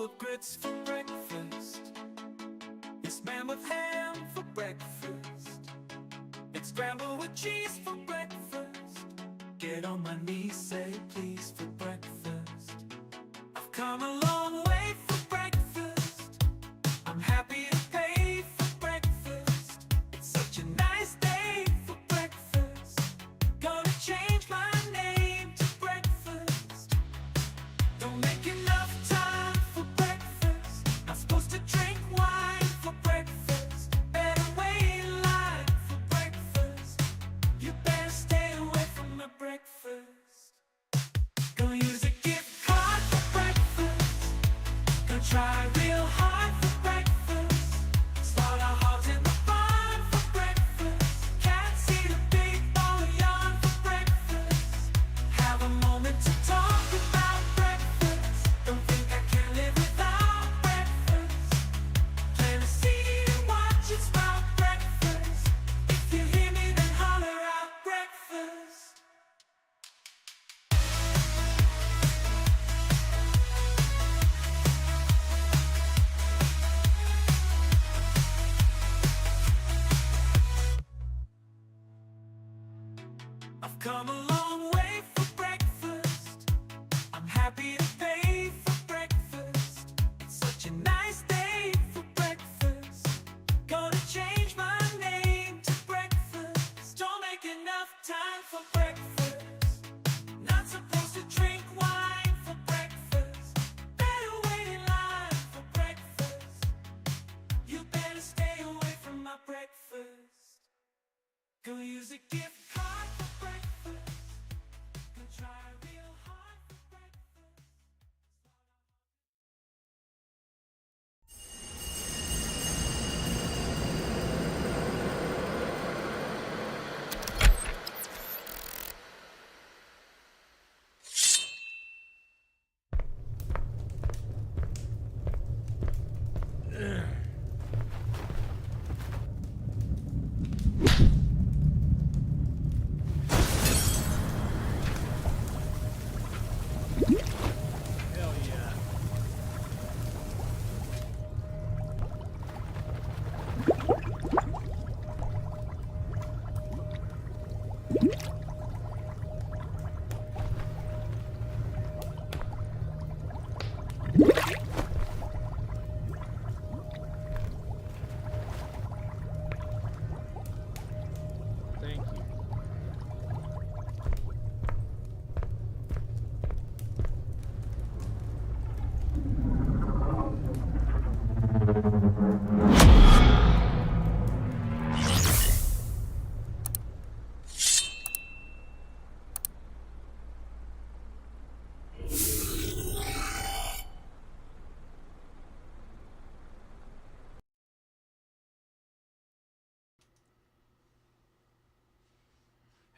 of grits for breakfast. It's man with ham for breakfast. It's scrambled with cheese for breakfast. Get on my knees, say please for breakfast. I've come a long way for breakfast. I'm happy to pay for breakfast. It's such a nice day for breakfast. Gonna change my name to breakfast. Don't make enough time for breakfast. Not supposed to drink wine for breakfast. Better wait in line for breakfast. You better stay away from my breakfast. Gonna use a gift card for breakfast. Gonna try real hard for breakfast. Start our hearts in the barn for breakfast. Can't see the big ball of yarn for breakfast. Have a moment to talk about breakfast. Don't think I can live without breakfast. Plant a seed and watch it sprout breakfast. If you hear me, then holler out breakfast. I've come a long way for breakfast. I'm happy to pay for breakfast. It's such a nice day for breakfast. Gonna change my name to breakfast. Don't make enough time for breakfast. Not supposed to drink wine for breakfast. Better wait in line for breakfast. You better stay away from my breakfast. Gonna use a gift card for breakfast. Gonna try real hard for breakfast. Hell yeah. Thank you.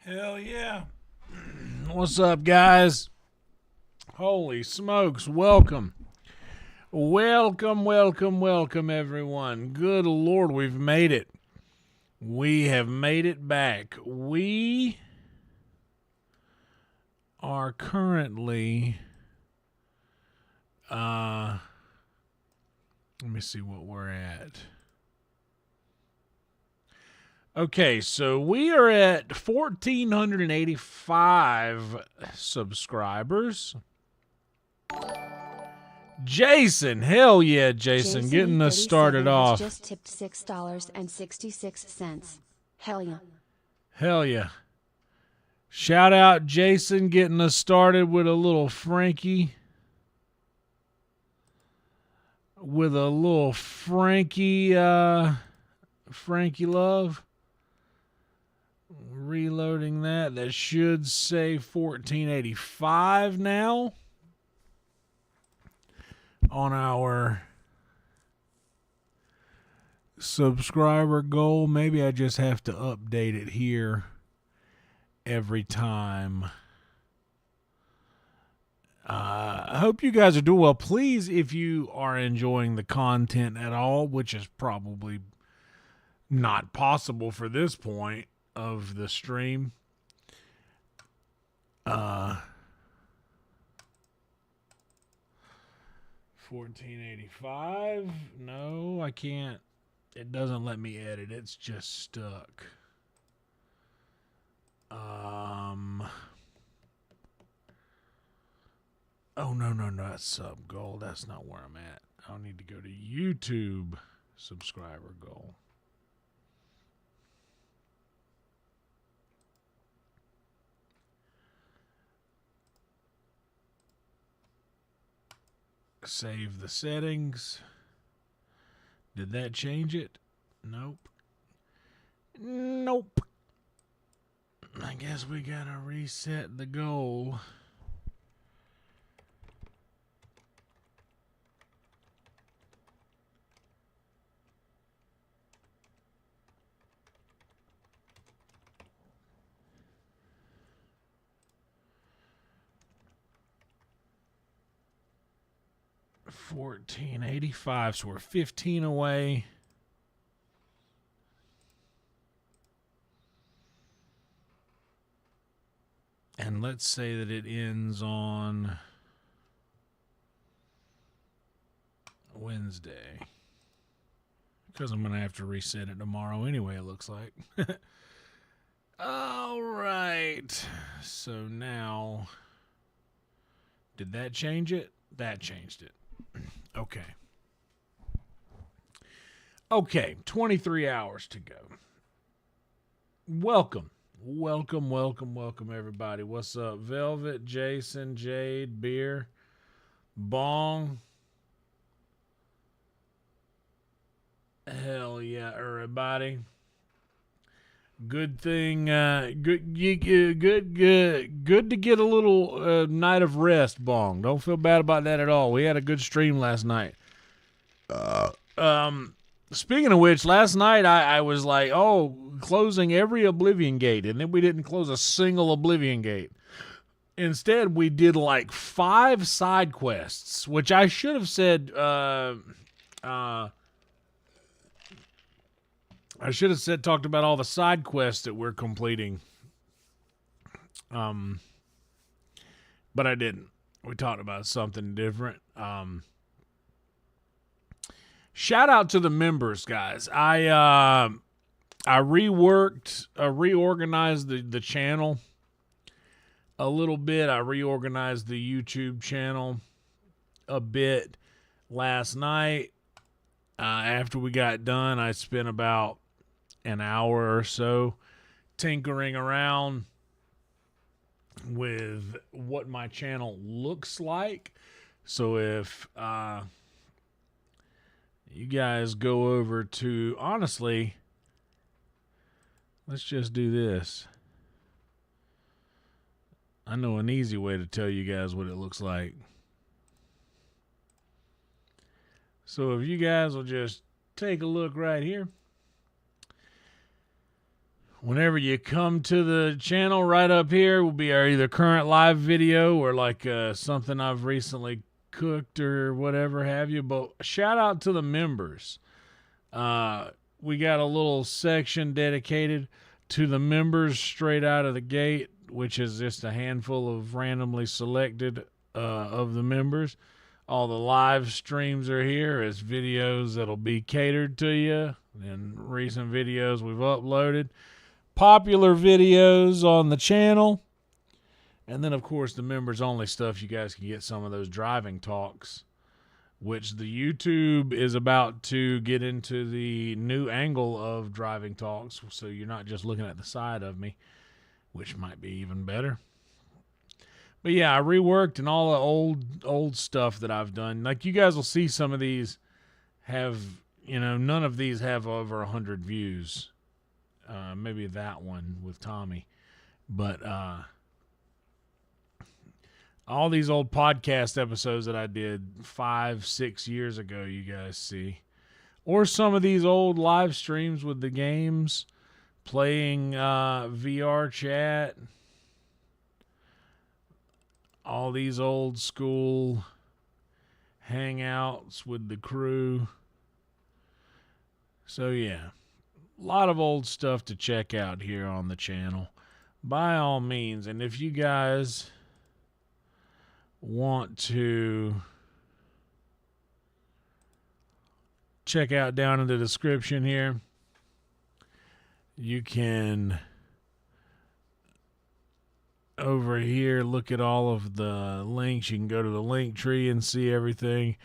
Hell yeah. What's up, guys? Holy smokes, welcome. Welcome, welcome, welcome, everyone. Good Lord, we've made it. We have made it back. We are currently, let me see what we're at. Okay, so we are at 1,485 subscribers. Jason, hell yeah, Jason, getting us started off. Just tipped $6.66. Hell yeah. Hell yeah. Shout out Jason getting us started with a little Frankie. With a little Frankie love. Reloading that. That should say 1485 now on our subscriber goal. Maybe I just have to update it here every time. I hope you guys are doing well. Please, if you are enjoying the content at all, which is probably not possible for this point of the stream, $14.85. No, I can't. It doesn't let me edit. It's just stuck. Oh, no. That's sub goal. That's not where I'm at. I'll need to go to YouTube subscriber goal. Save the settings. Did that change it? Nope. Nope. I guess we gotta reset the goal. $14.85, so we're 15 away. And let's say that it ends on Wednesday. Because I'm going to have to reset it tomorrow anyway, it looks like. All right. So now, did that change it? That changed it. Okay. Okay, 23 hours to go. Welcome, everybody. What's up? Velvet, Jason, Jade, Beer, Bong. Hell yeah, everybody. Good thing, good to get a little night of rest, Bong. Don't feel bad about that at all. We had a good stream last night. Speaking of which, last night I was like, closing every Oblivion gate, and then we didn't close a single Oblivion gate. Instead, we did like 5 side quests, which I should have said, talked about all the side quests that we're completing. But I didn't. We talked about something different. Shout out to the members, guys. I reorganized the channel a little bit. I reorganized the YouTube channel a bit last night. After we got done, I spent about an hour or so tinkering around with what my channel looks like. So if you guys go over to, honestly, let's just do this. I know an easy way to tell you guys what it looks like. So if you guys will just take a look right here. Whenever you come to the channel, right up here will be our either current live video or like something I've recently cooked or whatever have you. But shout out to the members. We got a little section dedicated to the members straight out of the gate, which is just a handful of randomly selected of the members. All the live streams are here as videos that'll be catered to you, and recent videos we've uploaded. Popular videos on the channel. And then, of course, the members-only stuff. You guys can get some of those driving talks, which the YouTube is about to get into the new angle of driving talks, so you're not just looking at the side of me, which might be even better. But, yeah, I reworked and all the old stuff that I've done. Like, you guys will see some of these have, none of these have over 100 views. Maybe that one with Tommy. But all these old podcast episodes that I did 5-6 years ago, you guys see. Or some of these old live streams with the games, playing VR chat. All these old school hangouts with the crew. So, yeah. A lot of old stuff to check out here on the channel. By all means. And if you guys want to check out down in the description here. You can over here look at all of the links. You can go to the link tree and see everything.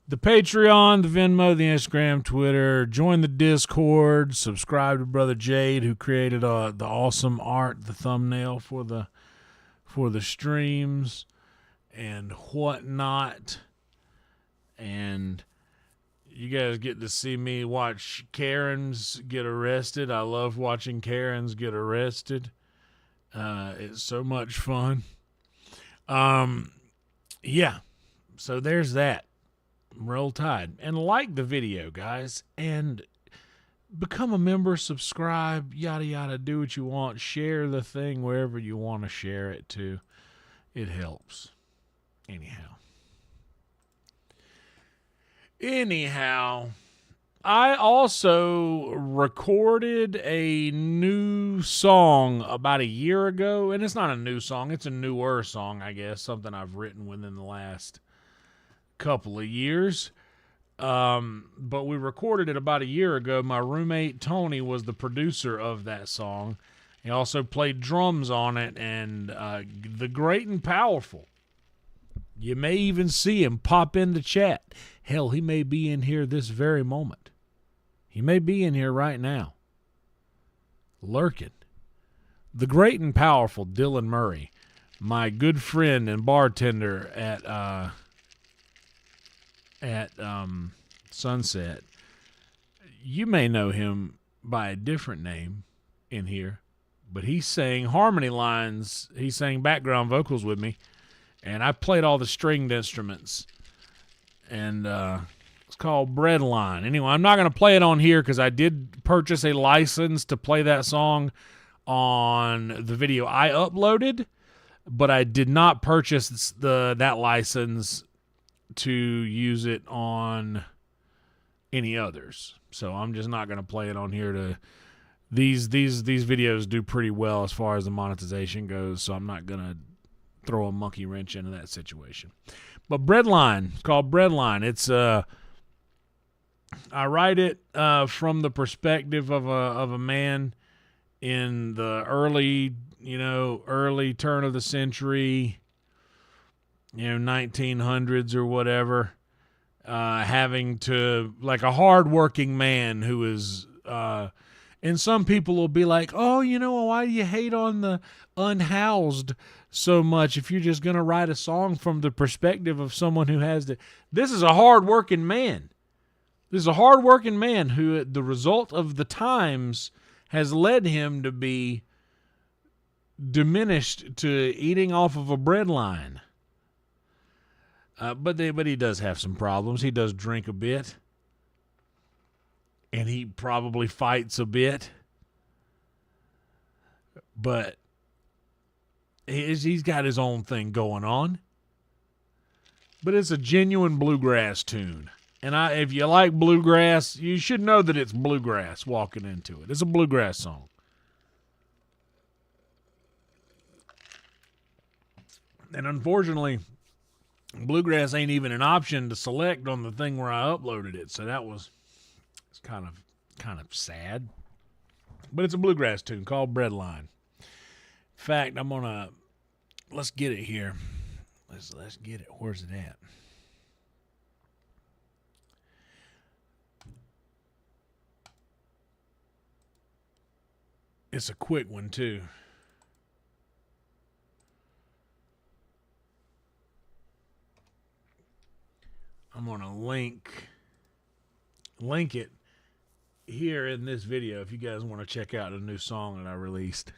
The Patreon, the Venmo, the Instagram, Twitter. Join the Discord. Subscribe to Brother Jade, who created the awesome art, the thumbnail for the streams and whatnot. And you guys get to see me watch Karens get arrested. I love watching Karens get arrested. It's so much fun. Yeah. So there's that. Roll Tide. And like the video, guys. And become a member, subscribe, yada, yada. Do what you want. Share the thing wherever you want to share it to. It helps. Anyhow, I also recorded a new song about a year ago, and it's not a new song, it's a newer song, I guess, something I've written within the last couple of years. But we recorded it about a year ago. My roommate Tony was the producer of that song. He also played drums on it, and the great and powerful. You may even see him pop into chat. Hell, he may be in here this very moment. He may be in here right now, lurking. The great and powerful Dylan Murray, my good friend and bartender at Sunset. You may know him by a different name in here, but he sang harmony lines. He sang background vocals with me, and I played all the stringed instruments. And it's called Breadline. Anyway, I'm not going to play it on here because I did purchase a license to play that song on the video I uploaded, but I did not purchase that license to use it on any others. So I'm just not going to play it on here. These videos do pretty well as far as the monetization goes, so I'm not going to throw a monkey wrench into that situation. But Breadline, it's called Breadline. It's I write it from the perspective of a man in the early turn of the century, 1900s or whatever, having to, like, a hardworking man who is and some people will be like, oh, why do you hate on the unhoused so much if you're just going to write a song from the perspective of someone who has to. This is a hardworking man. This is a hardworking man who, the result of the times, has led him to be diminished to eating off of a bread line. But he does have some problems. He does drink a bit. And he probably fights a bit. But he's got his own thing going on. But it's a genuine bluegrass tune. And if you like bluegrass, you should know that it's bluegrass walking into it. It's a bluegrass song. And unfortunately, bluegrass ain't even an option to select on the thing where I uploaded it. So it's kind of sad. But it's a bluegrass tune called Breadline. In fact, let's get it here. Let's get it. Where's it at? It's a quick one too. I'm going to link it here in this video if you guys want to check out a new song that I released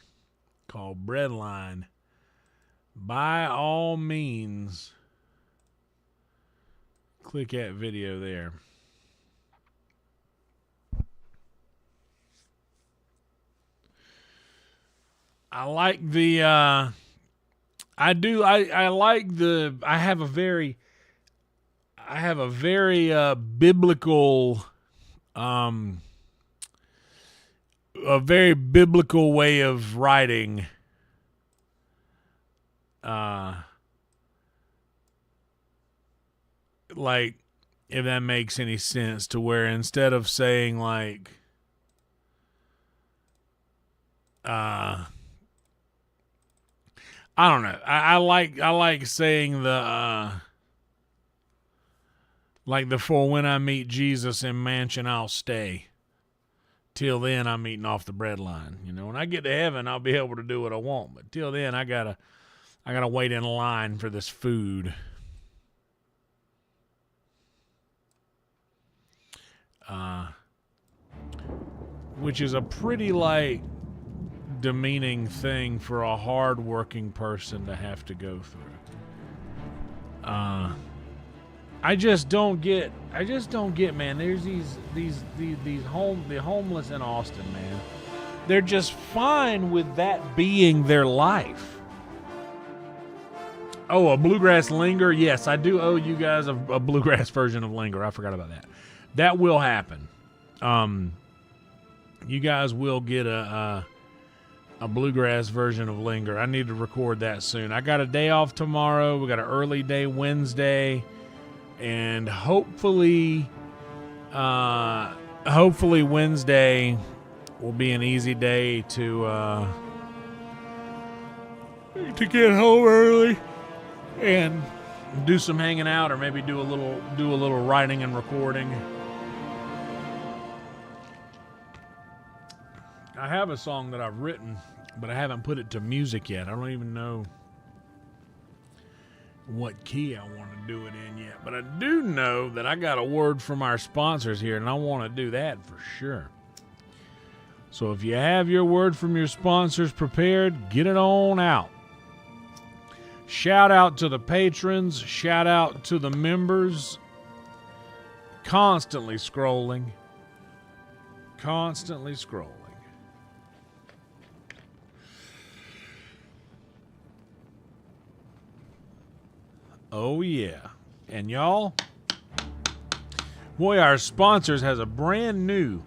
called Breadline. By all means, click that video there. I like the I have a very biblical way of writing. Like, If that makes any sense, to where instead of saying like, I don't know. I like saying the like the "for when I meet Jesus in mansion I'll stay. Till then I'm eating off the bread line." You know, when I get to heaven I'll be able to do what I want, but till then I gotta wait in line for this food. Which is a pretty like demeaning thing for a hard-working person to have to go through. I just don't get, man. There's the homeless in Austin, man. They're just fine with that being their life. Oh, a bluegrass linger? Yes, I do owe you guys a bluegrass version of linger. I forgot about that. That will happen. You guys will get a bluegrass version of linger. I need to record that soon. I got a day off tomorrow. We got an early day Wednesday, and hopefully Wednesday will be an easy day to get home early and do some hanging out, or maybe do a little writing and recording. I have a song that I've written, but I haven't put it to music yet. I don't even know what key I want to do it in yet. But I do know that I got a word from our sponsors here, and I want to do that for sure. So if you have your word from your sponsors prepared, get it on out. Shout out to the patrons. Shout out to the members. Constantly scrolling. Constantly scrolling. Oh, yeah. And y'all, boy, our sponsors has a brand new,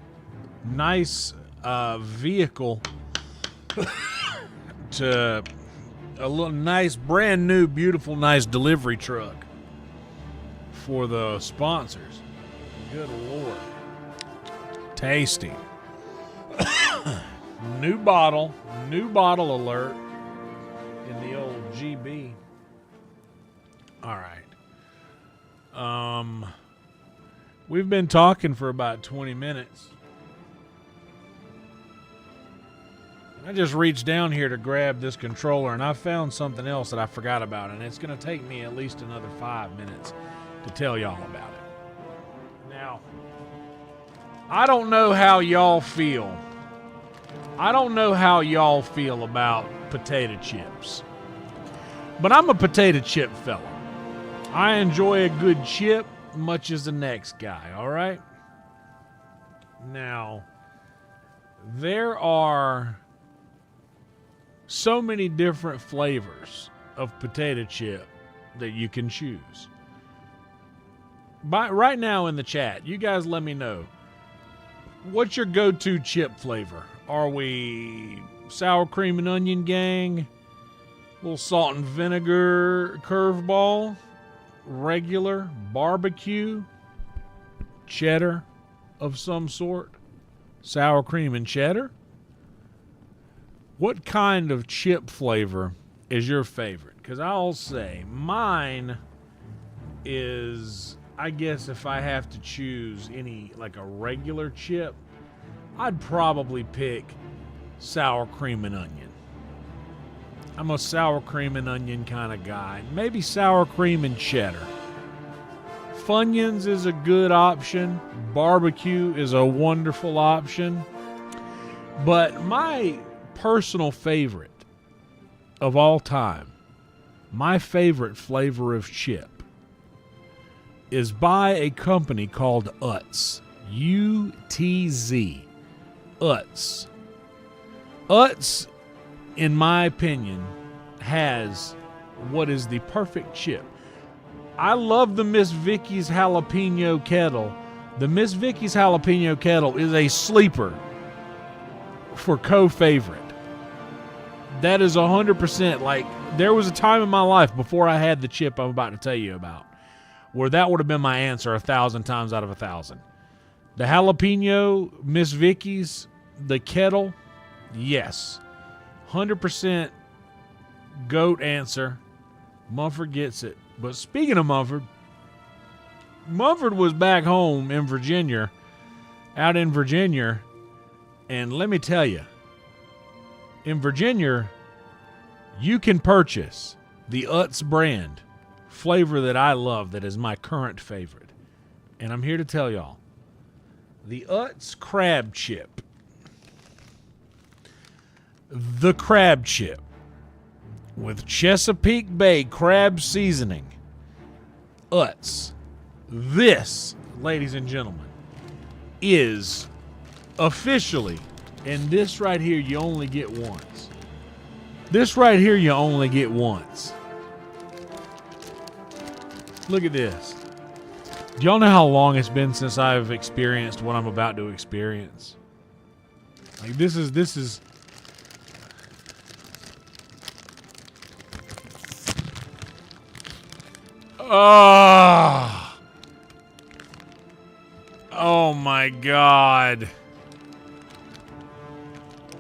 nice vehicle to a little nice, brand new, beautiful, nice delivery truck for the sponsors. Good Lord. Tasty. New bottle alert in the old GB. All right. We've been talking for about 20 minutes. I just reached down here to grab this controller, and I found something else that I forgot about, and it's going to take me at least another 5 minutes to tell y'all about it. Now, I don't know how y'all feel. I don't know how y'all feel about potato chips, but I'm a potato chip fella. I enjoy a good chip much as the next guy, all right? Now, there are so many different flavors of potato chip that you can choose. Right now in the chat, you guys let me know. What's your go-to chip flavor? Are we sour cream and onion gang? A little salt and vinegar curveball? Regular, barbecue, cheddar of some sort, sour cream and cheddar? What kind of chip flavor is your favorite? Because I'll say mine is, I guess if I have to choose any, like a regular chip, I'd probably pick sour cream and onion. I'm a sour cream and onion kind of guy. Maybe sour cream and cheddar. Funyuns is a good option. Barbecue is a wonderful option. But my personal favorite of all time, my favorite flavor of chip, is by a company called Utz. U-T-Z. Utz. Utz, in my opinion, has what is the perfect chip. I love the Miss Vicky's Jalapeno Kettle. The Miss Vicky's Jalapeno Kettle is a sleeper for co-favorite. That is 100%. Like, there was a time in my life before I had the chip I'm about to tell you about, where that would have been my answer 1,000 times out of 1,000. The jalapeno, Miss Vicky's, the kettle, yes. 100% GOAT answer. Mumford gets it. But speaking of Mumford was back home in Virginia, out in Virginia, and let me tell you, in Virginia, you can purchase the Utz brand flavor that I love, that is my current favorite. And I'm here to tell y'all, the Utz crab chip. The crab chip with Chesapeake Bay crab seasoning. Utz. This, ladies and gentlemen, is officially, and this right here you only get once. This right here you only get once. Look at this. Do y'all know how long it's been since I've experienced what I'm about to experience? Like this is oh my God.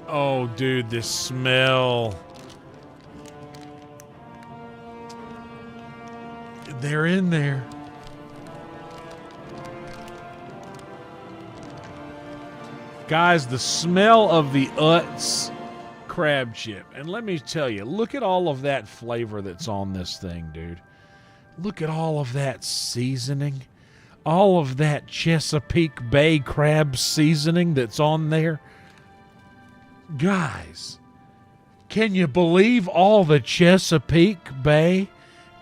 Oh, dude, this smell. They're in there. Guys, the smell of the Utz crab chip. And let me tell you, look at all of that flavor that's on this thing, dude. Look at all of that seasoning. All of that Chesapeake Bay crab seasoning that's on there. Guys, can you believe all the Chesapeake Bay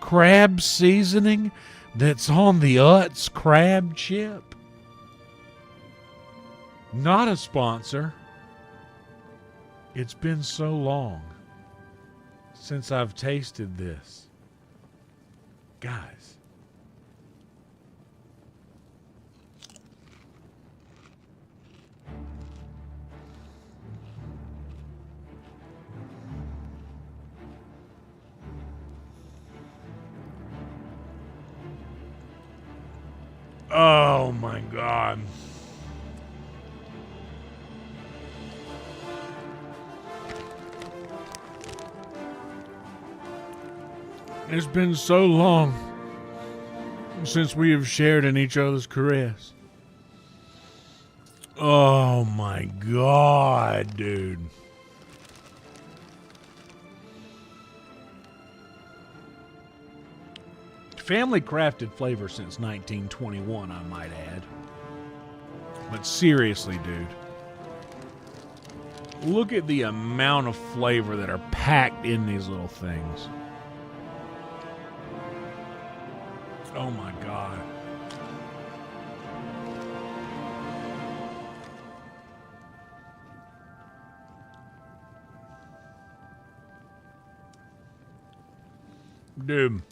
crab seasoning that's on the Utz crab chip? Not a sponsor. It's been so long since I've tasted this. Guys. Oh my God. It's been so long since we have shared in each other's caress. Oh my God, dude. Family crafted flavor since 1921, I might add. But seriously, dude. Look at the amount of flavor that are packed in these little things. Oh my God. Dude.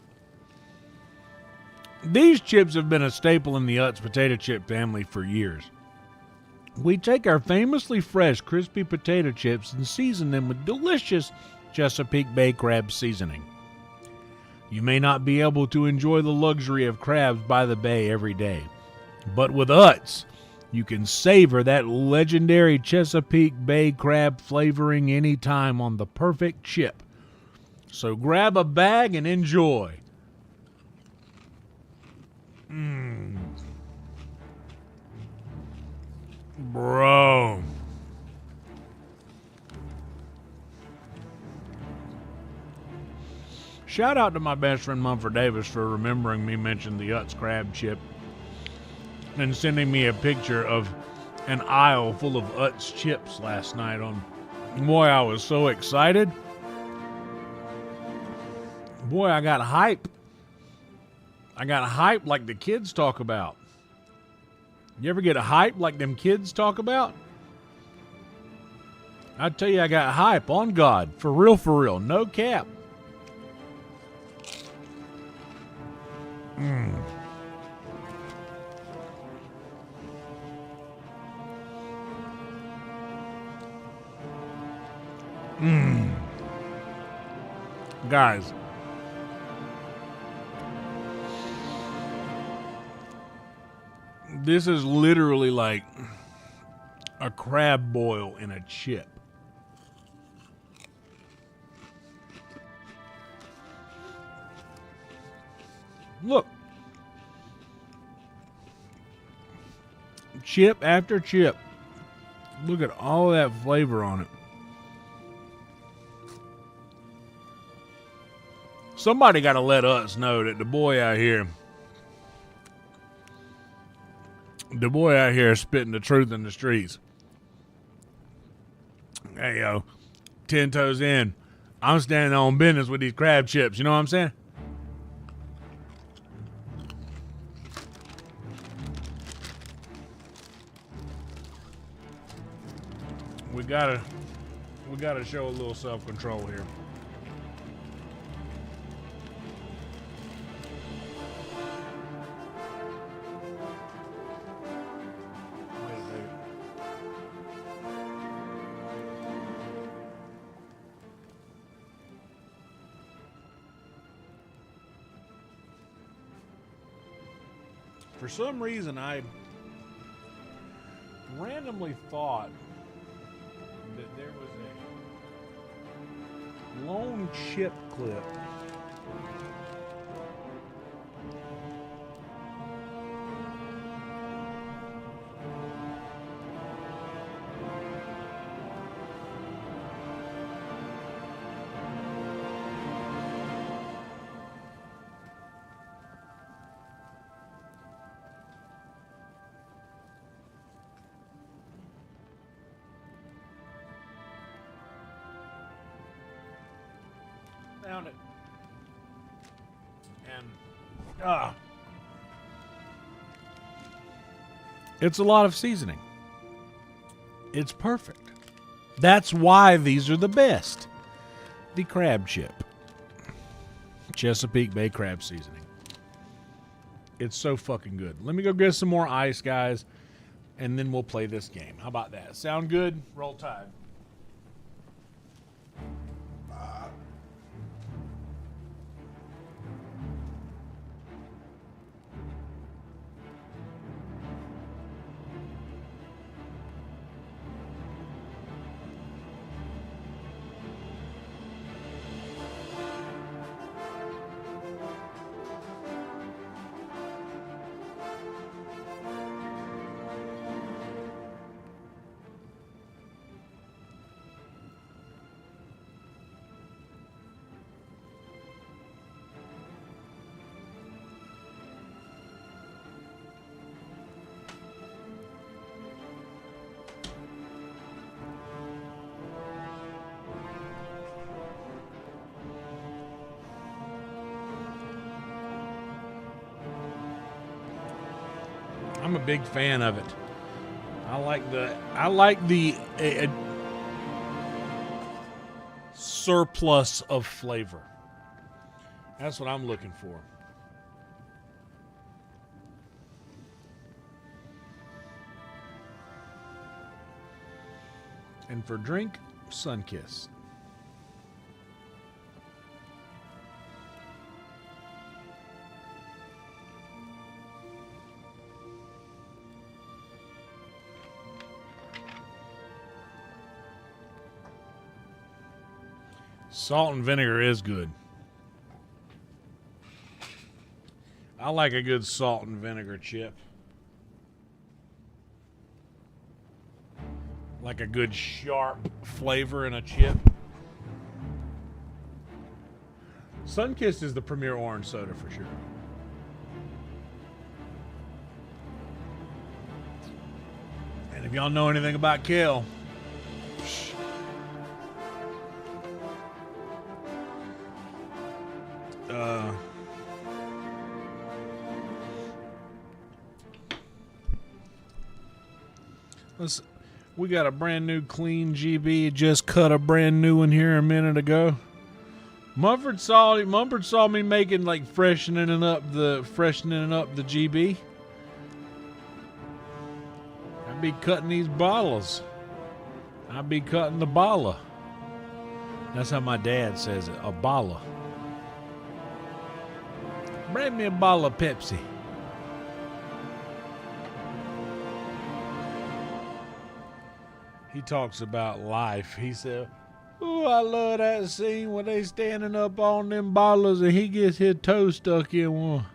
These chips have been a staple in the Utz potato chip family for years. We take our famously fresh, crispy potato chips and season them with delicious Chesapeake Bay crab seasoning. You may not be able to enjoy the luxury of crabs by the bay every day, but with Utz, you can savor that legendary Chesapeake Bay crab flavoring anytime on the perfect chip. So grab a bag and enjoy. Bro. Shout out to my best friend Mumford Davis for remembering me mention the Utz crab chip and sending me a picture of an aisle full of Utz chips last night. Boy, I was so excited. Boy, I got hype. I got hype like the kids talk about. You ever get a hype like them kids talk about? I tell you, I got hype on God. For real, no cap. Guys, This is literally like a crab boil in a chip. Look. Chip after chip. Look at all that flavor on it. Somebody got to let us know that the boy out here is spitting the truth in the streets. Hey, yo, 10 toes in. I'm standing on business with these crab chips. You know what I'm saying? We gotta show a little self-control here. For some reason, I randomly thought that there was a lone chip clip found it. And it's a lot of seasoning. It's perfect. That's why these are the best. The crab chip. Chesapeake Bay crab seasoning. It's so fucking good. Let me go get some more ice, guys, and then we'll play this game. How about that? Sound good? Roll Tide. I'm a big fan of it. I like the surplus of flavor. That's what I'm looking for. And for drink, Sunkist. Salt and vinegar is good. I like a good salt and vinegar chip. Like a good sharp flavor in a chip. Sunkist is the premier orange soda for sure. And if y'all know anything about kale, we got a brand new clean GB. Just cut a brand new one here a minute ago. Mumford saw me making like freshening up the GB. I'd be cutting these bottles. I'd be cutting the balla. That's how my dad says it, a balla. Bring me a bottle of Pepsi. He talks about life. He said, "Ooh, I love that scene when they standing up on them bottles and he gets his toe stuck in one.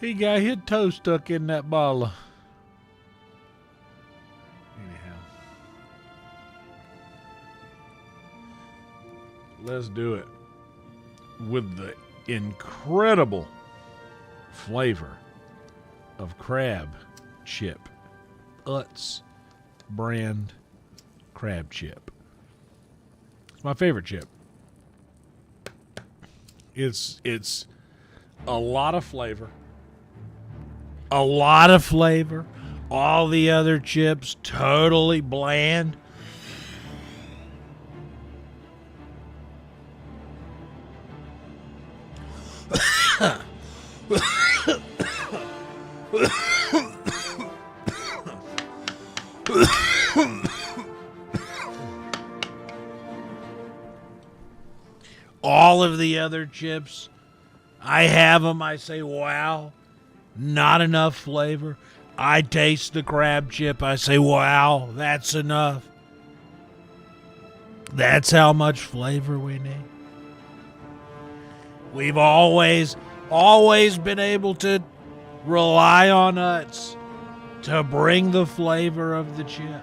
He got his toe stuck in that bottle." Anyhow, let's do it with the incredible flavor of crab chip. Utz brand crab chip. It's my favorite chip. It's a lot of flavor. A lot of flavor. All the other chips totally bland. All of the other chips, I have them, I say, wow, not enough flavor. I taste the crab chip, I say, wow, that's enough. That's how much flavor we need. We've always been able to rely on Utz to bring the flavor of the chip.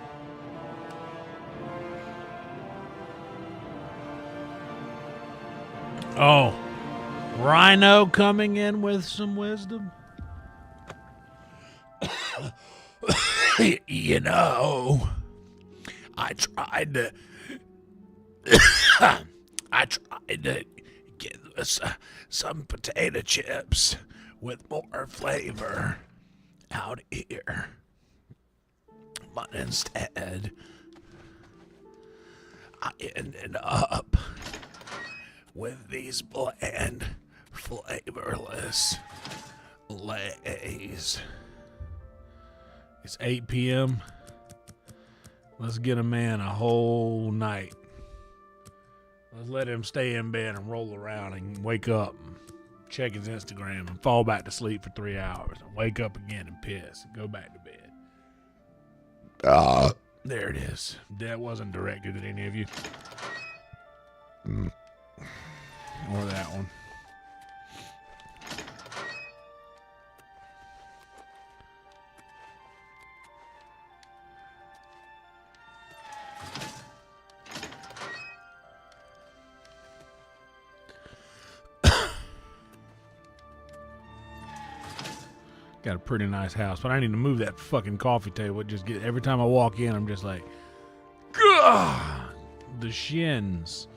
Oh, Rhino coming in with some wisdom. You know, I tried to get some potato chips with more flavor out here, but instead I ended up with these bland, flavorless Lays. It's 8 p.m. Let's get a man a whole night. Let's let him stay in bed and roll around and wake up and check his Instagram and fall back to sleep for 3 hours and wake up again and piss and go back to bed. There it is. That wasn't directed at any of you. Or that one. Got a pretty nice house, but I need to move that fucking coffee table. It just get every time I walk in, I'm just like, gah, the shins.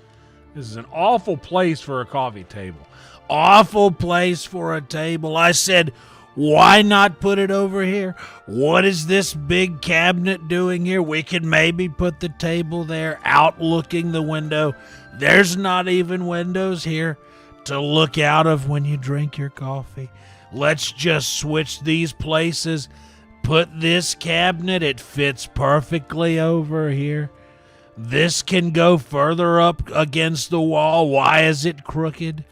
This is an awful place for a coffee table. Awful place for a table. I said, why not put it over here? What is this big cabinet doing here? We could maybe put the table there, out looking the window. There's not even windows here to look out of when you drink your coffee. Let's just switch these places. Put this cabinet, it fits perfectly over here. This can go further up against the wall. Why is it crooked?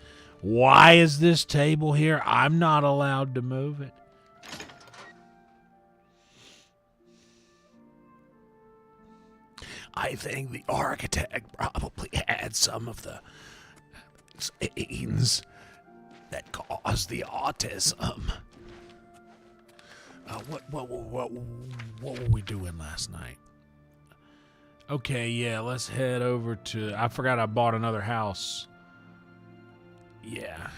Why is this table here? I'm not allowed to move it. I think the architect probably had some of the genes that caused the autism. What were we doing last night? Okay, yeah, let's head over to... I forgot I bought another house. Yeah.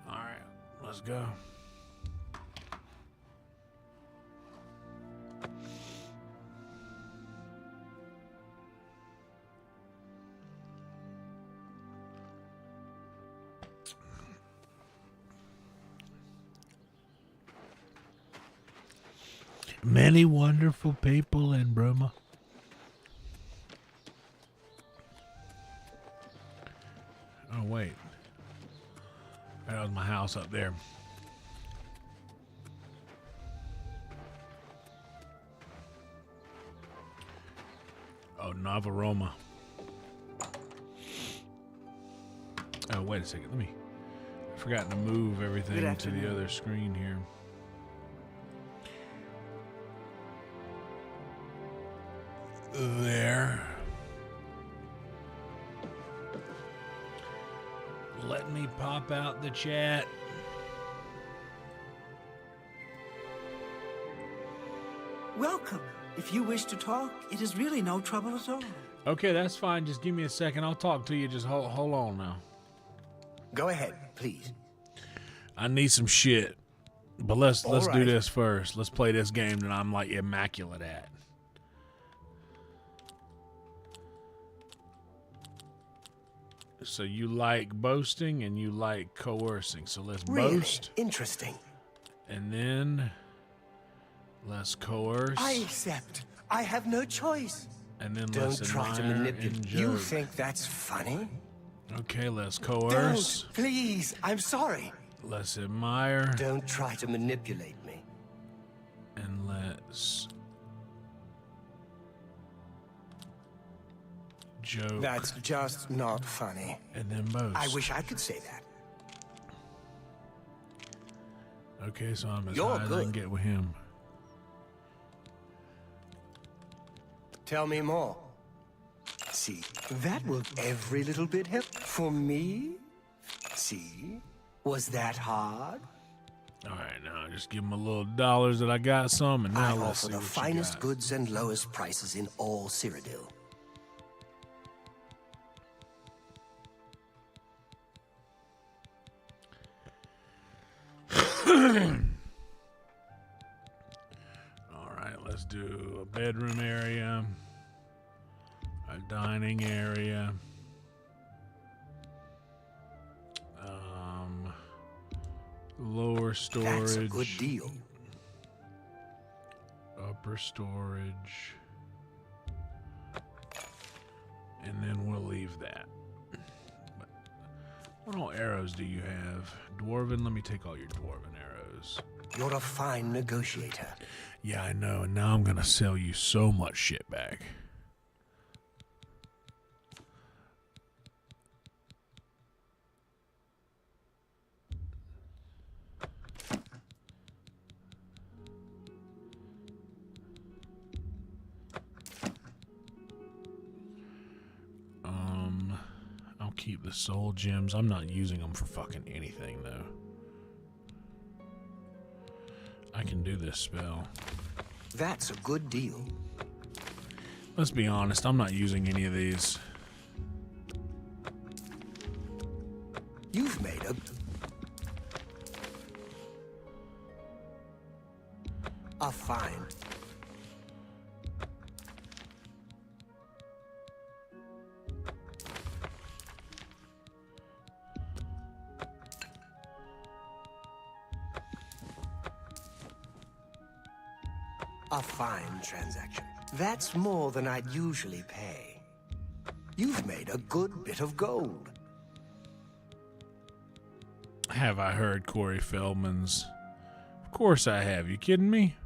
Alright, let's go. Many wonderful people in Bruma. Oh, wait. That was my house up there. Oh, Navaroma. Oh, wait a second. I forgot to move everything to the other screen here. there. Let me pop out the chat. Welcome. If you wish to talk, it is really no trouble at all. Okay, that's fine. Just give me a second. I'll talk to you. Just hold on now. Go ahead, please. I need some shit. But let's do right. this first. Let's play this game that I'm like immaculate at. So you like boasting and you like coercing. So let's boast. Interesting. And then let's coerce. I accept. I have no choice. And then Don't let's try to admire manipulate. and You joke. think that's funny? Okay, let's coerce. Don't, please. I'm sorry. Let's admire. Don't try to manipulate me. And let's joke. That's just not funny. And then boast. I wish I could say that. Okay, so I'm as You're high as I can good. get with him. Tell me more. See, that will every little bit help for me. See, was that hard? All right, now just give him a little dollars that I got some, and now I let's offer see the what finest you got. goods and lowest prices in all Cyrodiil. All right, let's do a bedroom area, a dining area, lower storage, That's a good deal. upper storage, and then we'll leave that. But what all arrows do you have? Dwarven, let me take all your dwarven arrows. You're a fine negotiator. Yeah, I know, and now I'm gonna sell you so much shit back. I'll keep the soul gems. I'm not using them for fucking anything, though. I can do this spell. That's a good deal. Let's be honest, I'm not using any of these. You've made a fine. A fine transaction. That's more than I'd usually pay. You've made a good bit of gold. Have I heard Corey Feldman's? Of course I have. You kidding me?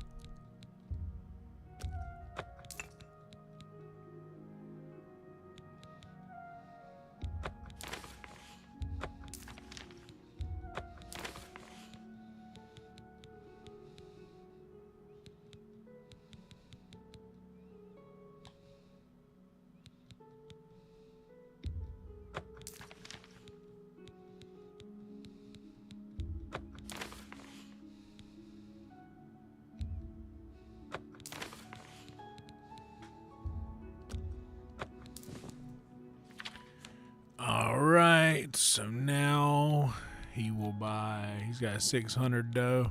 All right, so now he will buy. He's got 600 dough.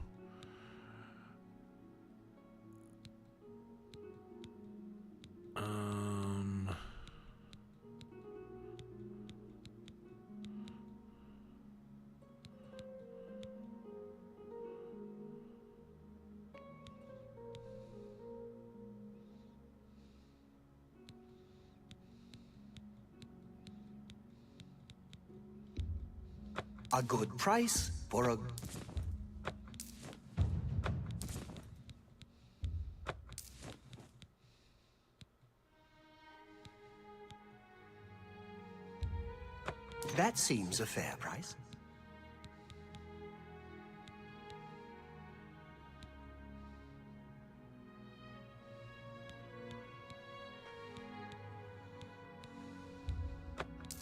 A good price for a... That seems a fair price.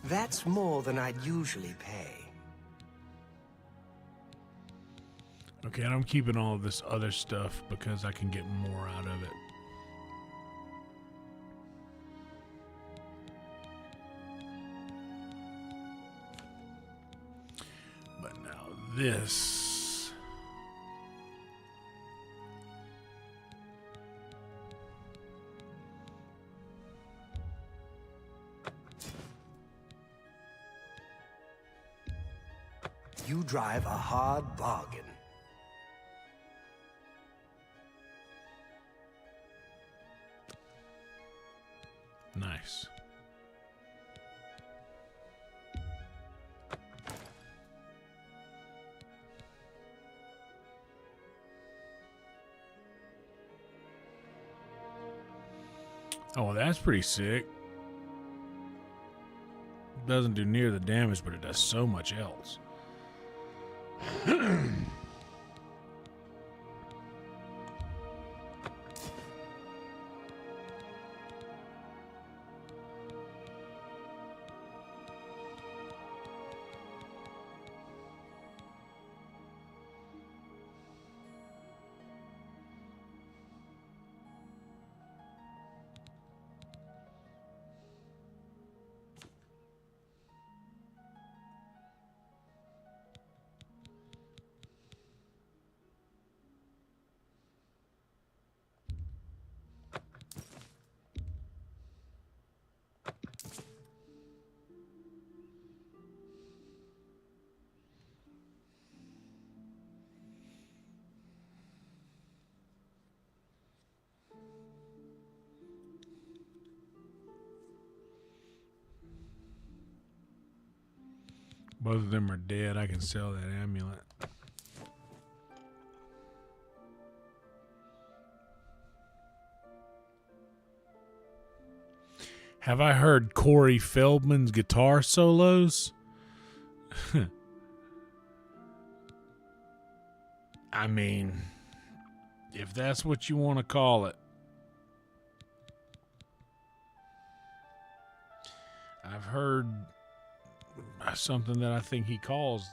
That's more than I'd usually pay. Okay, and I'm keeping all of this other stuff because I can get more out of it. But now this... You drive a hard bargain. Nice. Oh, well, that's pretty sick. Doesn't do near the damage, but it does so much else. Both of them are dead. I can sell that amulet. Have I heard Corey Feldman's guitar solos? I mean, if that's what you want to call it. I've heard something that I think he calls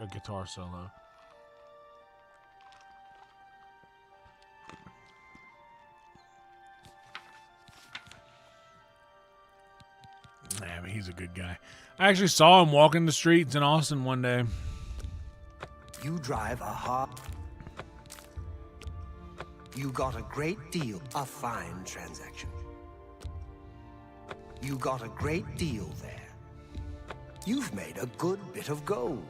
a guitar solo. I mean, he's a good guy. I actually saw him walking the streets in Austin one day. You drive a hard... You got a great deal. A fine transaction. You got a great deal there. You've made a good bit of gold.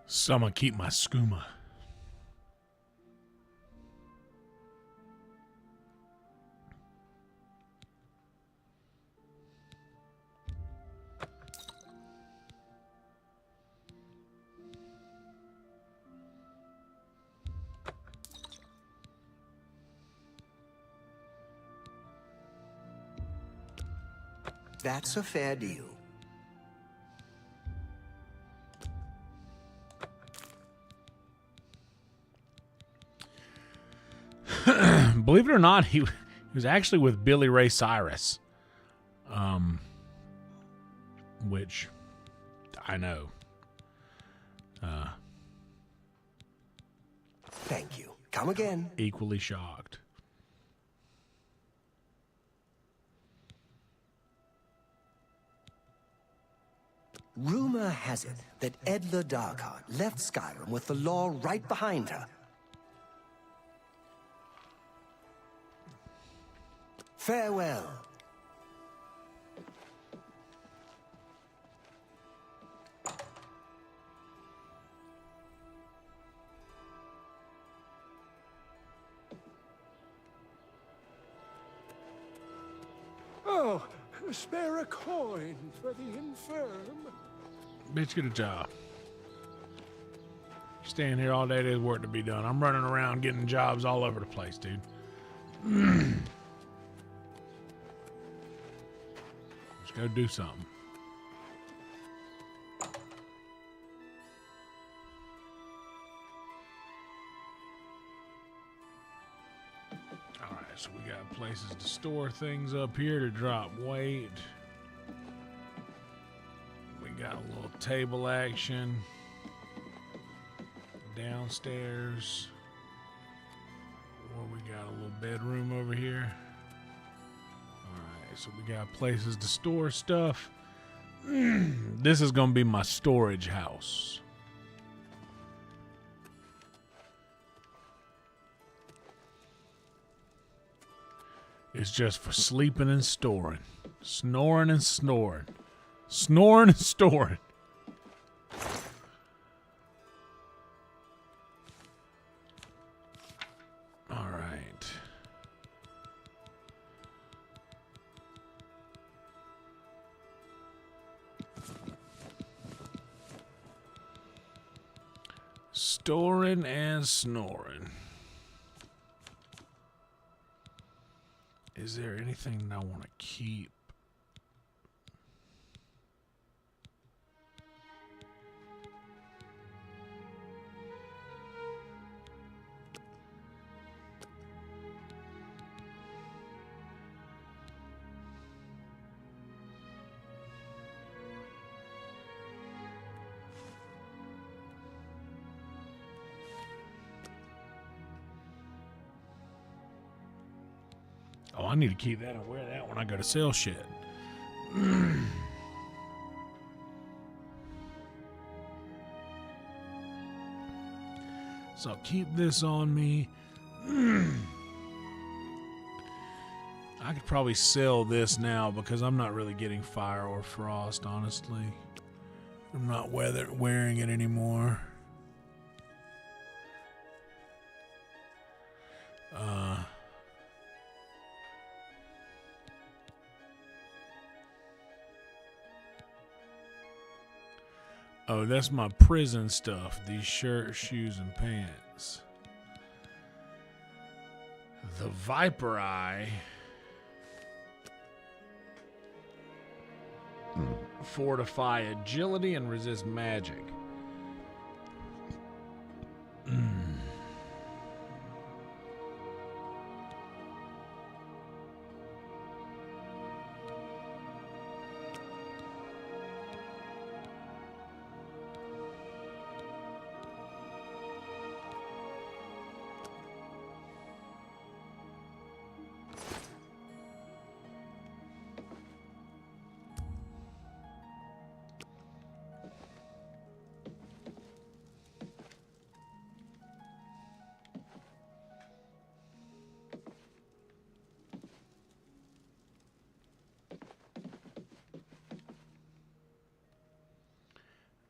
So I'm gonna keep my skooma. That's a fair deal. Believe it or not, he was actually with Billy Ray Cyrus, which I know. Thank you. Come again. Equally shocked. Rumor has it that Edla Darkheart left Skyrim with the law right behind her. Farewell. Oh, Spare a coin for the infirm. Bitch, get a job. Staying here all day, there's work to be done. I'm running around getting jobs all over the place, dude. Let's go do something. Alright, so we got places to store things up here to drop weight. We got a little table action downstairs. Or we got a little bedroom over here. Alright, so we got places to store stuff. This is gonna be my storage house. It's just for sleeping and storing. Snoring and snoring. Snoring and storing. All right. Storing and snoring. Is there anything I want to keep? Oh, I need to keep that and wear that when I go to sell shit. So I'll keep this on me. I could probably sell this now because I'm not really getting fire or frost, honestly. I'm not wearing it anymore. Oh, that's my prison stuff. These shirts, shoes, and pants. The Viper Eye. Fortify agility and resist magic.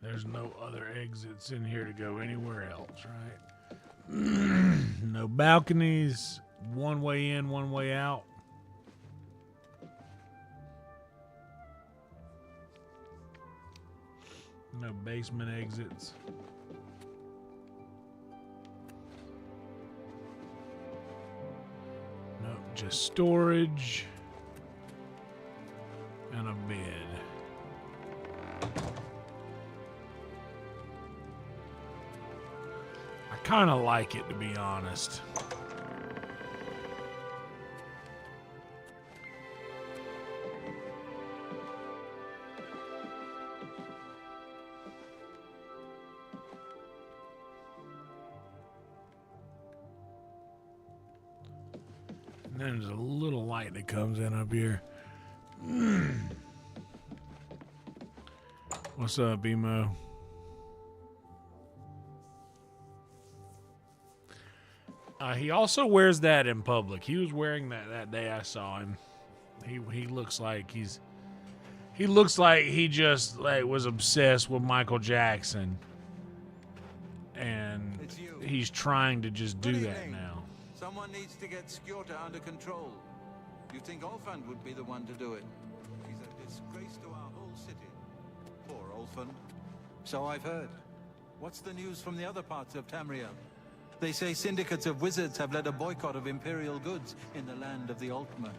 There's no other exits in here to go anywhere else, right? No balconies, one way in, one way out. No basement exits. Nope, just storage and a bed. I kind of like it, to be honest. And then there's a little light that comes in up here. What's up, Emo? He also wears that in public. He was wearing that day I saw him. He looks like he just like was obsessed with Michael Jackson, and he's trying to just do that now. Someone needs to get Skjorta under control. You think Olfand would be the one to do it? grace to our whole city. Poor orphan. So I've heard. What's the news from the other parts of Tamriel? They say syndicates of wizards have led a boycott of Imperial goods in the land of the Altman.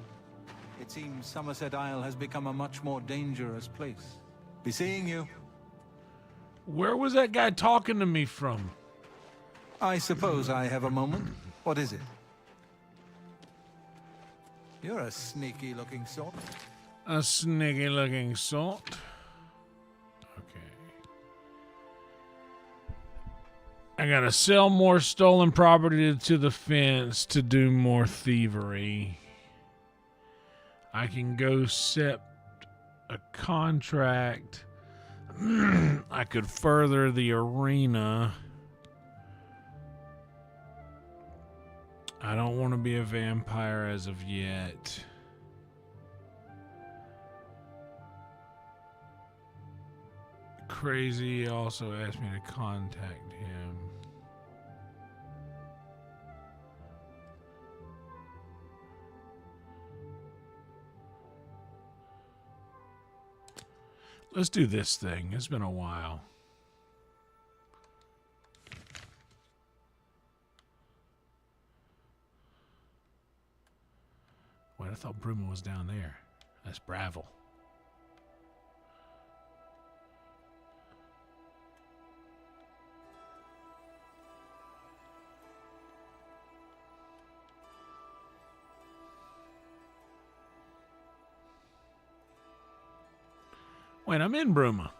It seems Somerset Isle has become a much more dangerous place. Be seeing you. Where was that guy talking to me from? I suppose I have a moment. What is it? You're a sneaky-looking sort. A sneaky-looking salt. Okay. I gotta sell more stolen property to the fence to do more thievery. I can go set a contract. I could further the arena. I don't want to be a vampire as of yet. Crazy also asked me to contact him. Let's do this thing. It's been a while. Wait, I thought Bruma was down there. That's Bravel. Wait, I'm in Bruma.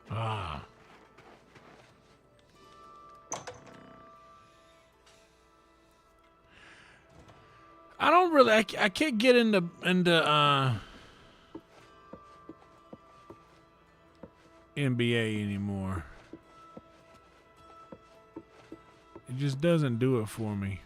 Ah. I don't really. I can't get into NBA anymore. It just doesn't do it for me.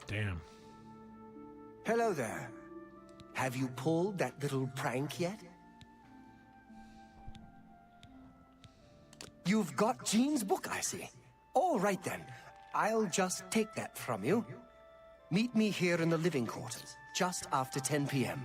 Damn. Hello there. Have you pulled that little prank yet? You've got Jean's book, I see. All right then. I'll just take that from you. Meet me here in the living quarters, just after 10 p.m.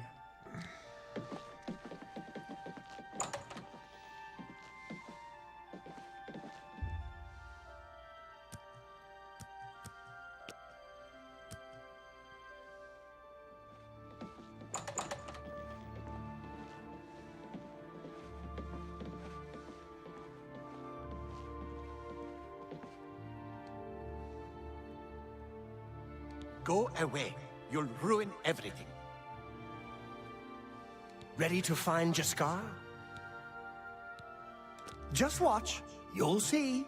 Go away. You'll ruin everything. Ready to find Jaskar? Just watch. You'll see.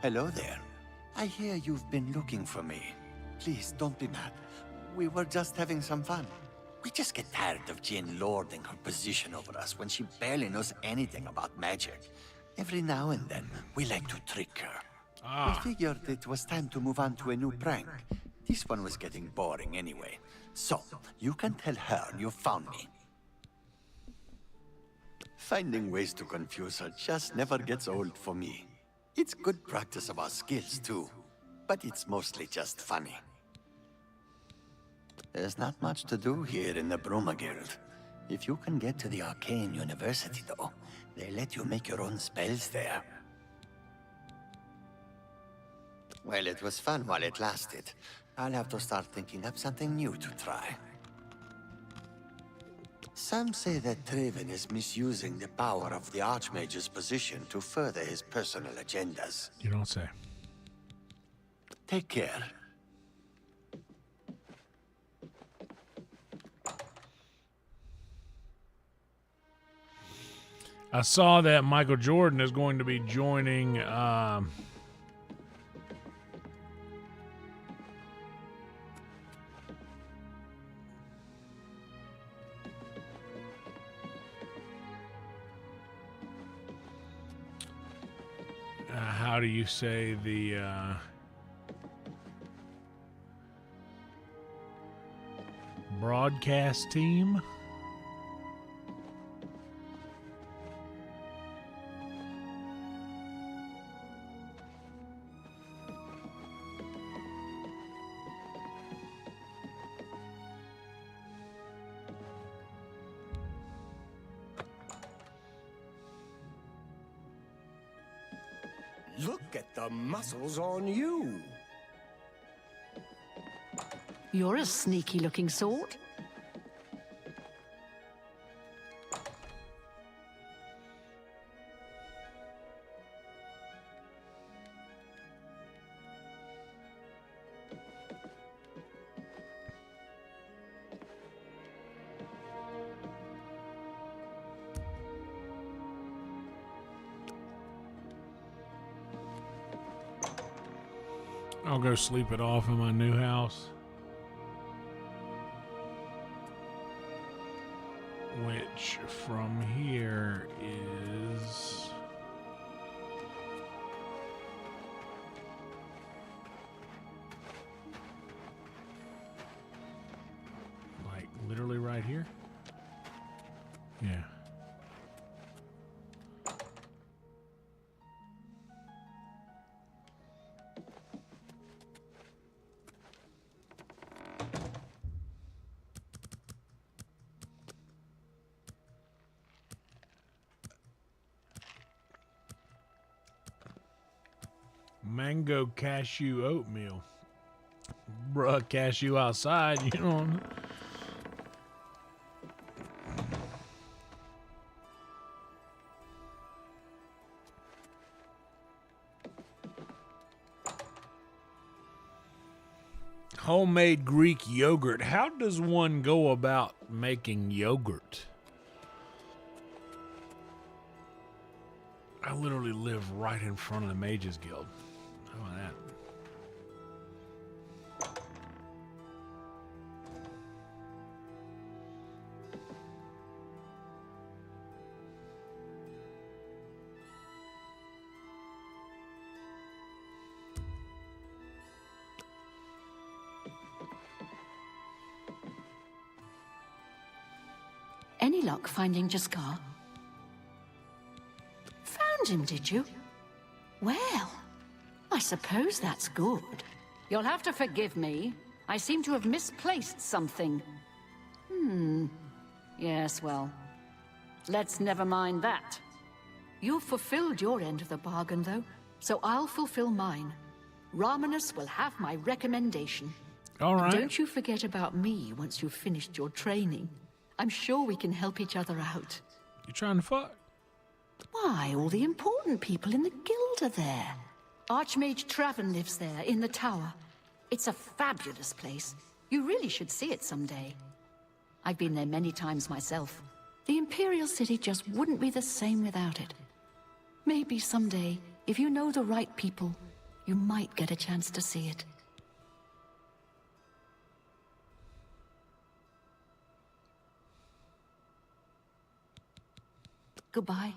Hello there. I hear you've been looking for me. Please, don't be mad. We were just having some fun. We just get tired of Jane lording her position over us when she barely knows anything about magic. Every now and then, we like to trick her. We figured it was time to move on to a new prank. This one was getting boring anyway. So, you can tell her you found me. Finding ways to confuse her just never gets old for me. It's good practice of our skills too, but it's mostly just funny. There's not much to do here in the Bruma Guild. If you can get to the Arcane University though, they let you make your own spells there. Well, it was fun while it lasted. I'll have to start thinking up something new to try. Some say that Draven is misusing the power of the Archmage's position to further his personal agendas. You don't say. Take care. I saw that Michael Jordan is going to be joining how do you say the broadcast team? Look at the muscles on you. You're a sneaky-looking sort. I'll go sleep it off in my new house. Which from here is like literally right here. Yeah. Mango cashew oatmeal. Bruh, cashew outside, you know. Homemade Greek yogurt. How does one go about making yogurt? I literally live right in front of the Mages Guild. How about that? Any luck finding Jaskar? Found him, did you? Well, I suppose that's good. You'll have to forgive me. I seem to have misplaced something. Yes, well, let's never mind that. You've fulfilled your end of the bargain, though, so I'll fulfill mine. Ramanus will have my recommendation. All right. Don't you forget about me once you've finished your training. I'm sure we can help each other out. You trying to fuck? Why, all the important people in the guild are there. Archmage Traven lives there, in the tower. It's a fabulous place. You really should see it someday. I've been there many times myself. The Imperial City just wouldn't be the same without it. Maybe someday, if you know the right people, You might get a chance to see it. Goodbye.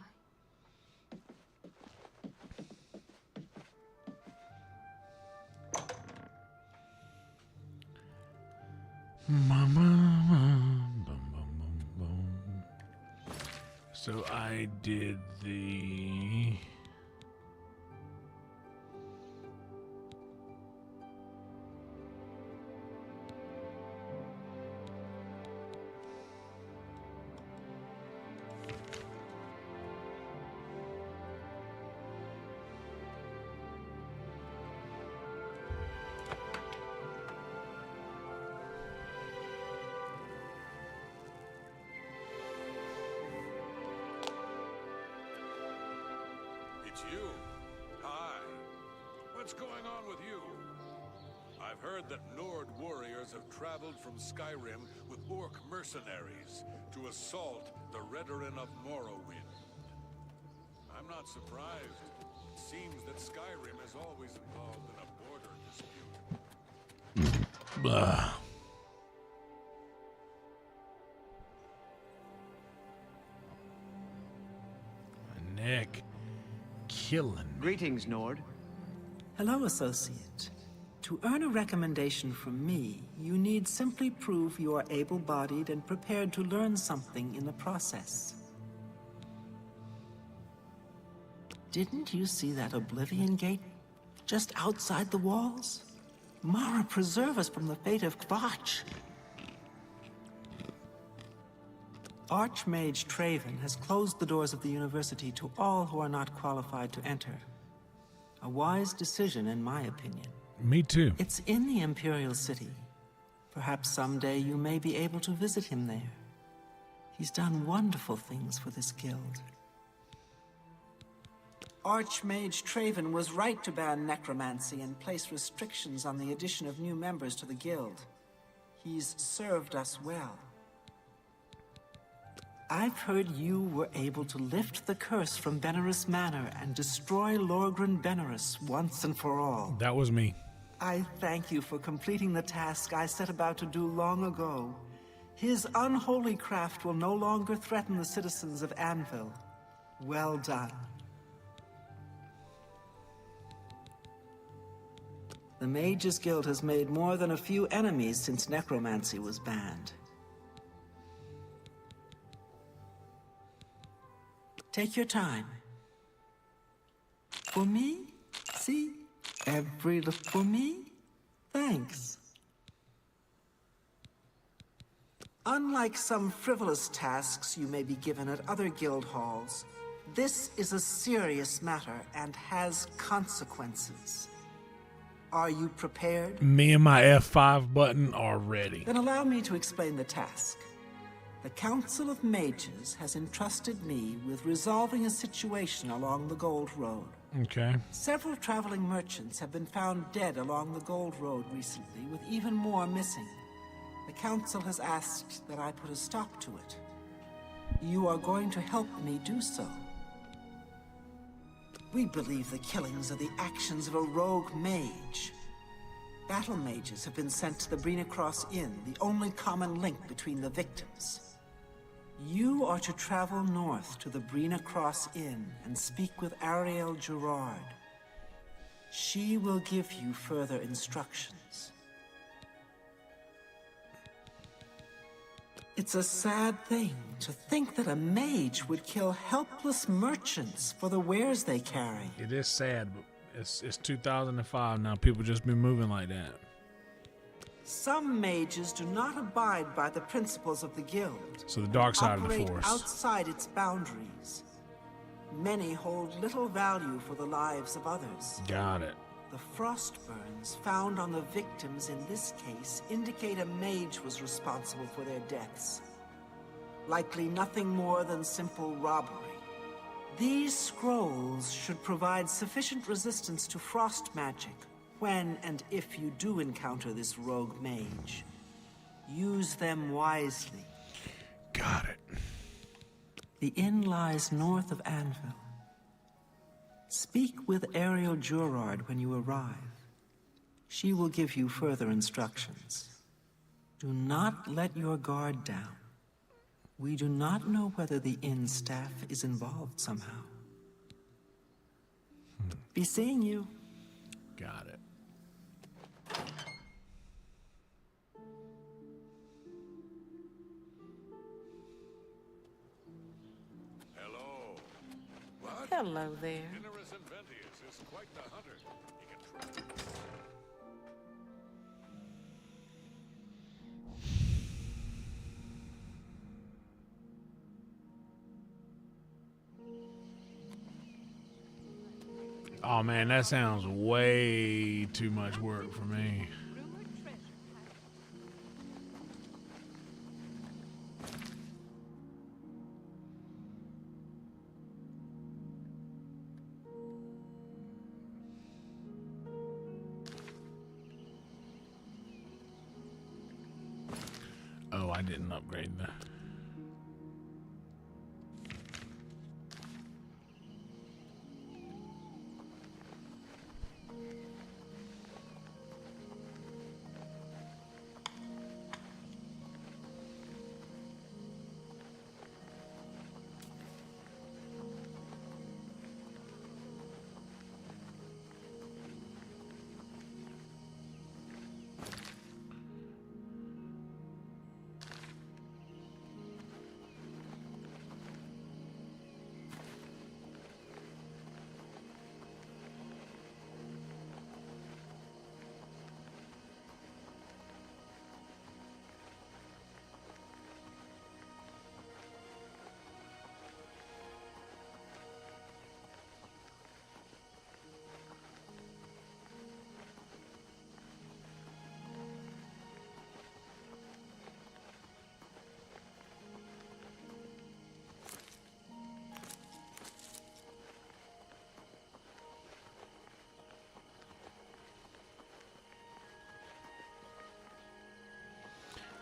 So I did the... It's you. Hi. What's going on with you? I've heard that Nord warriors have traveled from Skyrim with Orc mercenaries to assault the Redoran of Morrowind. I'm not surprised. It seems that Skyrim is always involved in a border dispute. Blah. My neck. Killing me. Greetings, Nord. Hello, Associate. To earn a recommendation from me, you need simply prove you are able-bodied and prepared to learn something in the process. Didn't you see that Oblivion gate just outside the walls? Mara, preserve us from the fate of Kvatch. Archmage Traven has closed the doors of the university to all who are not qualified to enter. A wise decision, in my opinion. Me too. It's in the Imperial City. Perhaps someday you may be able to visit him there. He's done wonderful things for this guild. Archmage Traven was right to ban necromancy and place restrictions on the addition of new members to the guild. He's served us well. I've heard you were able to lift the curse from Benaris Manor and destroy Lorgren Benaris once and for all. That was me. I thank you for completing the task I set about to do long ago. His unholy craft will no longer threaten the citizens of Anvil. Well done. The Mages Guild has made more than a few enemies since necromancy was banned. Take your time. For me? See? Every look for me? Thanks. Unlike some frivolous tasks you may be given at other guild halls, this is a serious matter and has consequences. Are you prepared? Me and my F5 button are ready. Then allow me to explain the task. The Council of Mages has entrusted me with resolving a situation along the Gold Road. Okay. Several traveling merchants have been found dead along the Gold Road recently, with even more missing. The Council has asked that I put a stop to it. You are going to help me do so. We believe the killings are the actions of a rogue mage. Battle mages have been sent to the Brina Cross Inn, the only common link between the victims. You are to travel north to the Brina Cross Inn and speak with Ariel Gerard. She will give you further instructions. It's a sad thing to think that a mage would kill helpless merchants for the wares they carry. It is sad, but it's 2005 now. People just been moving like that. Some mages do not abide by the principles of the guild. So the dark side of the operate force. outside its boundaries. Many hold little value for the lives of others. Got it. The frost burns found on the victims in this case indicate a mage was responsible for their deaths. Likely nothing more than simple robbery. These scrolls should provide sufficient resistance to frost magic when and if you do encounter this rogue mage. Use them wisely. Got it. The inn lies north of Anvil. Speak with Ariel Jurard when you arrive. She will give you further instructions. Do not let your guard down. We do not know whether the inn staff is involved somehow. Be seeing you. Got it. Hello. What? Hello there. Generous Inventius is quite the hunter. He can travel. Oh man, that sounds way too much work for me. Oh, I didn't upgrade the...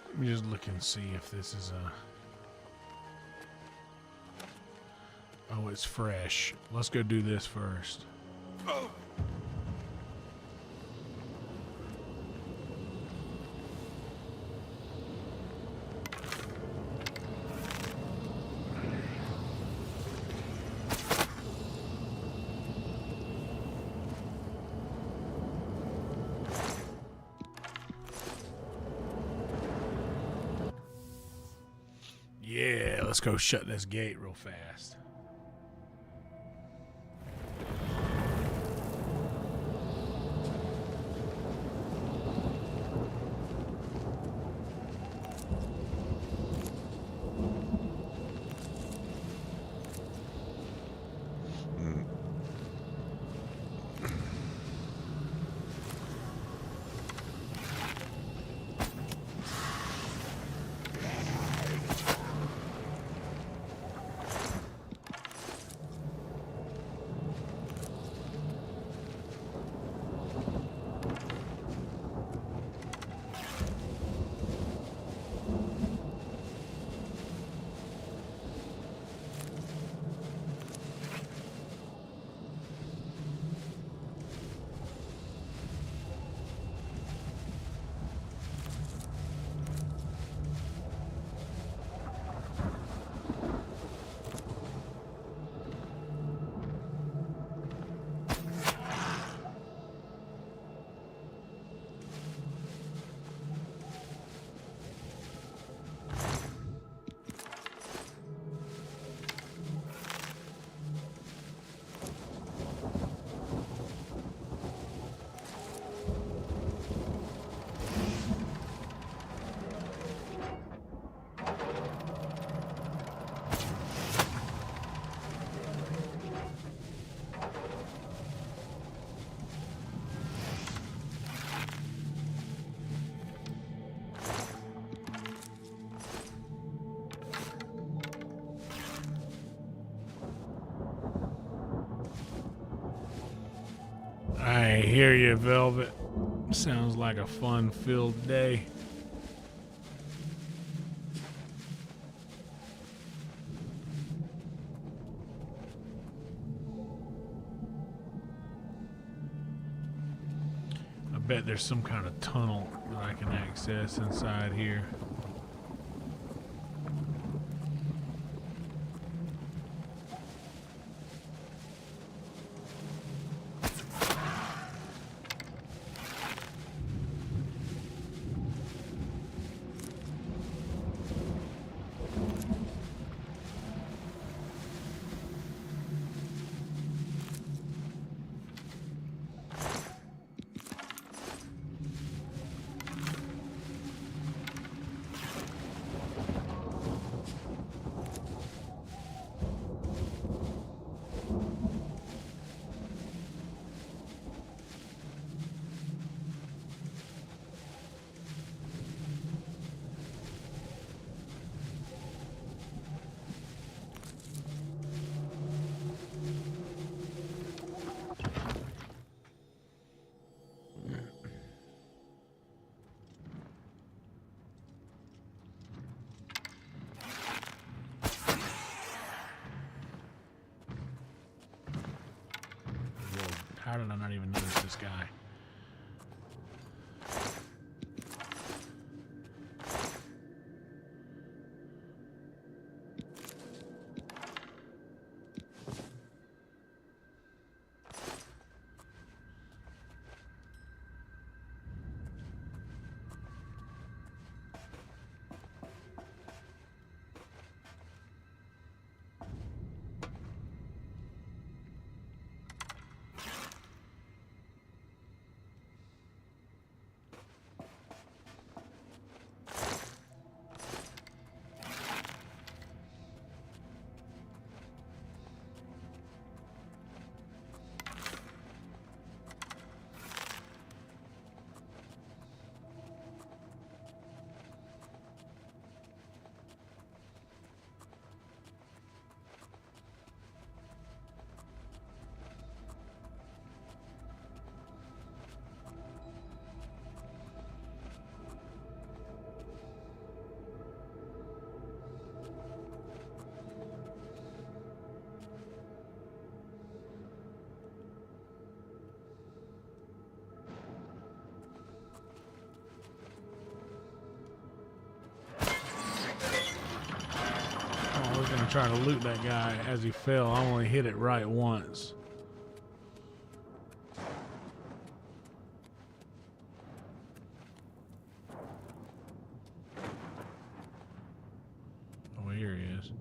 Let me just look and see if this is a... Oh, it's fresh. Let's go do this first. Oh! Yeah, let's go shut this gate real fast. I hear you, Velvet. Sounds like a fun-filled day. Bet there's some kind of tunnel that I can access inside here. How did I not even notice this guy? I was gonna try to loot that guy as he fell. I only hit it right once. Oh, here he is.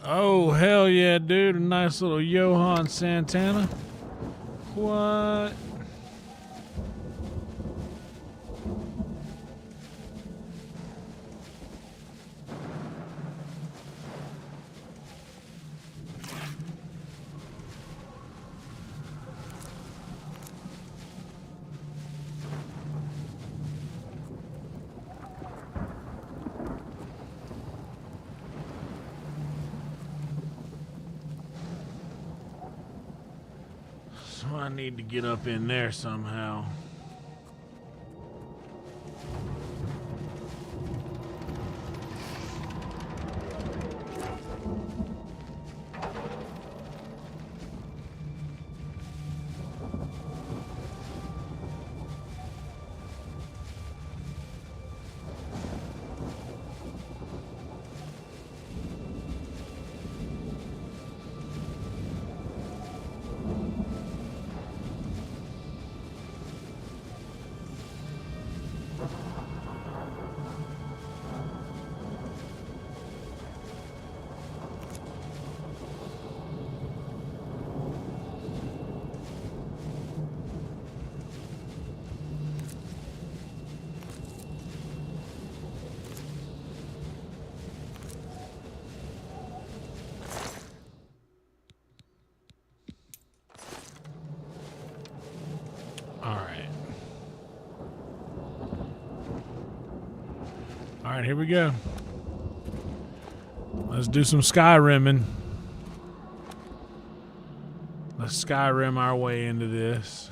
Oh, hell yeah, dude. A nice little Johann Santana. What? So I need to get up in there somehow. All right, here we go. Let's do some Skyrimming. Let's Skyrim our way into this.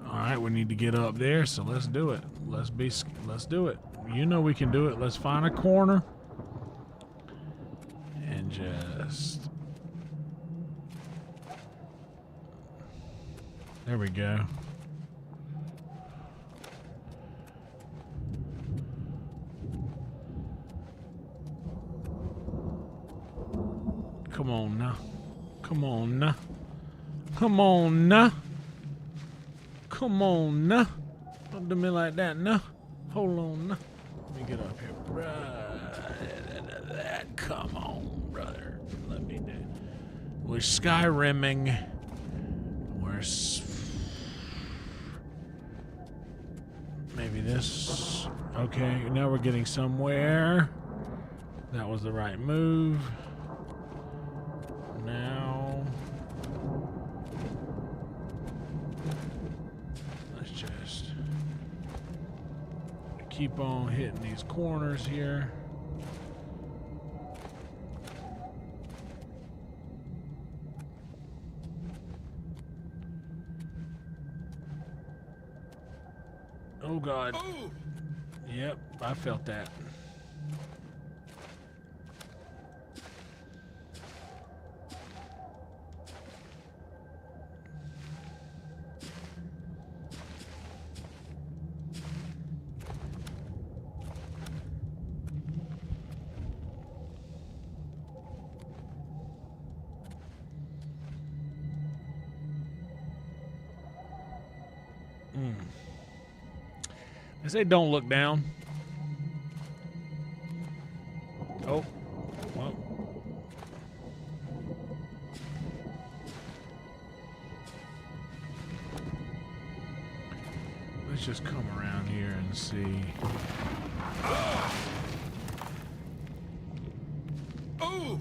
All right, we need to get up there, so let's do it. Let's do it. You know we can do it. Let's find a corner and just. There we go. Come on now. Come on now. Come on now. Come on now. Don't do me like that now. Hold on now. Let me get up here. Come on, brother. Let me do. We're Skyrimming. Maybe this. Okay, now we're getting somewhere. That was the right move. Now let's just keep on hitting these corners here. Oh God. Oh! Yep, I felt that. They say don't look down. Oh, well. Let's just come around here and see. Oh!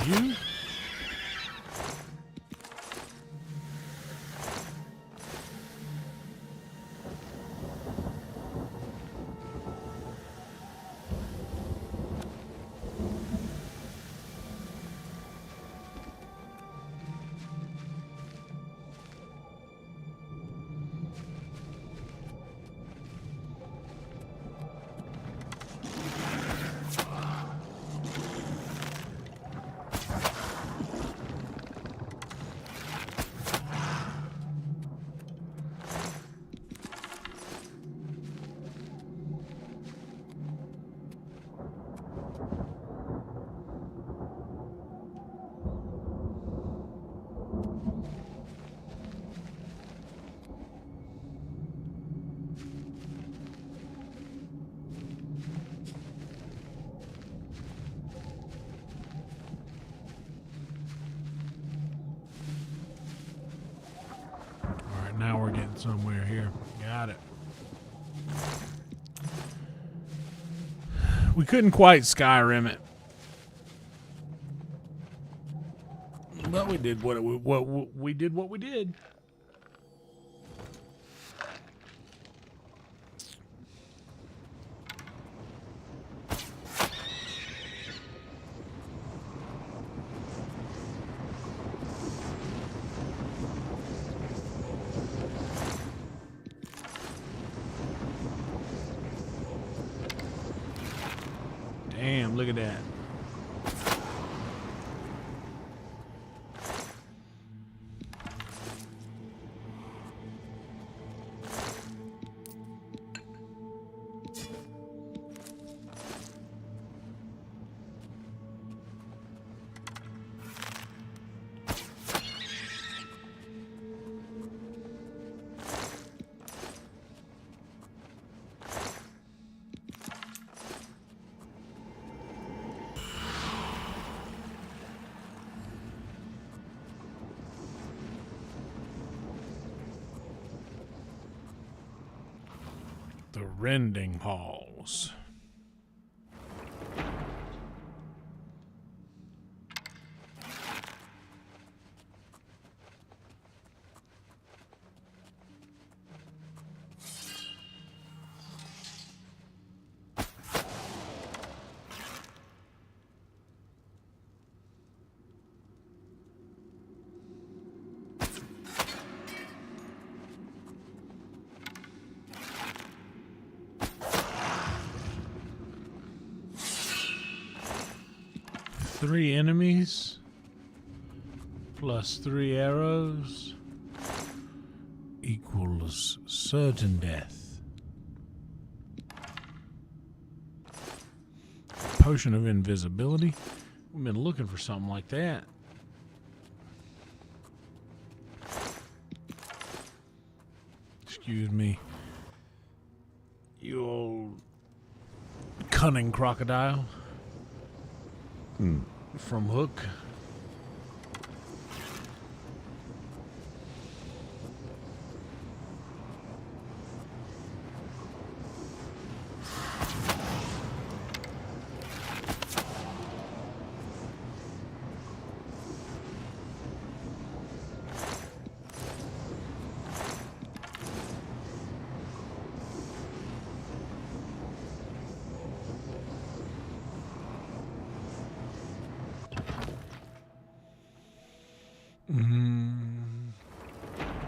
You? Now we're getting somewhere here. Got it. We couldn't quite Skyrim it, but we did what we did. Damn, look at that. The rending halls. Three enemies plus 3 arrows equals certain death. Potion of invisibility. We've been looking for something like that. Excuse me, you old cunning crocodile. From Hook.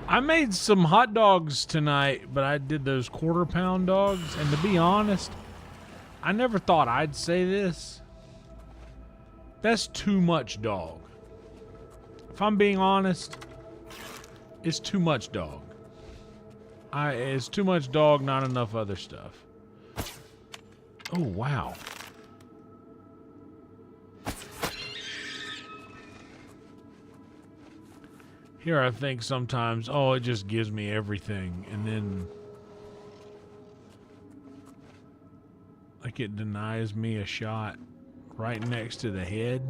I made some hot dogs tonight, but I did those quarter-pound dogs, and to be honest, I never thought I'd say this. That's too much dog. If I'm being honest, it's too much dog. It's too much dog, not enough other stuff. Oh, wow. Here I think sometimes, oh, it just gives me everything, and then like it denies me a shot right next to the head.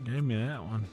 Gave me that one.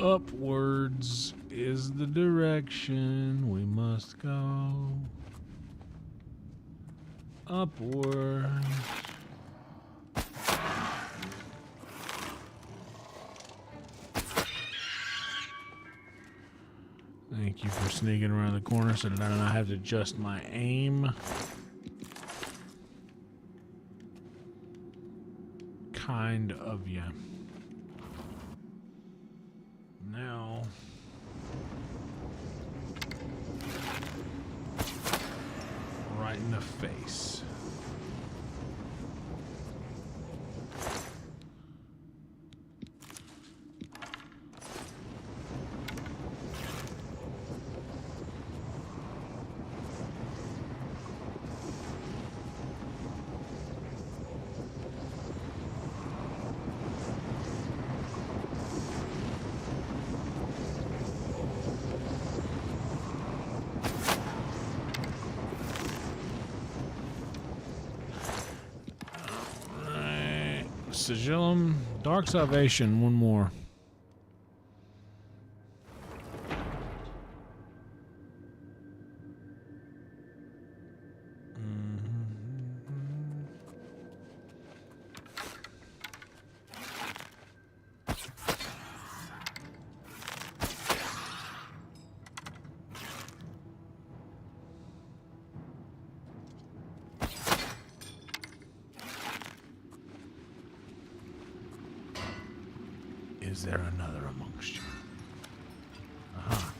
Upwards is the direction we must go. Upwards. Thank you for sneaking around the corner so that I don't have to adjust my aim. Kind of you. Now, right in the face. Sigillum, Dark Salvation, one more. Is there another amongst you? Uh-huh.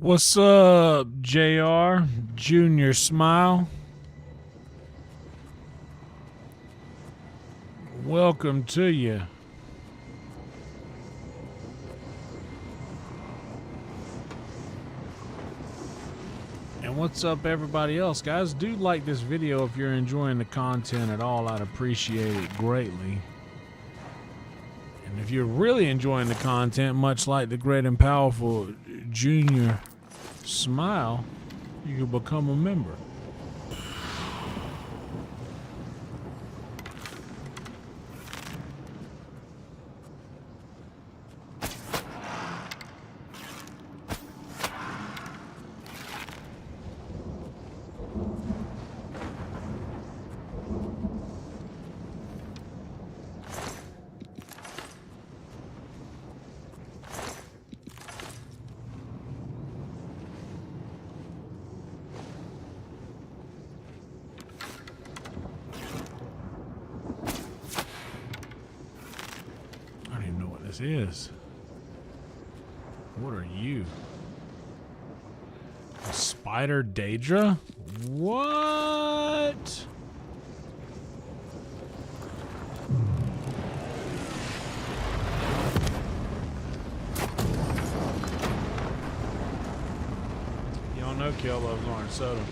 What's up, JR? Junior Smile. Welcome to you. And what's up, everybody else? Guys, do like this video if you're enjoying the content at all. I'd appreciate it greatly. And if you're really enjoying the content, much like the great and powerful Junior Smile, you can become a member. Is. What are you? A spider Daedra? What? Y'all know Kel loves orange soda.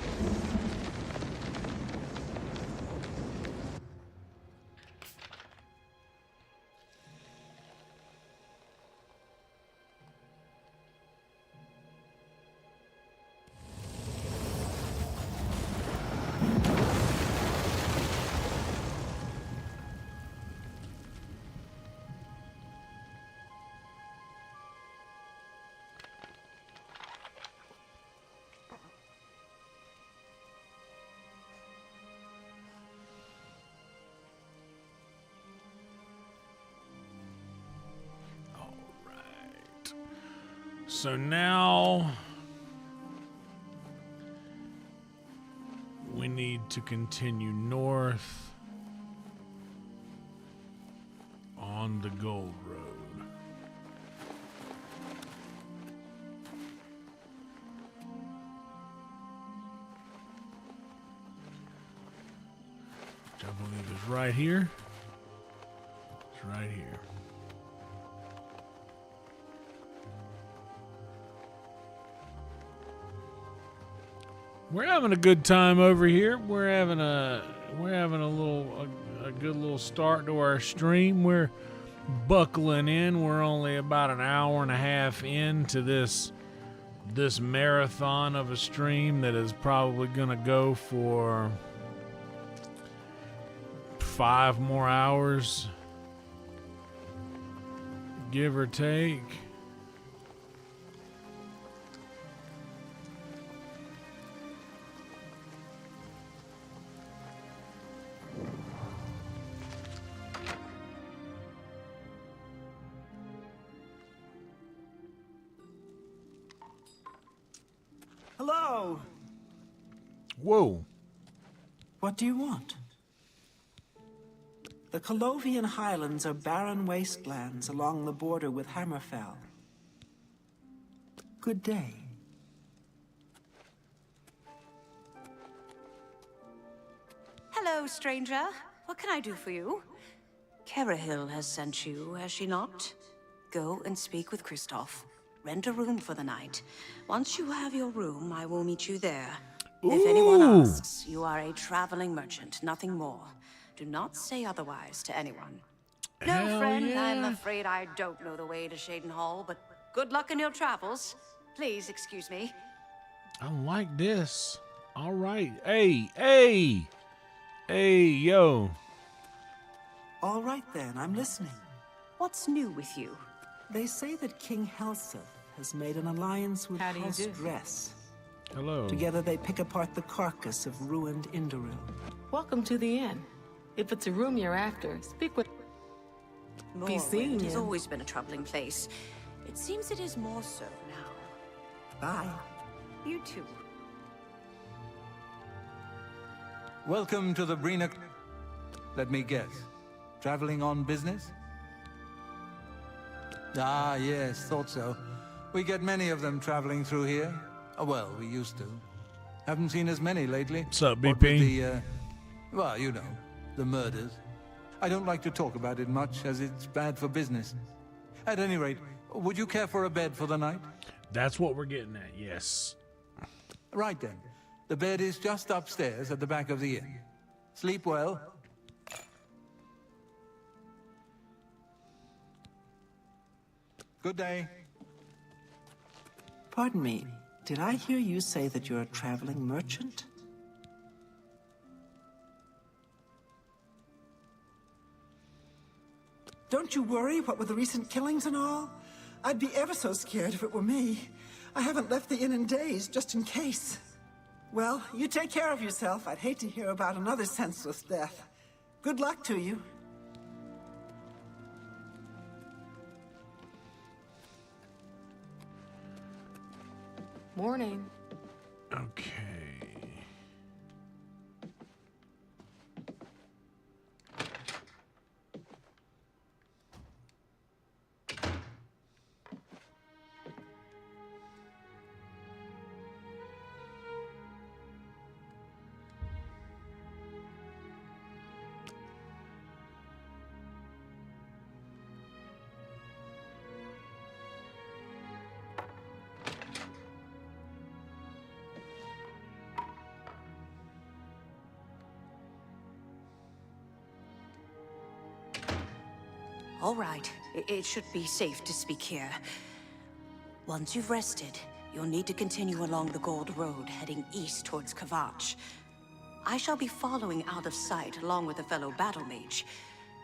So now we need to continue north on the Gold Road. Which I believe is right here. It's right here. We're having a good time over here. We're having a good little start to our stream. We're buckling in. We're only about an hour and a half into this marathon of a stream that is probably gonna go for 5 more hours, give or take. Hello. Whoa. What do you want? The Colovian Highlands are barren wastelands along the border with Hammerfell. Good day. Hello, stranger. What can I do for you? Carahil has sent you, has she not? Go and speak with Kristoff. Rent a room for the night. Once you have your room, I will meet you there. If anyone asks, you are a traveling merchant, nothing more. Do not say otherwise to anyone. No, Hell friend, yeah. I'm afraid I don't know the way to Shadenhal, but good luck in your travels. Please excuse me. I like this. All right. Hey, yo. All right then, I'm listening. What's new with you? They say that King Helseth has made an alliance with How do you House do? Dress. Hello. Together they pick apart the carcass of ruined Indoril. Welcome to the inn. If it's a room you're after, speak with... Be seen, It has yeah. always been a troubling place. It seems it is more so now. Bye. You too. Welcome to the Brina. Let me guess. Traveling on business? Ah, yes, thought so. We get many of them traveling through here. Oh, well, we used to. Haven't seen as many lately. What's up, What BP? with well, you know, the murders. I don't like to talk about it much, as it's bad for business. At any rate, would you care for a bed for the night? That's what we're getting at, yes. Right then. The bed is just upstairs at the back of the inn. Sleep well. Good day. Pardon me, did I hear you say that you're a traveling merchant? Don't you worry, what with the recent killings and all? I'd be ever so scared if it were me. I haven't left the inn in days, just in case. Well, you take care of yourself. I'd hate to hear about another senseless death. Good luck to you. Morning. Okay. All right. It should be safe to speak here. Once you've rested, you'll need to continue along the Gold Road, heading east towards Kvatch. I shall be following out of sight along with a fellow battle mage.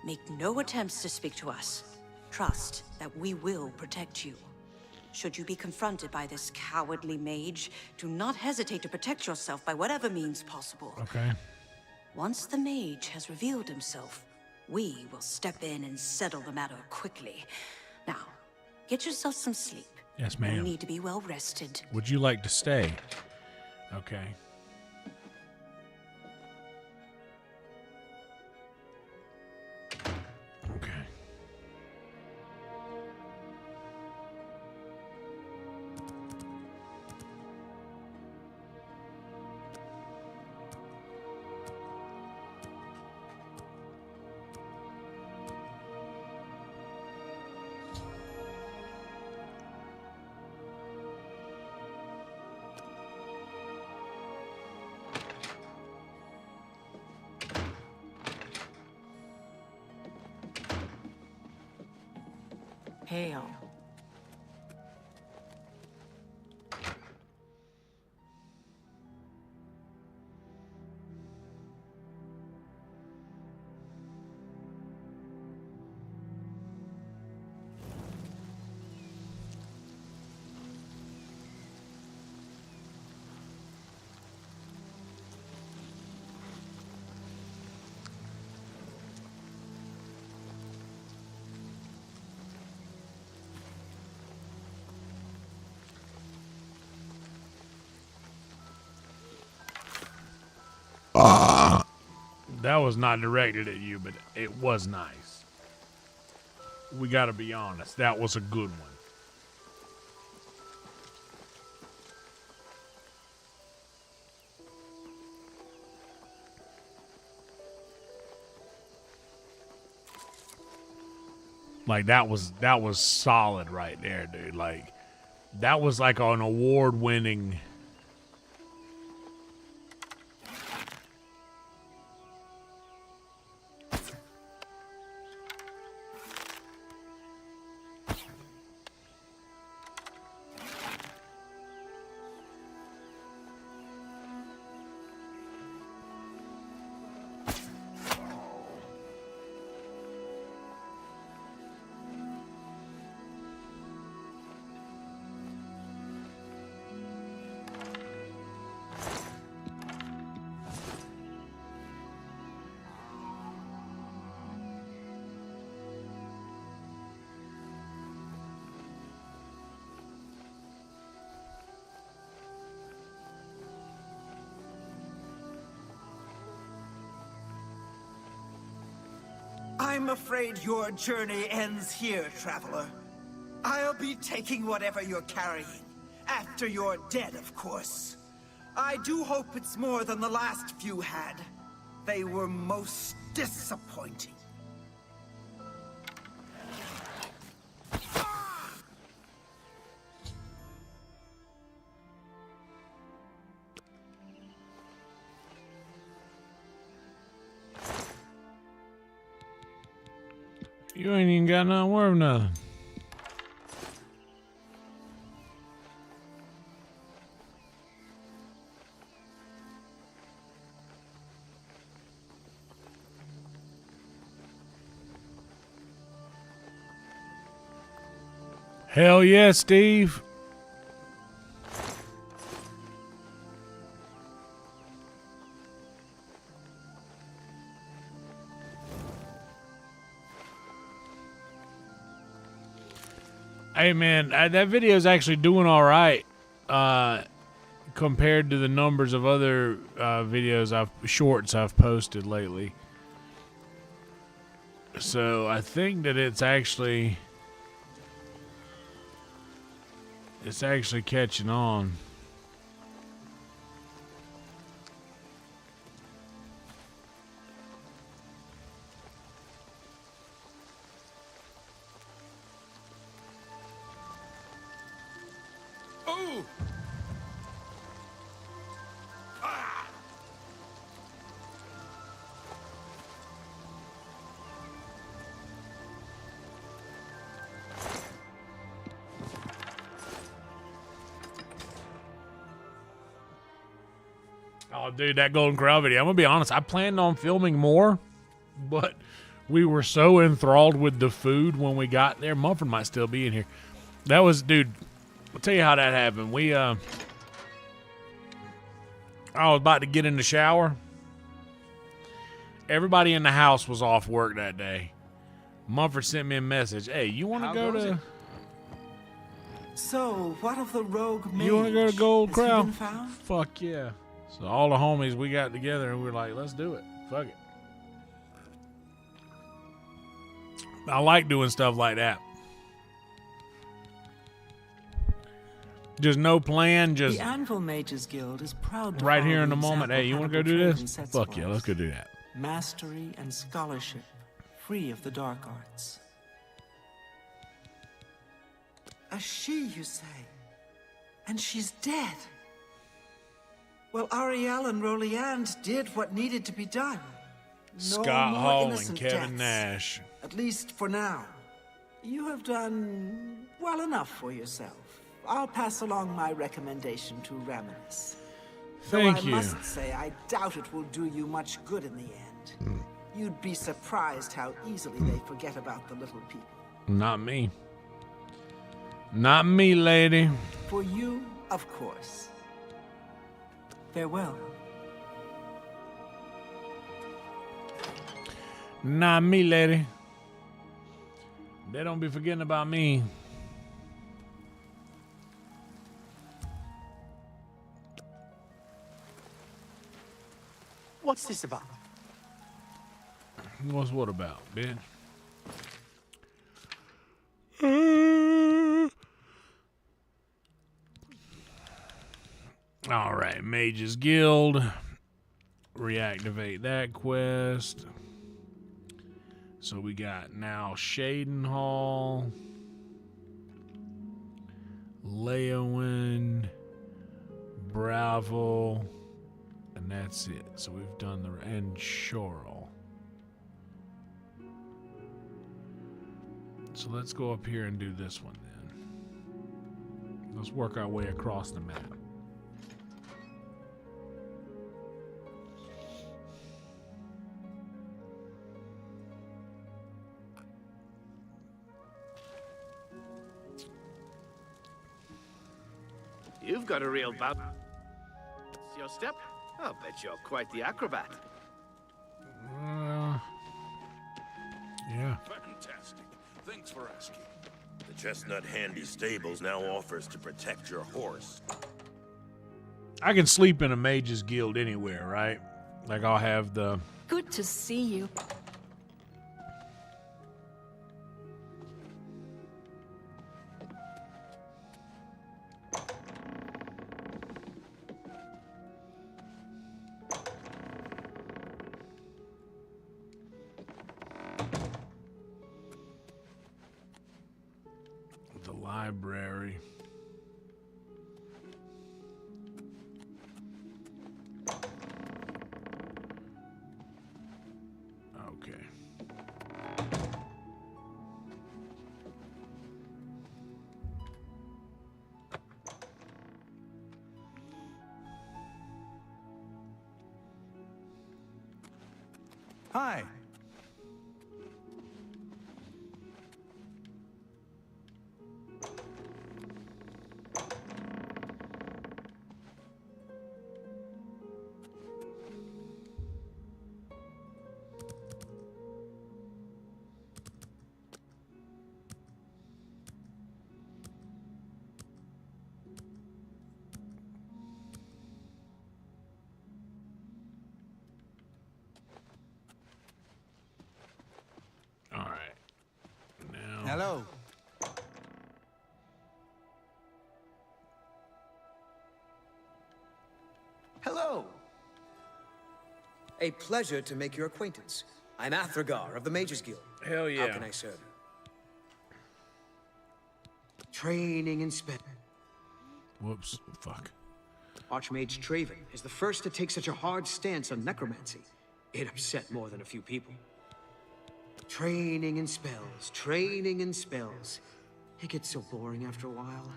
Make no attempts to speak to us. Trust that we will protect you. Should you be confronted by this cowardly mage, do not hesitate to protect yourself by whatever means possible. Okay. Once the mage has revealed himself, we will step in and settle the matter quickly. Now, get yourself some sleep. Yes, You ma'am. need to be well rested. Would you like to stay? Okay. Hail. That was not directed at you, but it was nice. We gotta be honest. That was a good one. Like that was solid right there, dude. Like that was like an award-winning. I'm afraid your journey ends here, traveler. I'll be taking whatever you're carrying. After you're dead, of course. I do hope it's more than the last few had. They were most disappointing. You ain't even got nothing worth nothing. Hell yeah, Steve. Hey man, that video is actually doing all right compared to the numbers of other videos shorts I've posted lately. So I think that it's actually catching on. Oh! Ah! Oh, dude, that Golden Corral video. I'm going to be honest. I planned on filming more, but we were so enthralled with the food when we got there. Mumford might still be in here. That was, dude, I'll tell you how that happened. I was about to get in the shower. Everybody in the house was off work that day. Mumford sent me a message. Hey, you want to go to... So, what of the rogue mage? You want to go to Gold Has he Corral? been found? Fuck yeah. So all the homies, we got together and we were like, let's do it. Fuck it. I like doing stuff like that. Just no plan, just The Anvil Mages Guild is proud to right follow here in the example moment. Hey, you want to go Hannibal do Traven this? sets Fuck for yeah, us. let's go do that. Mastery and scholarship, free of the dark arts. A she, you say? And she's dead? Well, Ariel and Roliand did what needed to be done. No Scott more Hall and innocent Kevin deaths. Nash. At least for now. You have done well enough for yourself. I'll pass along my recommendation to Remastered. Thank Though you. I must say, I doubt it will do you much good in the end. You'd be surprised how easily they forget about the little people. Not me. Not me, lady. For you, of course. Farewell. Not me, lady. They don't be forgetting about me. What's this about? What's what about, bitch? All right, Mage's Guild. Reactivate that quest. So we got now Shadenhal, Leowin, Bravo, and that's it. So we've done the and Shoral. So let's go up here and do this one then. Let's work our way across the map. You've got a real bout. What's your step? I'll bet you're quite the acrobat. Yeah. Fantastic. Thanks for asking. The Chestnut Handy Stables now offers to protect your horse. I can sleep in a Mage's Guild anywhere, right? Like I'll have the... Good to see you. the library. Okay. Hi. All right. Now. Hello. Hello. A pleasure to make your acquaintance. I'm Athragar of the Mages Guild. Hell yeah. How can I serve? Training and spend. Whoops. Fuck. Archmage Traven is the first to take such a hard stance on necromancy. It upset more than a few people. Training and spells, training and spells. It gets so boring after a while.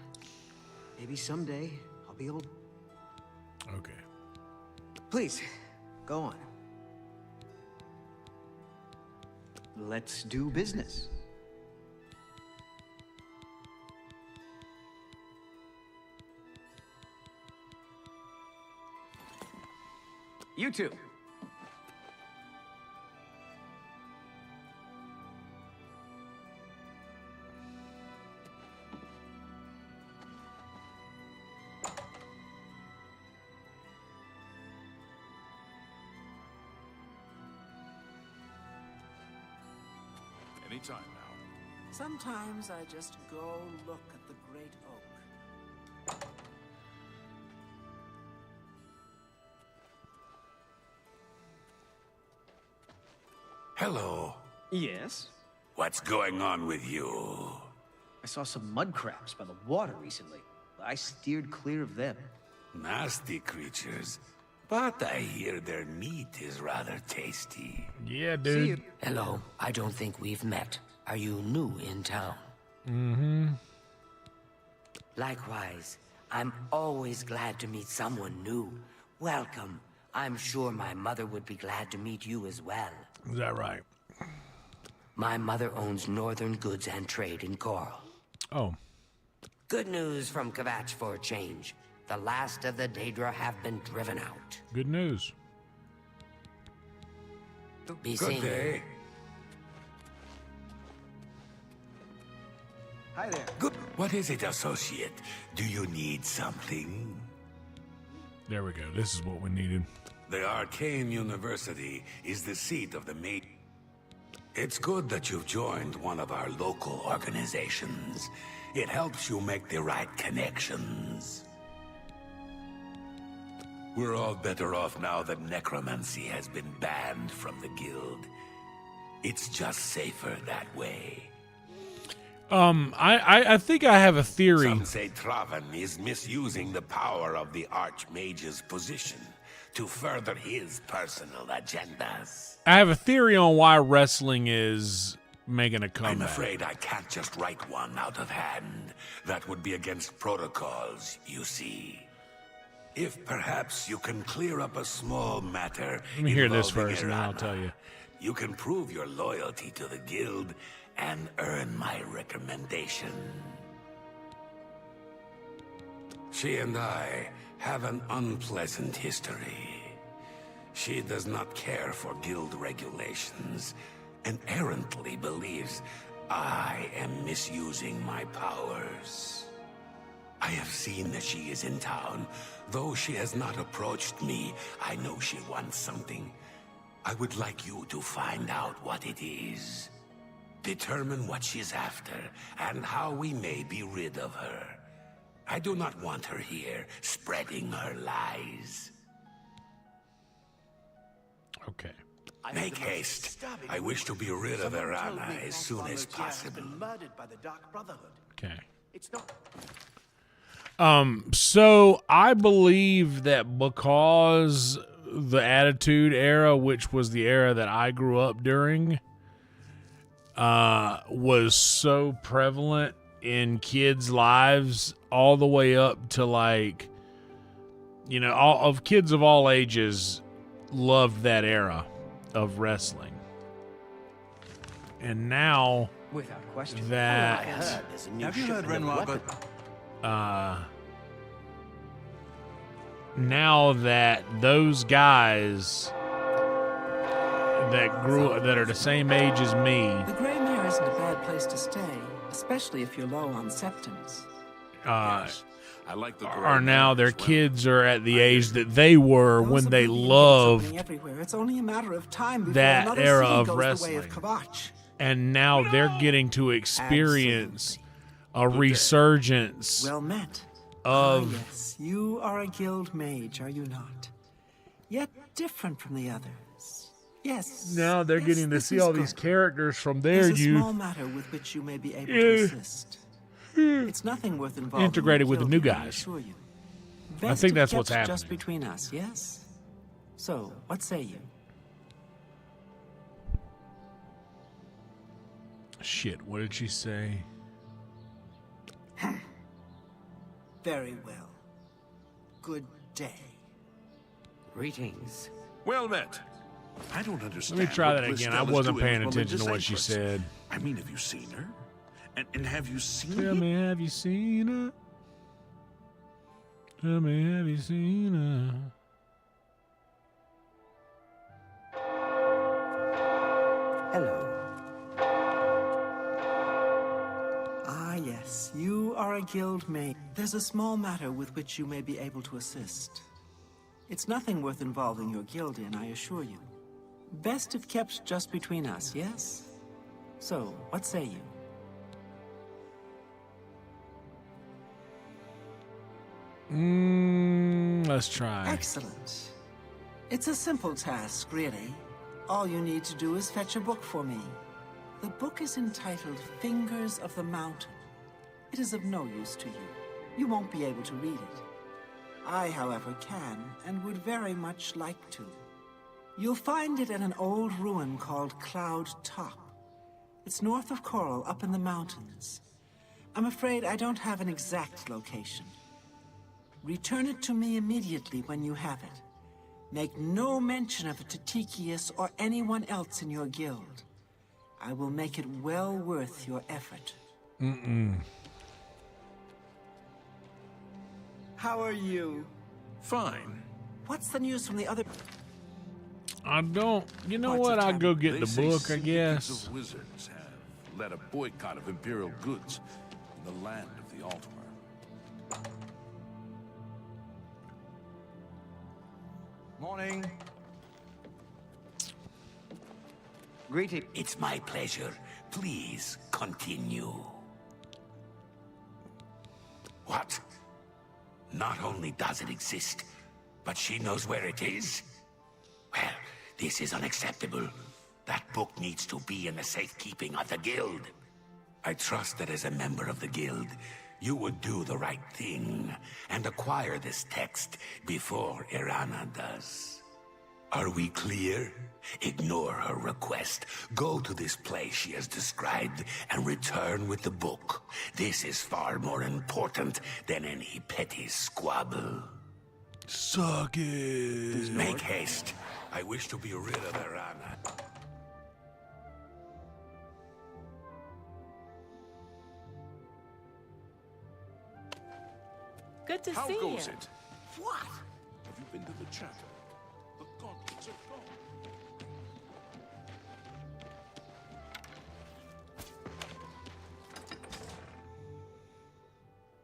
Maybe someday I'll be old. Okay. Please, go on. Let's do business. You too. Anytime now. Sometimes I just go look at the great oak. Hello. Yes? What's going on with you? I saw some mud crabs by the water recently. I steered clear of them. Nasty creatures. But I hear their meat is rather tasty. Yeah, See dude. you. Hello, I don't think we've met. Are you new in town? Mm-hmm. Likewise, I'm always glad to meet someone new. Welcome. I'm sure my mother would be glad to meet you as well. Is that right? My mother owns Northern Goods and Trade in Coral. Oh. Good news from Kvatch for a change. The last of the Daedra have been driven out. Good news. Be Good seeing day. you. Hi there. Good. What is it, associate? Do you need something? There we go. This is what we needed. The Arcane University is the seat of the Mage. It's good that you've joined one of our local organizations. It helps you make the right connections. We're all better off now that necromancy has been banned from the guild. It's just safer that way. I think I have a theory. Some say Traven is misusing the power of the Archmage's position to further his personal agendas. I have a theory on why wrestling is making a comeback. I'm afraid I can't just write one out of hand. That would be against protocols, you see. If perhaps you can clear up a small matter. Let me hear this involving first, and then I'll Irana, tell you. You can prove your loyalty to the guild and earn my recommendation. She and I have an unpleasant history. She does not care for guild regulations and errantly believes I am misusing my powers. I have seen that she is in town. Though she has not approached me, I know she wants something. I would like you to find out what it is. Determine what she's after, and how we may be rid of her. I do not want her here, spreading her lies. Okay. Make haste. I wish to be rid of Irana as soon as possible. Murdered by the Dark Brotherhood. Okay. It's not. So I believe that because the Attitude Era, which was the era that I grew up during, was so prevalent in kids' lives all the way up to, like, you know, all of kids of all ages loved that era of wrestling. And now Without question. that Have you heard Renoir got... now that those guys that are the same age as me, The Grey Mare isn't a bad place to stay, especially if you're low on septums. I like the are now their kids are at the age that they were when they Oblivion gates loved opening everywhere. It's only a matter of time before that another era city of goes wrestling. the way of Kvatch. And now they're getting to experience a resurgence Well met. of Yes, you are a guild mage, are you not? Yet different from the others. Yes. now they're yes, getting to this see is all these good. characters from There's their a youth small matter with which you may be able to assist. It's nothing worth involving. integrated with the new guild, I guys. assure you. I Best think if that's what's kept happening. Just between us, yes. So, what say you? Shit, what did she say? Very well. Good day. Greetings. Well met. I don't understand. Let me try what that Bliss again. I Stella's wasn't doing paying with attention to what religious she anchors. said. I mean, have you seen her? And have you seen Tell me, have you seen her? Tell me, have you seen her? Hello. Ah, yes. You are a guild mate. There's a small matter with which you may be able to assist. It's nothing worth involving your guild in, I assure you. Best if kept just between us, yes? So, what say you? Let's try. Excellent. It's a simple task, really. All you need to do is fetch a book for me. The book is entitled Fingers of the Mountain. It is of no use to you. You won't be able to read it. I, however, can, and would very much like to. You'll find it at an old ruin called Cloud Top. It's north of Coral, up in the mountains. I'm afraid I don't have an exact location. Return it to me immediately when you have it. Make no mention of it to Tychius or anyone else in your guild. I will make it well worth your effort. How are you? Fine. What's the news from the other... I don't. You know what? I'll go get the book, I Syndicates guess. of wizards have led a boycott of Imperial goods in the land of the Altimer. Morning. Greeting. It's my pleasure. Please continue. What? Not only does it exist, but she knows where it is? Well, this is unacceptable. That book needs to be in the safekeeping of the guild. I trust that as a member of the guild, you would do the right thing and acquire this text before Irana does. Are we clear? Ignore her request. Go to this place she has described and return with the book. This is far more important than any petty squabble. Suck it. Make haste. I wish to be rid of Irana. Good to How see you. goes it? What? Have you been to the chapel? The gauntlets are gone.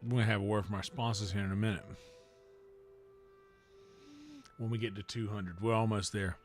I'm going to have a word from our sponsors here in a minute. When we get to 200. We're almost there.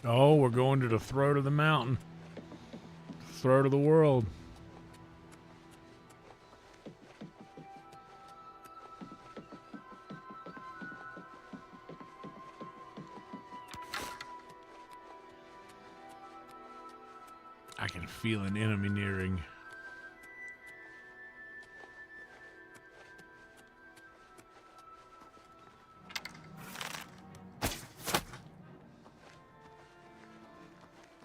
Oh, we're going to the throat of the mountain. Throat of the world. I can feel an enemy nearing.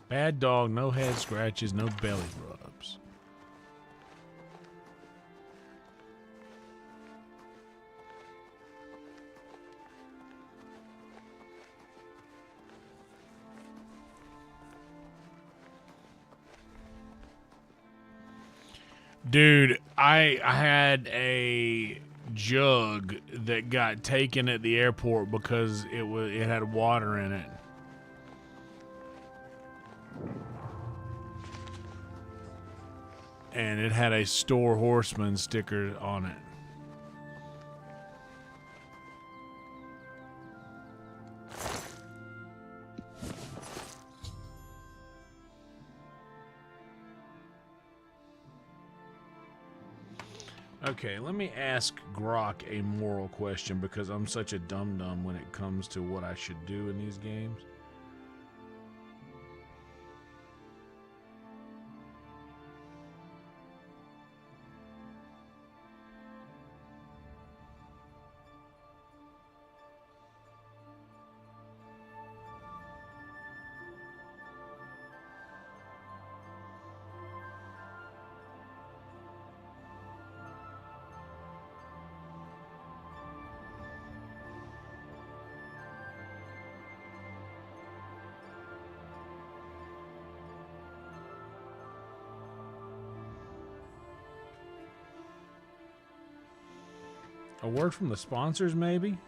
Bad dog, no head scratches, no belly rubs. Dude, I had a jug that got taken at the airport because it had water in it. And it had a Store Horseman sticker on it. Okay, let me ask Grok a moral question because I'm such a dum-dum when it comes to what I should do in these games. A word from the sponsors, maybe?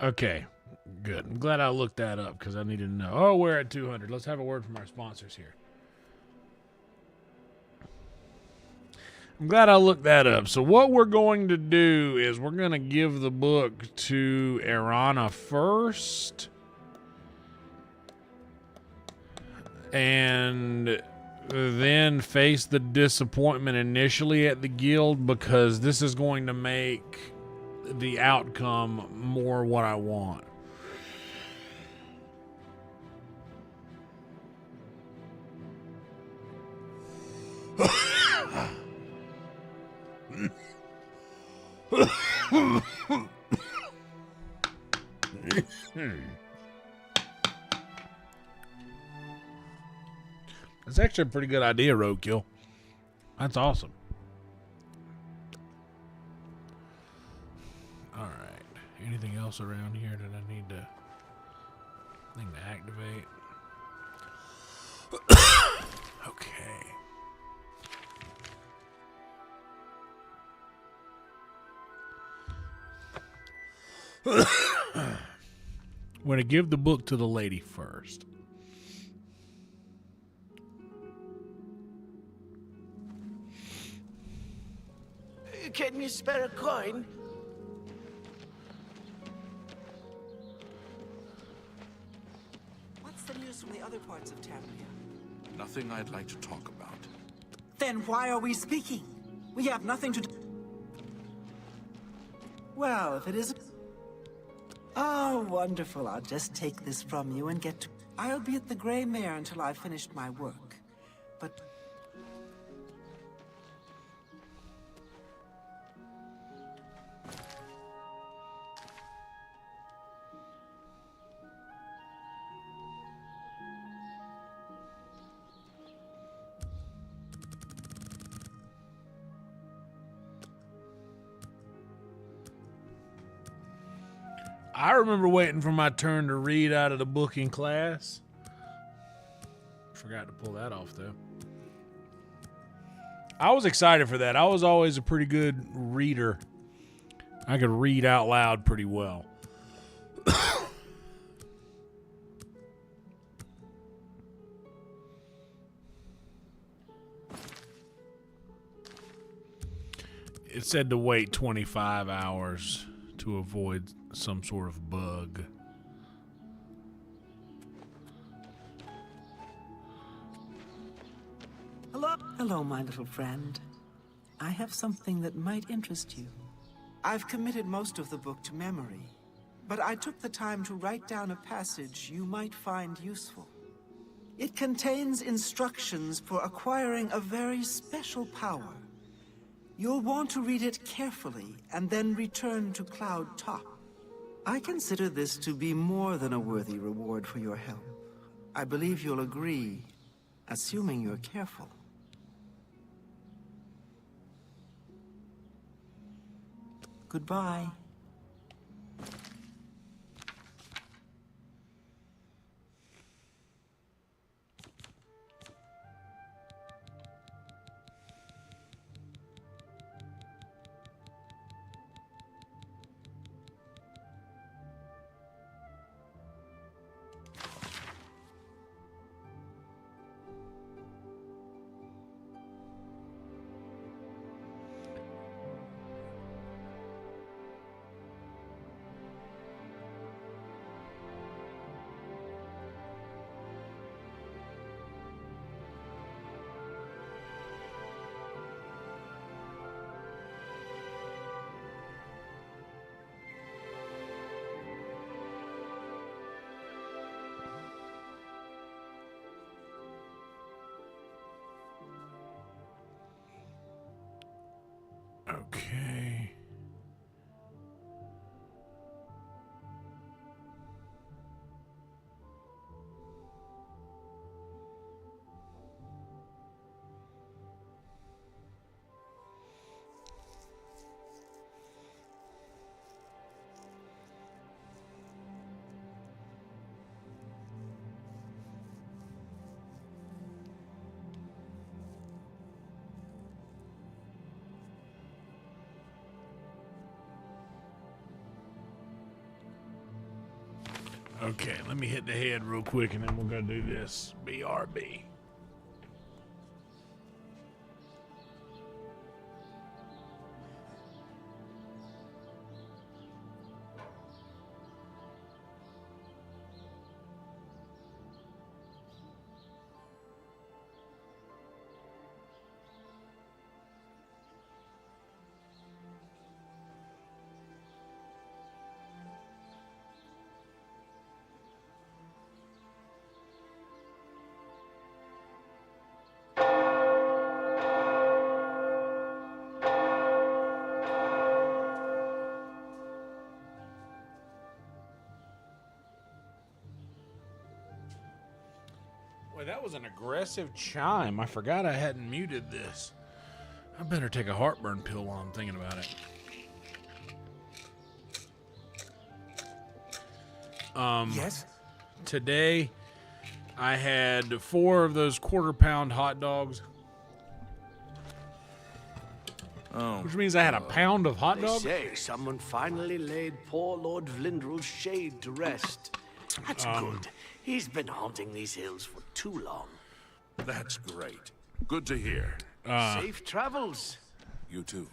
Okay, good. I'm glad I looked that up because I needed to know. Oh, we're at 200. Let's have a word from our sponsors here. I'm glad I looked that up. So what we're going to do is we're going to give the book to Erana first. And then face the disappointment initially at the guild, because this is going to make the outcome more what I want. That's actually a pretty good idea, Roadkill. That's awesome. All right. Anything else around here that I need to activate? Okay. I'm going to give the book to the lady first. Can you spare a coin? What's the news from the other parts of Tamriel? Nothing I'd like to talk about. Then why are we speaking? We have nothing to do. Well, if it isn't... Oh, wonderful. I'll just take this from you and get to... I'll be at the Grey Mare until I've finished my work. But... I remember waiting for my turn to read out of the book in class. Forgot to pull that off, though. I was excited for that. I was always a pretty good reader. I could read out loud pretty well. It said to wait 25 hours to avoid some sort of bug. Hello? Hello, my little friend. I have something that might interest you. I've committed most of the book to memory, but I took the time to write down a passage you might find useful. It contains instructions for acquiring a very special power. You'll want to read it carefully and then return to Cloud Top. I consider this to be more than a worthy reward for your help. I believe you'll agree, assuming you're careful. Goodbye. Okay. Okay, let me hit the head real quick and then we're gonna do this. BRB. Boy, that was an aggressive chime. I forgot I hadn't muted this. I better take a heartburn pill while I'm thinking about it. Yes? Today, I had 4 of those quarter-pound hot dogs. Oh. Which means I had a pound of hot dog? They say someone finally laid poor Lord Vlindrel's shade to rest. That's good. He's been haunting these hills for too long. That's great. Good to hear. Safe travels. You too.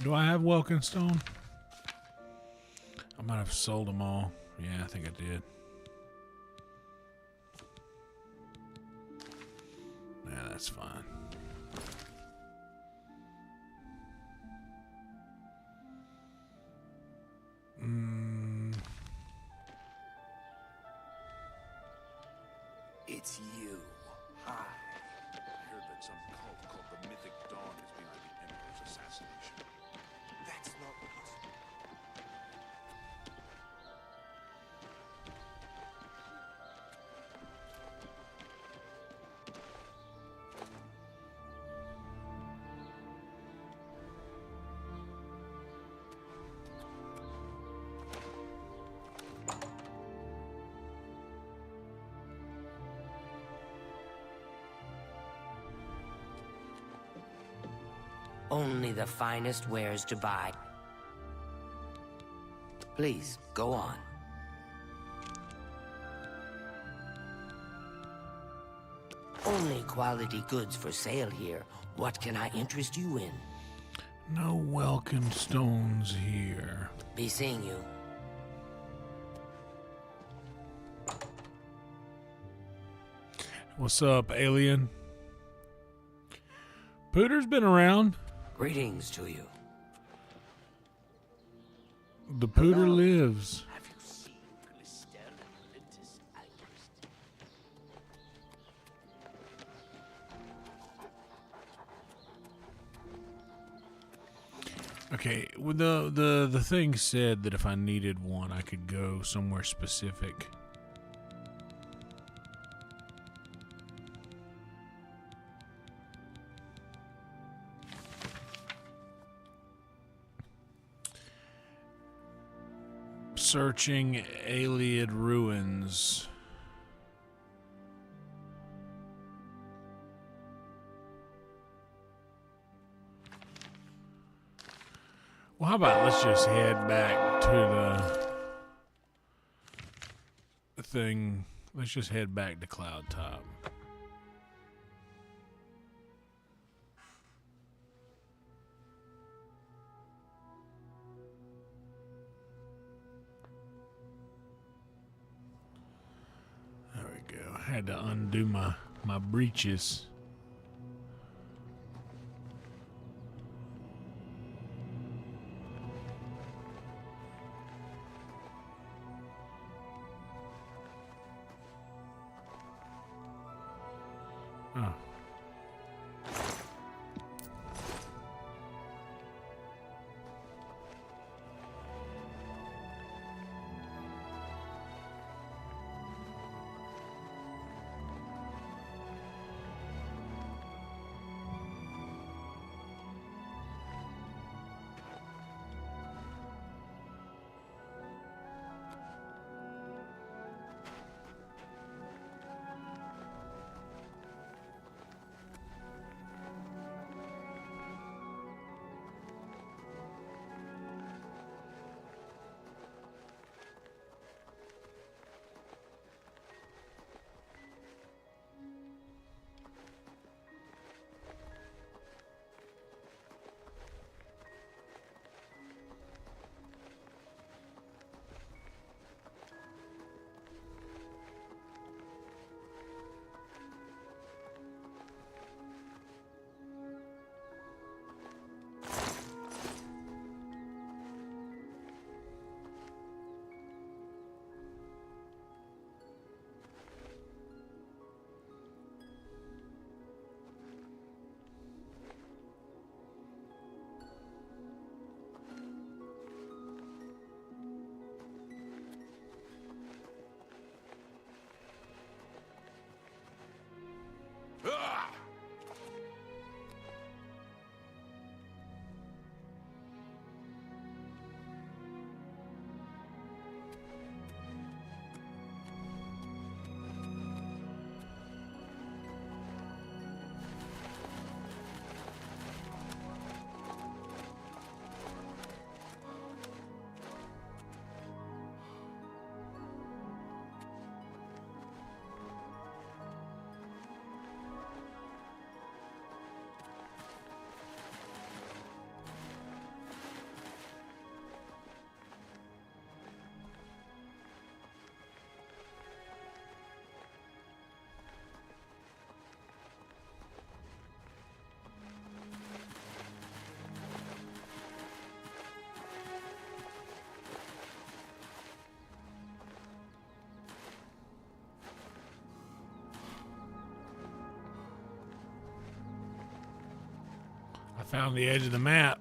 Do I have Welkenstone? I might have sold them all. Yeah, I think I did. Yeah, that's fine. It's you. Hi. I heard that some cult called the Mythic Dawn is behind the Emperor's assassination. That's not possible. Only the finest wares to buy. Please, go on. Only quality goods for sale here. What can I interest you in? No welcome stones here. Be seeing you. What's up, alien? Pooter's been around. Greetings to you. The Pooter lives. Have you seen Lister and Apprentice Alchemist? Okay, well, the thing said that if I needed one, I could go somewhere specific. Searching Alien ruins. Well, how about let's just head back to the thing. Let's just head back to Cloud Top. There we go. I had to undo my breeches. Oh. I found the edge of the map.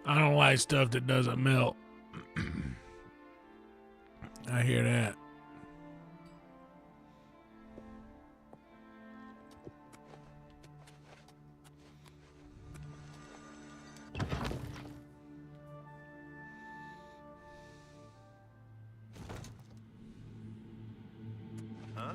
I don't like stuff that doesn't melt. I hear that. Huh?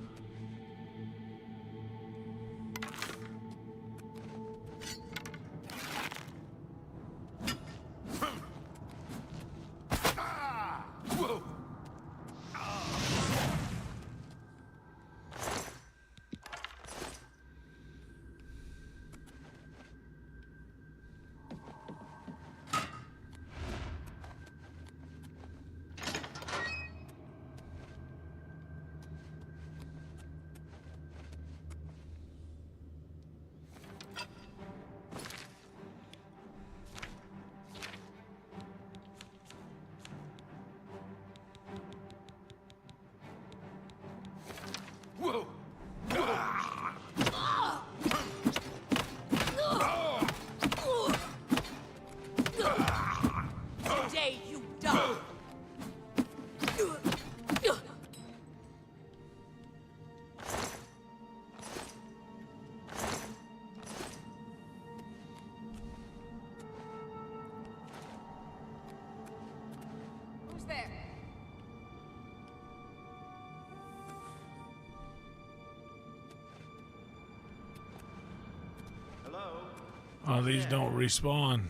Whoa! Today you die. Who's there? Hello? Oh, these don't respawn.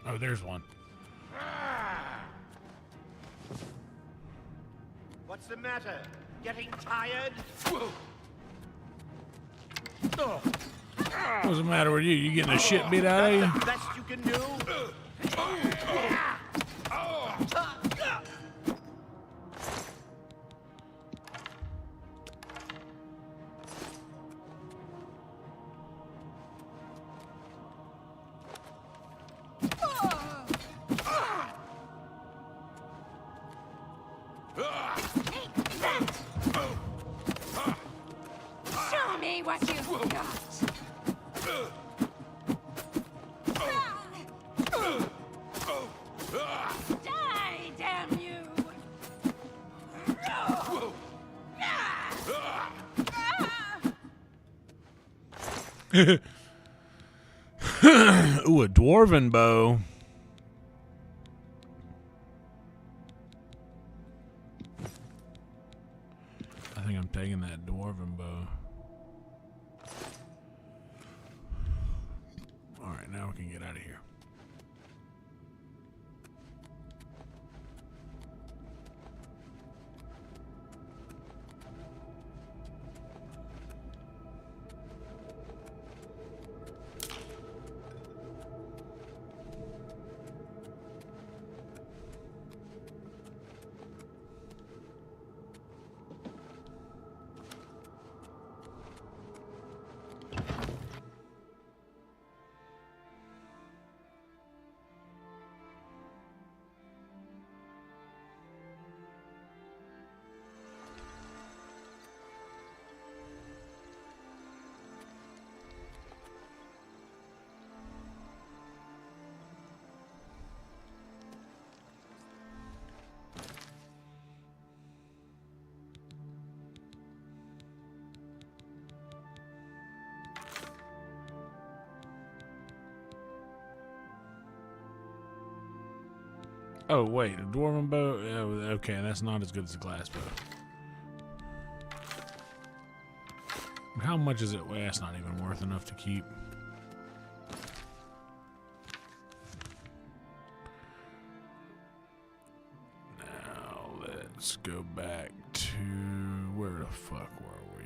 Oh, there's one. What's the matter? Getting tired? What's the matter with you? You getting the shit beat out of you? That's the best you can do? Show me what you've got. Die, damn you! Ooh, a dwarven bow. I think I'm taking that dwarven bow. All right, now we can get out of here. Oh, wait, a dwarven bow? Oh, okay, that's not as good as a glass bow. How much is it? Well, that's not even worth enough to keep. Now, let's go back to... Where the fuck were we?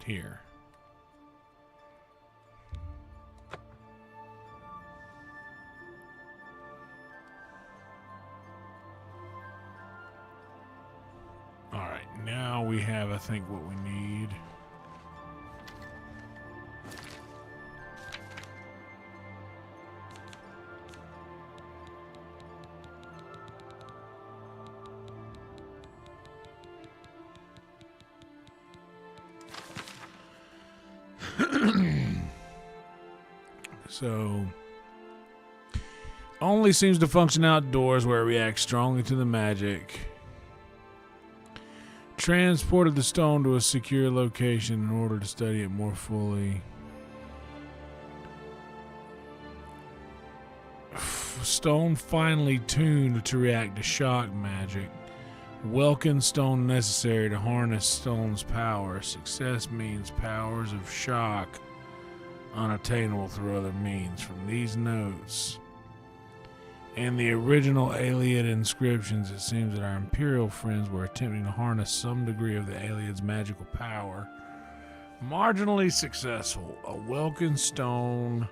Here. All right, now we have, I think, what we need. So, only seems to function outdoors where it reacts strongly to the magic. Transported the stone to a secure location in order to study it more fully. Stone finely tuned to react to shock magic. Welkin stone necessary to harness stone's power. Success means powers of shock unattainable through other means. From these notes and the original Aliad inscriptions, it seems that our Imperial friends were attempting to harness some degree of the Aliad's magical power. Marginally successful. A Welkin stone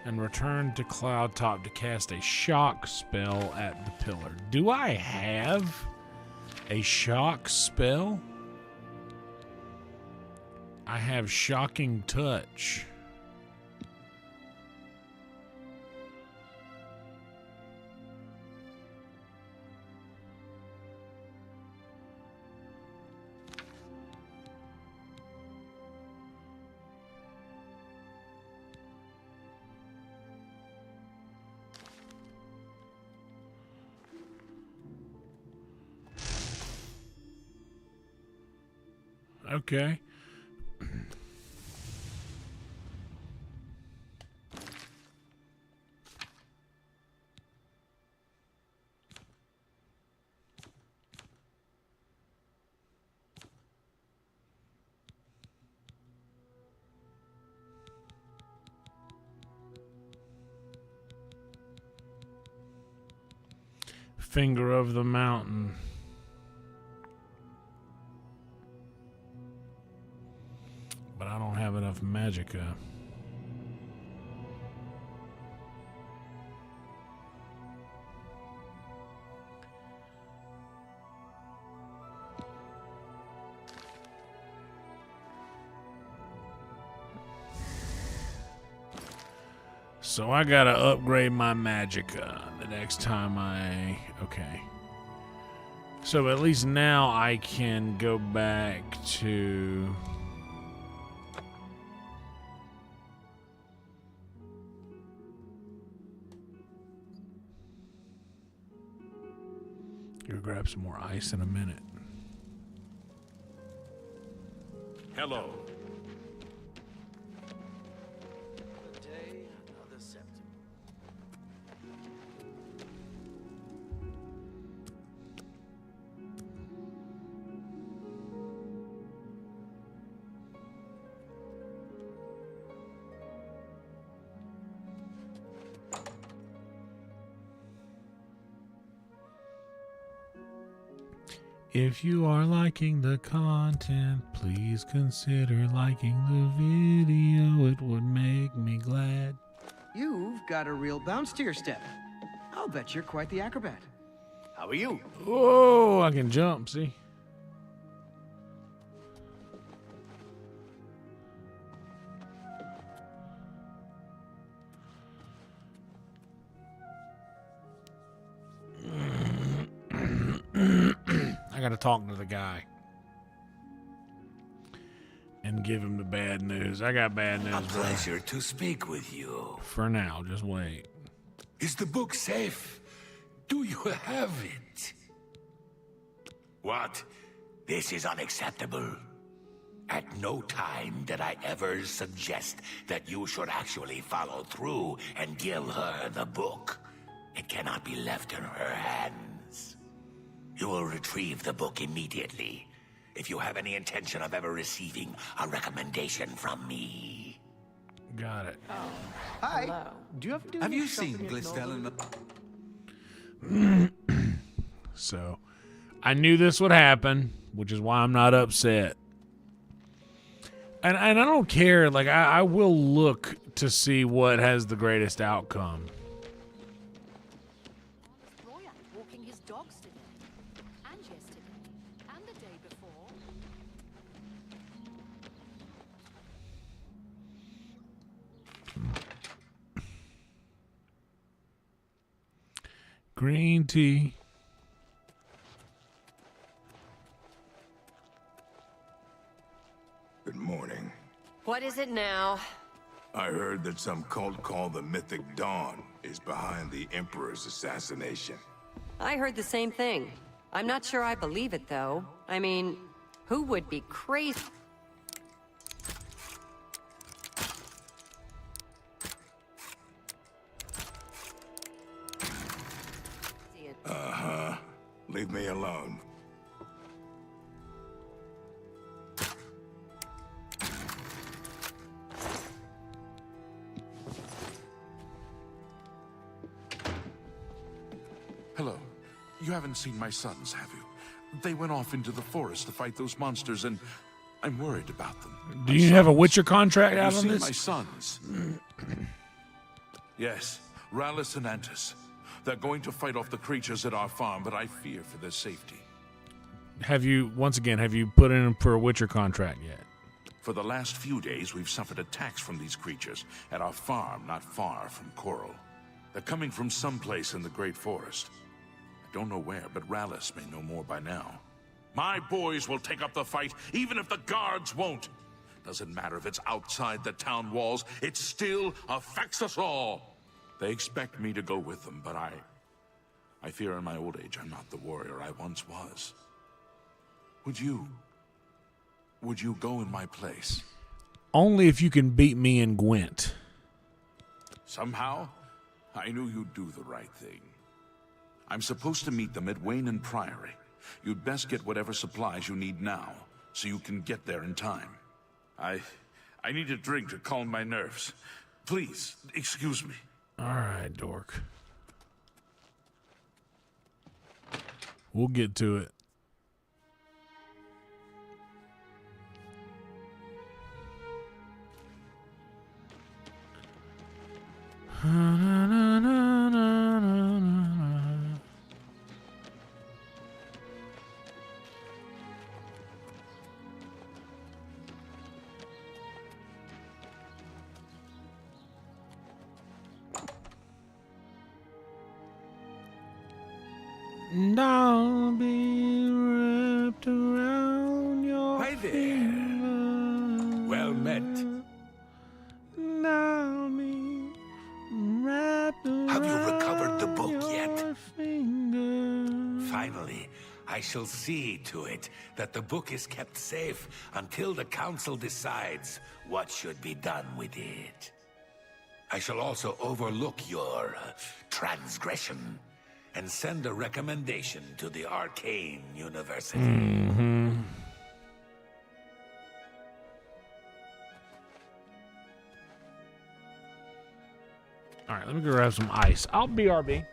and return to Cloud Top to cast a shock spell at the pillar. Do I have a shock spell? I have Shocking Touch. Okay. Finger of the Mountain. But I don't have enough magicka. So I gotta upgrade my magicka the next time I... Okay. So at least now I can go back to... You'll grab some more ice in a minute. Hello. If you are liking the content, please consider liking the video. It would make me glad. You've got a real bounce to your step. I'll bet you're quite the acrobat. How are you? Whoa, I can jump, see? I gotta talk to the guy and give him the bad news. I got bad news, A bro. pleasure to speak with you. For now, just wait. Is the book safe? Do you have it? What? This is unacceptable. At no time did I ever suggest that you should actually follow through and give her the book. It cannot be left in her hands. You will retrieve the book immediately if you have any intention of ever receiving a recommendation from me. Got it. Hi. Hello. Do you have to do Have any you seen shopping at Glistel Nova? and... So, I knew this would happen, which is why I'm not upset. And I don't care. Like, I will look to see what has the greatest outcome. Walking his dogs today, and yesterday, and the day before. Green tea. Good morning. What is it now? I heard that some cult called the Mythic Dawn is behind the Emperor's assassination. I heard the same thing. I'm not sure I believe it, though. I mean, who would be crazy? Uh-huh. Leave me alone. Hello. You haven't seen my sons, have you? They went off into the forest to fight those monsters, and I'm worried about them. Do you have a Witcher contract Have out you on seen this? my sons? Yes, Rallis and Antis. They're going to fight off the creatures at our farm, but I fear for their safety. Have you put in for a Witcher contract yet? For the last few days, we've suffered attacks from these creatures at our farm not far from Coral. They're coming from someplace in the Great Forest. I don't know where, but Rallis may know more by now. My boys will take up the fight, even if the guards won't. Doesn't matter if it's outside the town walls, it still affects us all. They expect me to go with them, but I fear in my old age I'm not the warrior I once was. Would you go in my place? Only if you can beat me in Gwent. Somehow, I knew you'd do the right thing. I'm supposed to meet them at Wayne and Priory. You'd best get whatever supplies you need now, so you can get there in time. I need a drink to calm my nerves. Please, excuse me. All right, dork. We'll get to it. And I'll be wrapped around your Hi there. finger. Well met. And I'll be wrapped around Have you recovered the book your yet? finger. Finally, I shall see to it that the book is kept safe until the council decides what should be done with it. I shall also overlook your transgression and send a recommendation to the Arcane University. All right, let me go grab some ice. I'll BRB.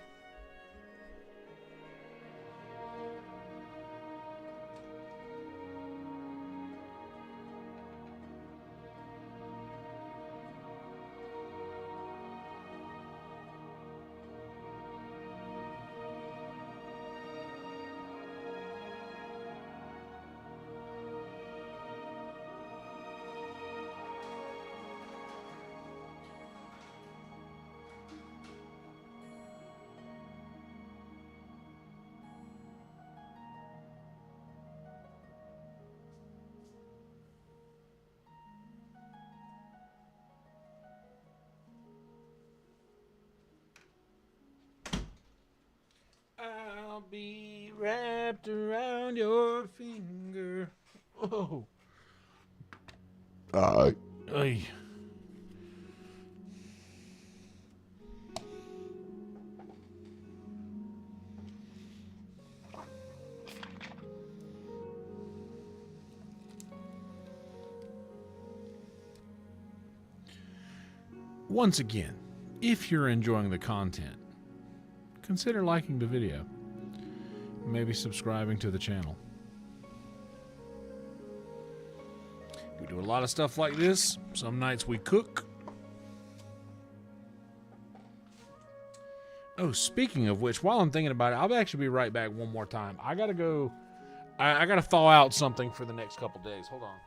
I'll be wrapped around your finger. Oh. Ay. Once again, if you're enjoying the content, consider liking the video, maybe subscribing to the channel. We do a lot of stuff like this. Some nights we cook. Oh, speaking of which, while I'm thinking about it, I'll actually be right back one more time. I gotta go. I gotta thaw out something for the next couple days. Hold on.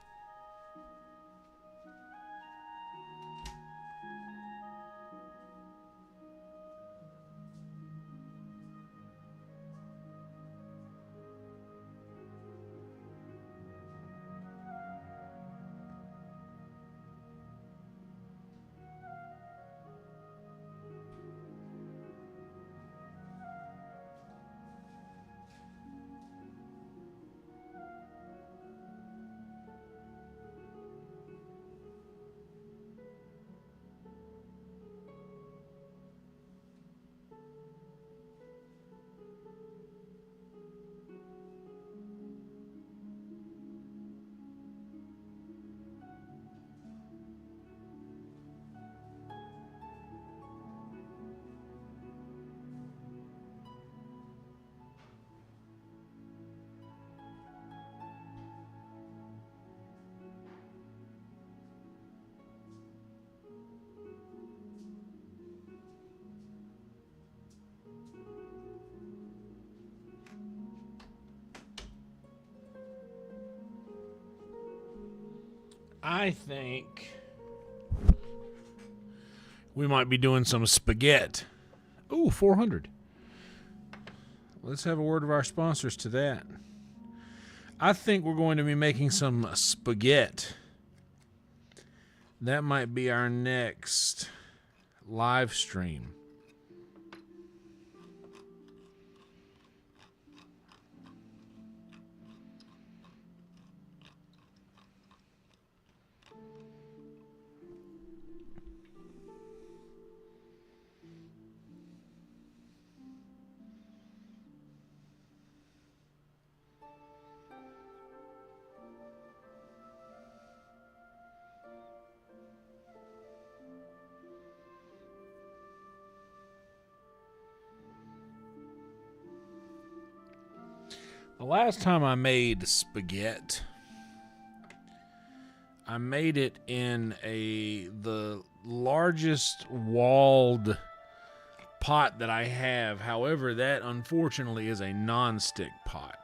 I think we might be doing some spaghetti. Ooh, 400. Let's have a word of our sponsors to that. I think we're going to be making some spaghetti. That might be our next live stream. The last time I made spaghetti, I made it in the largest walled pot that I have. However, that unfortunately is a non-stick pot.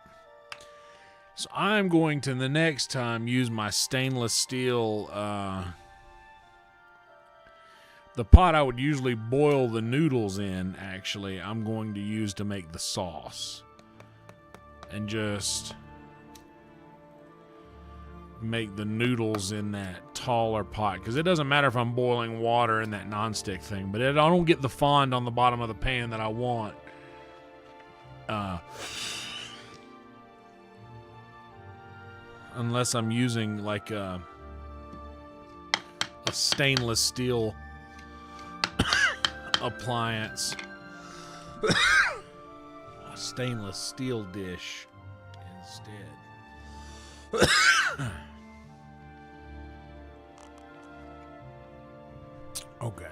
So I'm going to the next time use my stainless steel, the pot I would usually boil the noodles in, actually, I'm going to use to make the sauce. And just make the noodles in that taller pot. Because it doesn't matter if I'm boiling water in that nonstick thing. But I don't get the fond on the bottom of the pan that I want. Unless I'm using like a stainless steel appliance. Stainless steel dish instead. Okay.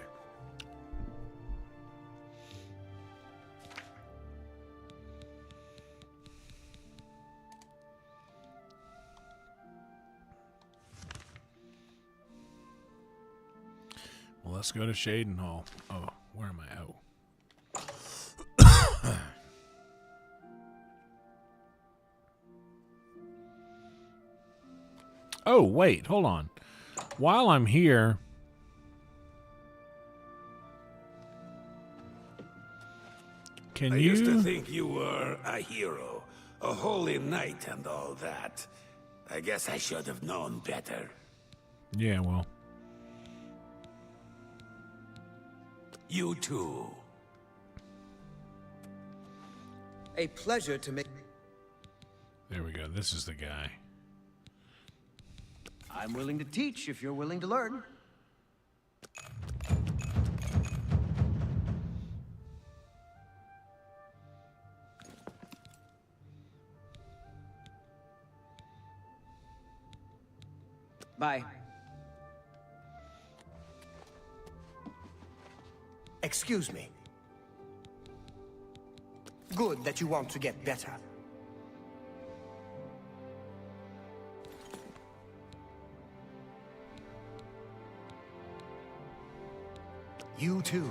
Well, let's go to Shadenhal. Oh, where am I? Oh. Oh, wait, hold on. While I'm here, can I you... used to think you were a hero, a holy knight and all that. I guess I should have known better. Yeah, well. You too. A pleasure to make... There we go. This is the guy. I'm willing to teach if you're willing to learn. Bye. Excuse me. Good that you want to get better. You too.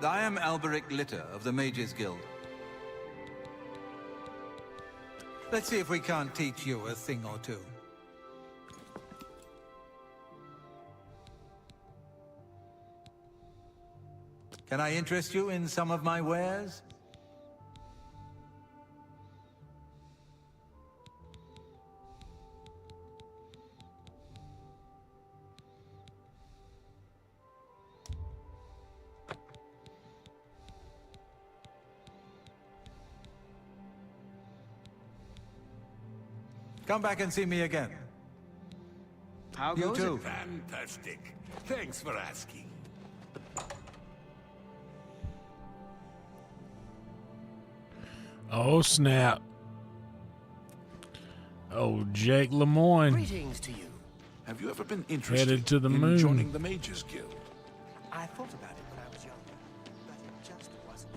I am Alberic Litter of the Mages Guild. Let's see if we can't teach you a thing or two. Can I interest you in some of my wares? Come back and see me again. How You goes too. it? Fantastic. Thanks for asking. Oh, snap. Oh, Jake Lemoyne. Greetings to you. Have you ever been interested Headed to the in moon. joining the Mages Guild? I thought about it when I was younger, but it just wasn't.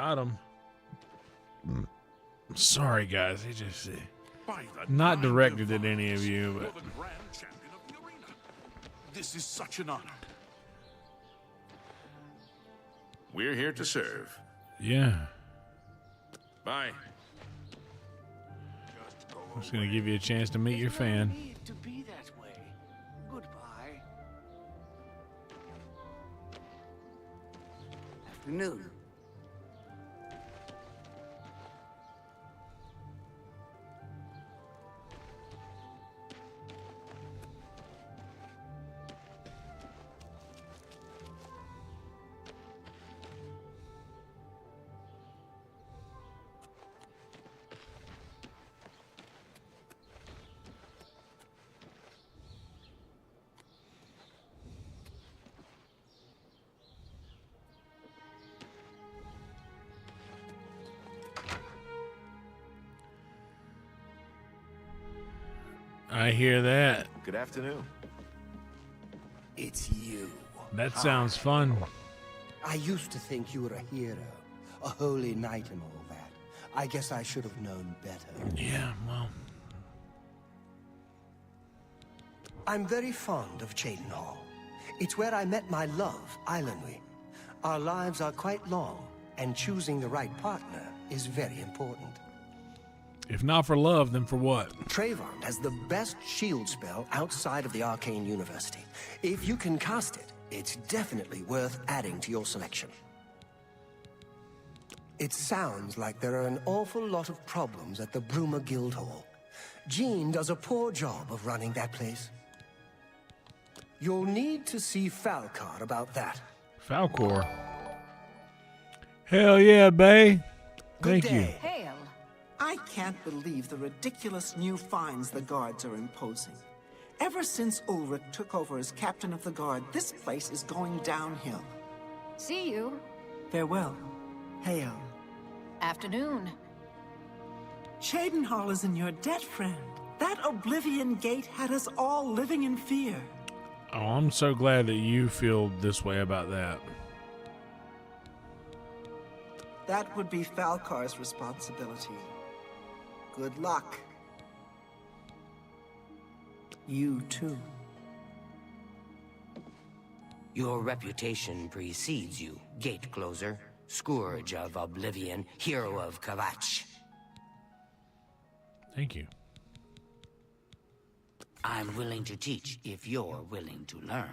got him. Sorry, guys. He just not directed at any of you, but this is such an honor. We're here to serve. yeah. Bye. I'm just gonna give you a chance to meet your fan. Need to be that way. Goodbye. Afternoon. I hear that. Good afternoon. It's you. That sounds fun. I used to think you were a hero, a holy knight and all that. I guess I should have known better. Yeah, well. I'm very fond of Shadenhal. It's where I met my love, Islandry. Our lives are quite long, and choosing the right partner is very important. If not for love, then for what? Trayvon has the best shield spell outside of the Arcane University. If you can cast it, it's definitely worth adding to your selection. It sounds like there are an awful lot of problems at the Bruma Guildhall. Jean does a poor job of running that place. You'll need to see Falcar about that. Falcor. Hell yeah, bae. Thank you. Hail. I can't believe the ridiculous new fines the guards are imposing. Ever since Ulrich took over as captain of the guard, this place is going downhill. See you. Farewell. Hail. Afternoon. Shadenhal is in your debt, friend. That Oblivion gate had us all living in fear. Oh, I'm so glad that you feel this way about that. That would be Falcar's responsibility. Good luck. You too. Your reputation precedes you, gate closer, scourge of Oblivion, hero of Kavach. Thank you. I'm willing to teach if you're willing to learn.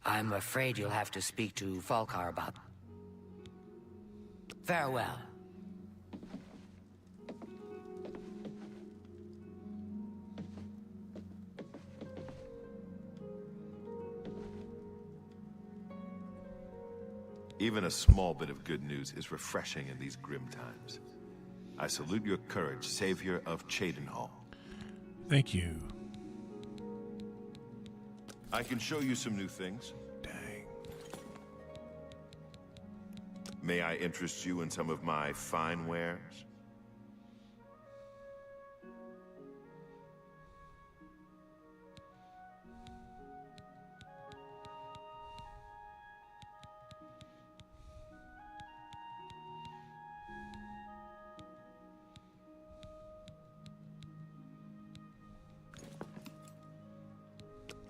I'm afraid you'll have to speak to Falcar about. Farewell. Even a small bit of good news is refreshing in these grim times. I salute your courage, savior of Shadenhal. Thank you. I can show you some new things. Dang. May I interest you in some of my fine wares?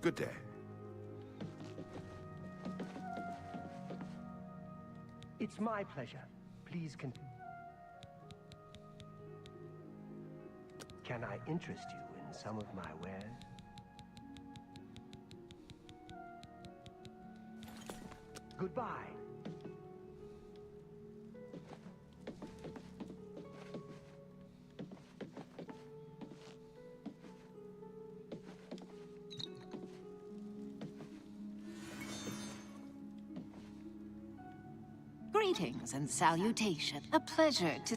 Good day. It's my pleasure. Please continue. Can I interest you in some of my wares? Goodbye. Greetings and salutation. A pleasure to...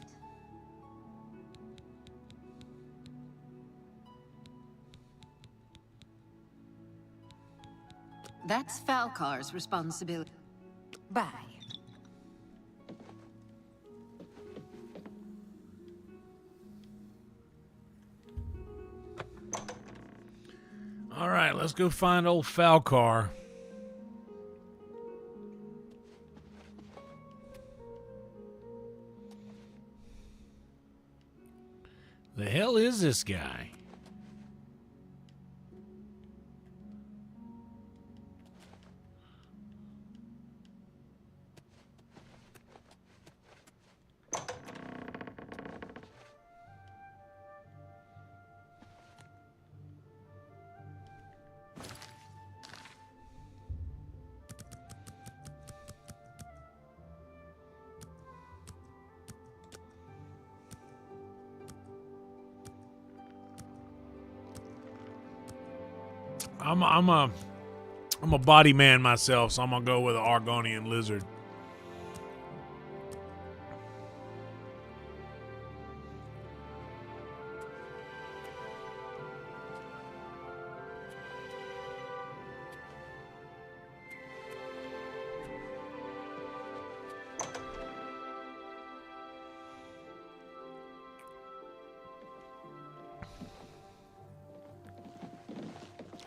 That's Falcar's responsibility. Bye. All right, let's go find old Falcar. is this guy? I'm a body man myself, so I'm gonna go with an Argonian lizard.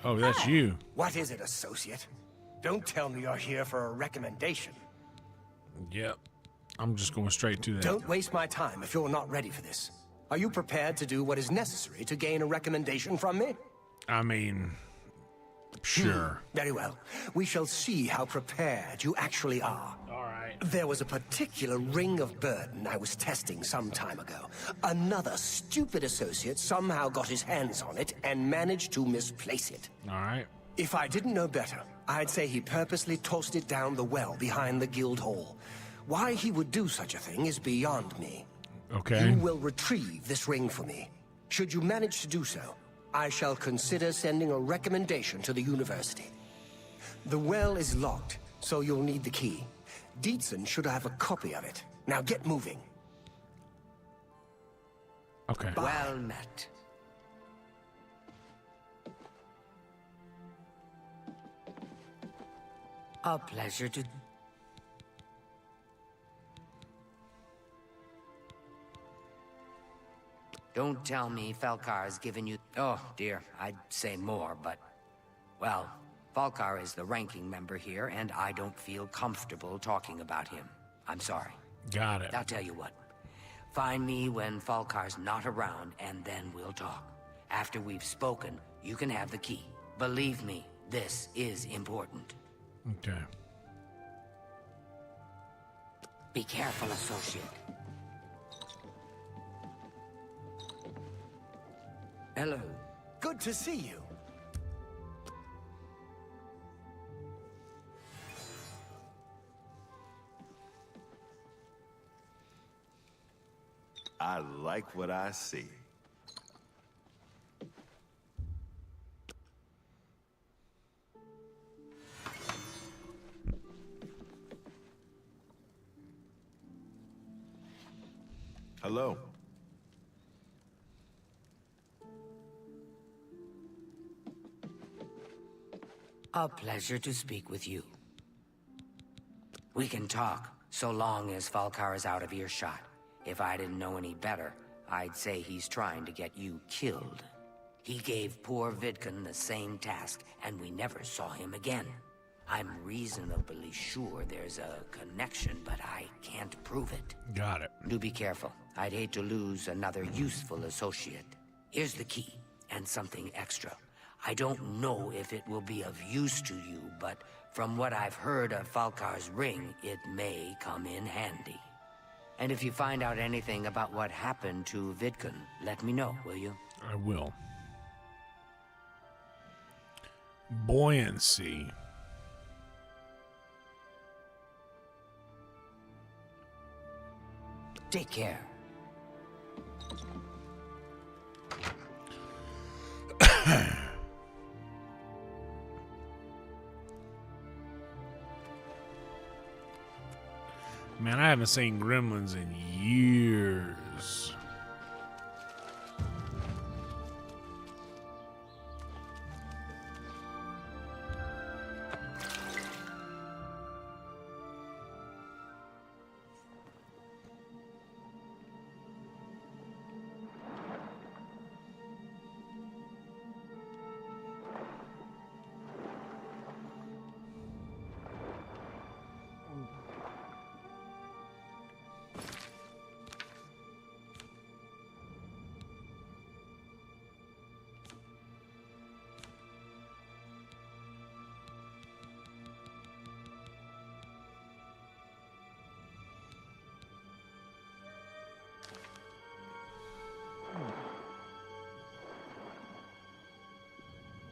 Oh, that's you. What is it, associate? Don't tell me you're here for a recommendation. Yep. I'm just going straight to that. Don't waste my time if you're not ready for this. Are you prepared to do what is necessary to gain a recommendation from me? I mean, sure. Very well. We shall see how prepared you actually are. All right. There was a particular ring of burden I was testing some time ago. Another stupid associate somehow got his hands on it and managed to misplace it. All right. If I didn't know better, I'd say he purposely tossed it down the well behind the guild hall. Why he would do such a thing is beyond me. Okay. You will retrieve this ring for me. Should you manage to do so, I shall consider sending a recommendation to the university. The well is locked, so you'll need the key. Dietzen should have a copy of it. Now get moving. Okay. Well met. A pleasure to... Don't tell me Falcar's given you... Oh, dear, I'd say more, but... Well, Falcar is the ranking member here, and I don't feel comfortable talking about him. I'm sorry. Got it. I'll tell you what. Find me when Falcar's not around, and then we'll talk. After we've spoken, you can have the key. Believe me, this is important. Okay. Be careful, associate. Hello. Good to see you. I like what I see. Hello. A pleasure to speak with you. We can talk, so long as Falcar is out of earshot. If I didn't know any better, I'd say he's trying to get you killed. He gave poor Vidkun the same task, and we never saw him again. I'm reasonably sure there's a connection, but I can't prove it. Got it. Do be careful. I'd hate to lose another useful associate. Here's the key, and something extra. I don't know if it will be of use to you, but from what I've heard of Falcar's ring, it may come in handy. And if you find out anything about what happened to Vidkun, let me know, will you? I will. Buoyancy. Take care. Man, I haven't seen Gremlins in years.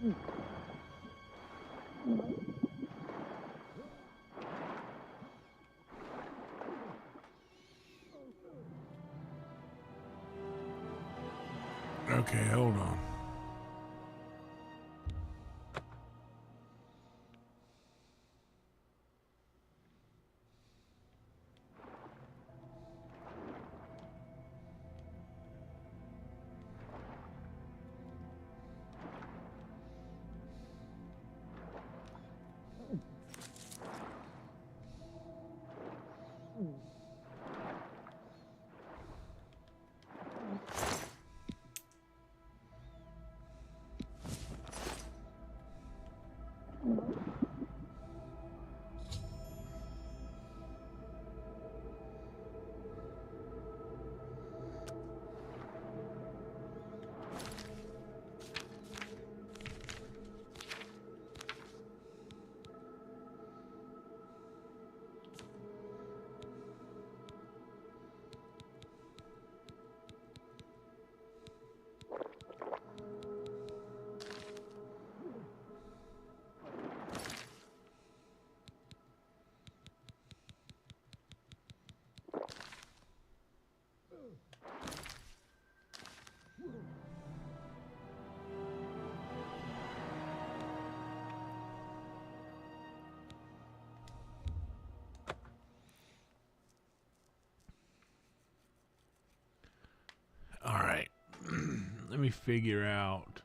Okay, hold on. All right. Let me figure out.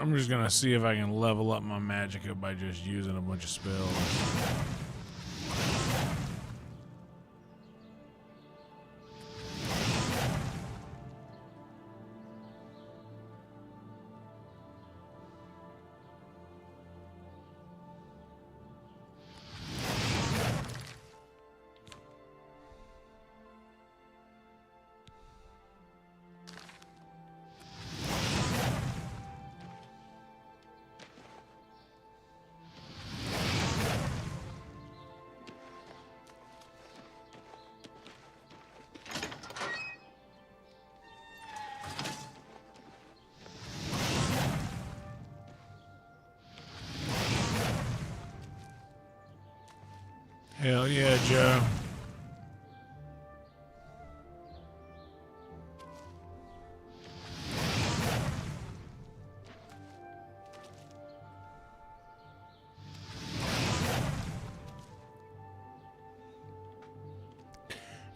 I'm just gonna see if I can level up my magicka by just using a bunch of spells. Hell yeah, Joe.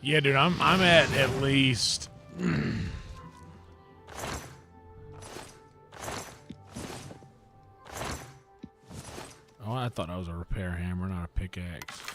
Yeah, dude, I'm at least Oh, I thought that was a repair hammer, not a pickaxe.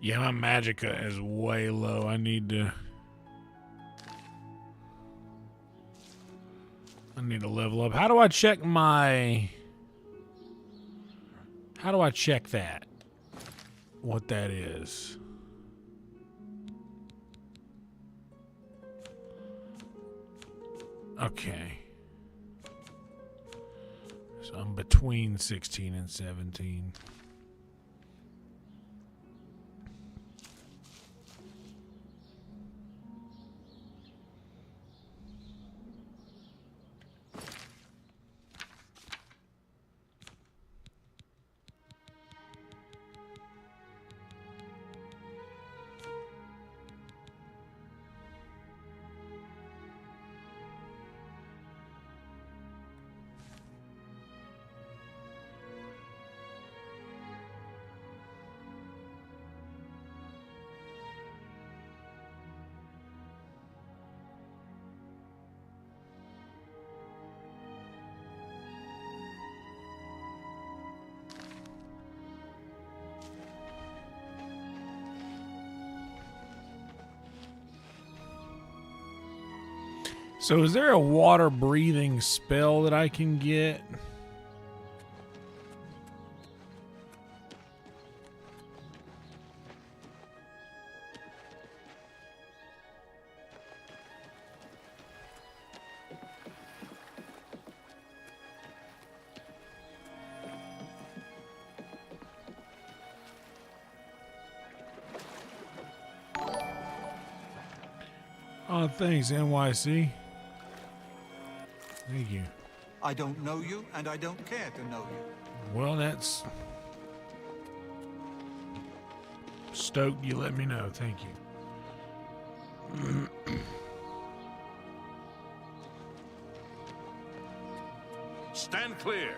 Yeah, my magicka is way low. I need to level up. How do I check my... How do I check that? What that is? Okay. So I'm between 16 and 17. So is there a water breathing spell that I can get? Oh, thanks, NYC. Thank you. I don't know you, and I don't care to know you. Well, that's... Stoked you let me know. Thank you. Stand clear.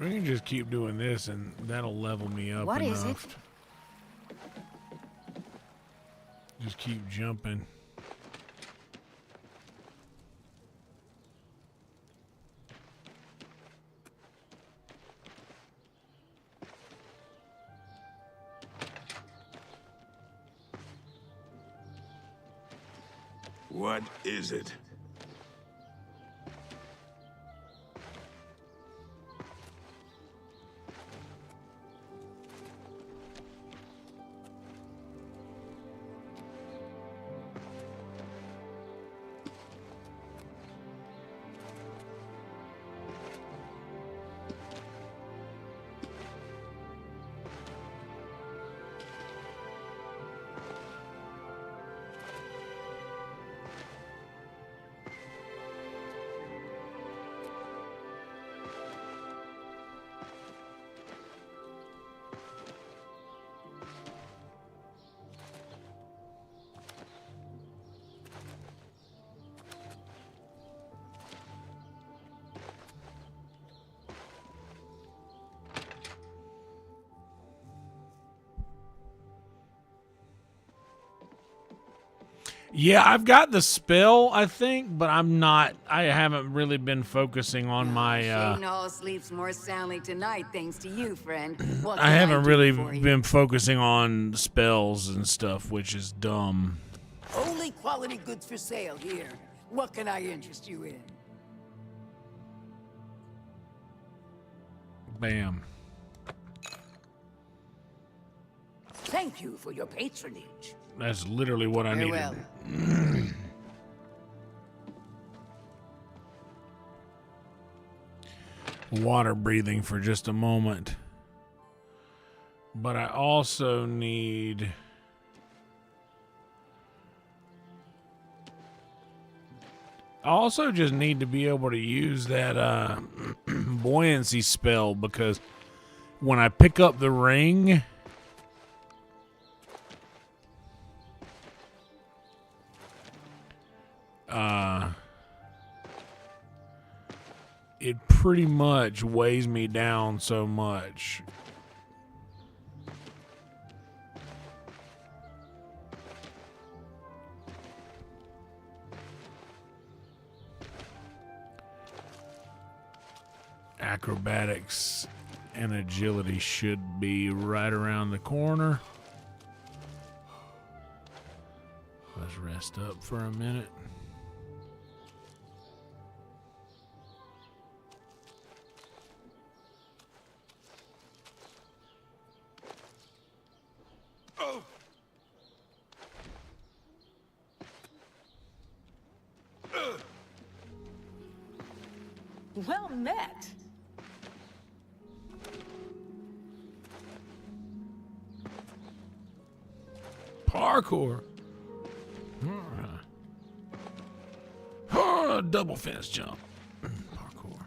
We can just keep doing this, and that'll level me up What enough. is it? Just keep jumping. What is it? Yeah, I've got the spell, I think, but I haven't really been focusing on my, Shadenhal sleeps more soundly tonight thanks to you, friend. What I can haven't do really for you? been focusing on spells and stuff, which is dumb. Only quality goods for sale here. What can I interest you in? Bam. Thank you for your patronage. That's literally what I Very needed. well. Water breathing for just a moment. But I also need... I also just need to be able to use that buoyancy spell, because when I pick up the ring... it pretty much weighs me down so much. acrobatics and agility should be right around the corner. Let's rest up for a minute. Oh. Well met. Parkour. Oh, double fence jump. Parkour.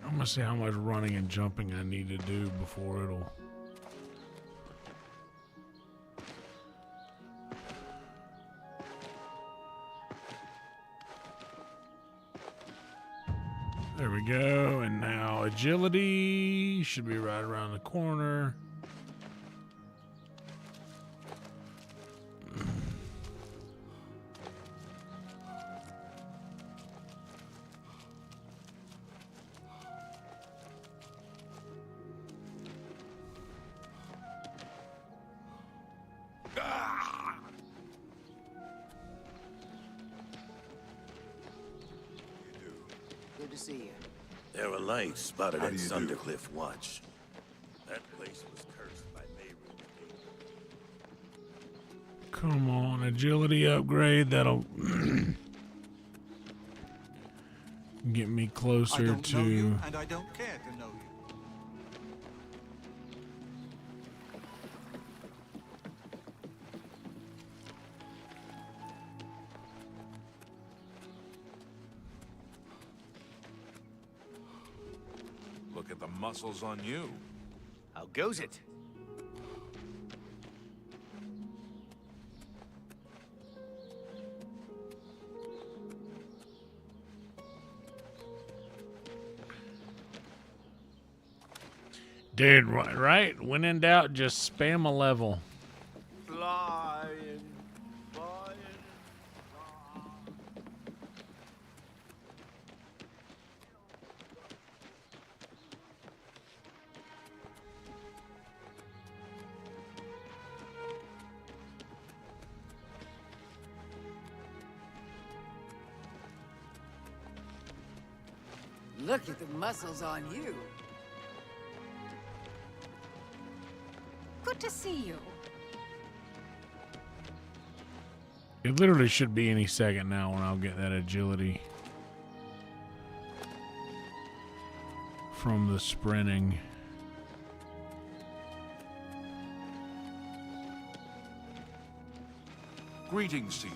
I'm gonna see how much running and jumping I need to do before it'll. There we go, and now agility should be right around the corner. Good to see you. There were lights spotted How at do you do? Sundercliff Watch. That place was cursed by Mage. Come on, agility upgrade. That'll get me I closer don't know you, to. and I don't care to know you. Look at the muscles on you. How goes it? Dude, right? When in doubt, just spam a level. Flying, flying. Look at the muscles on you. Good to see you. It literally should be any second now when I'll get that agility from the sprinting. Greetings to you.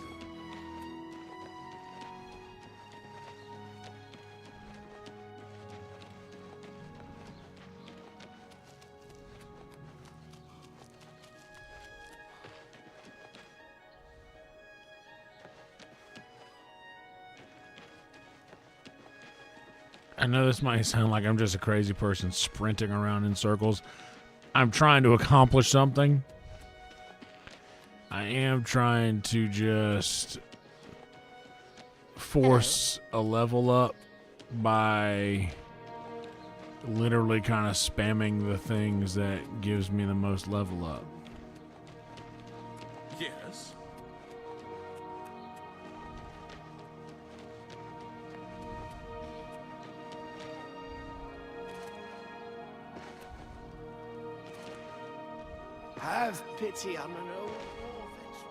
I know this might sound like I'm just a crazy person sprinting around in circles. I'm trying to accomplish something. I am trying to just force a level up by literally kind of spamming the things that gives me the most level up. Yes. Have pity on an old orphan.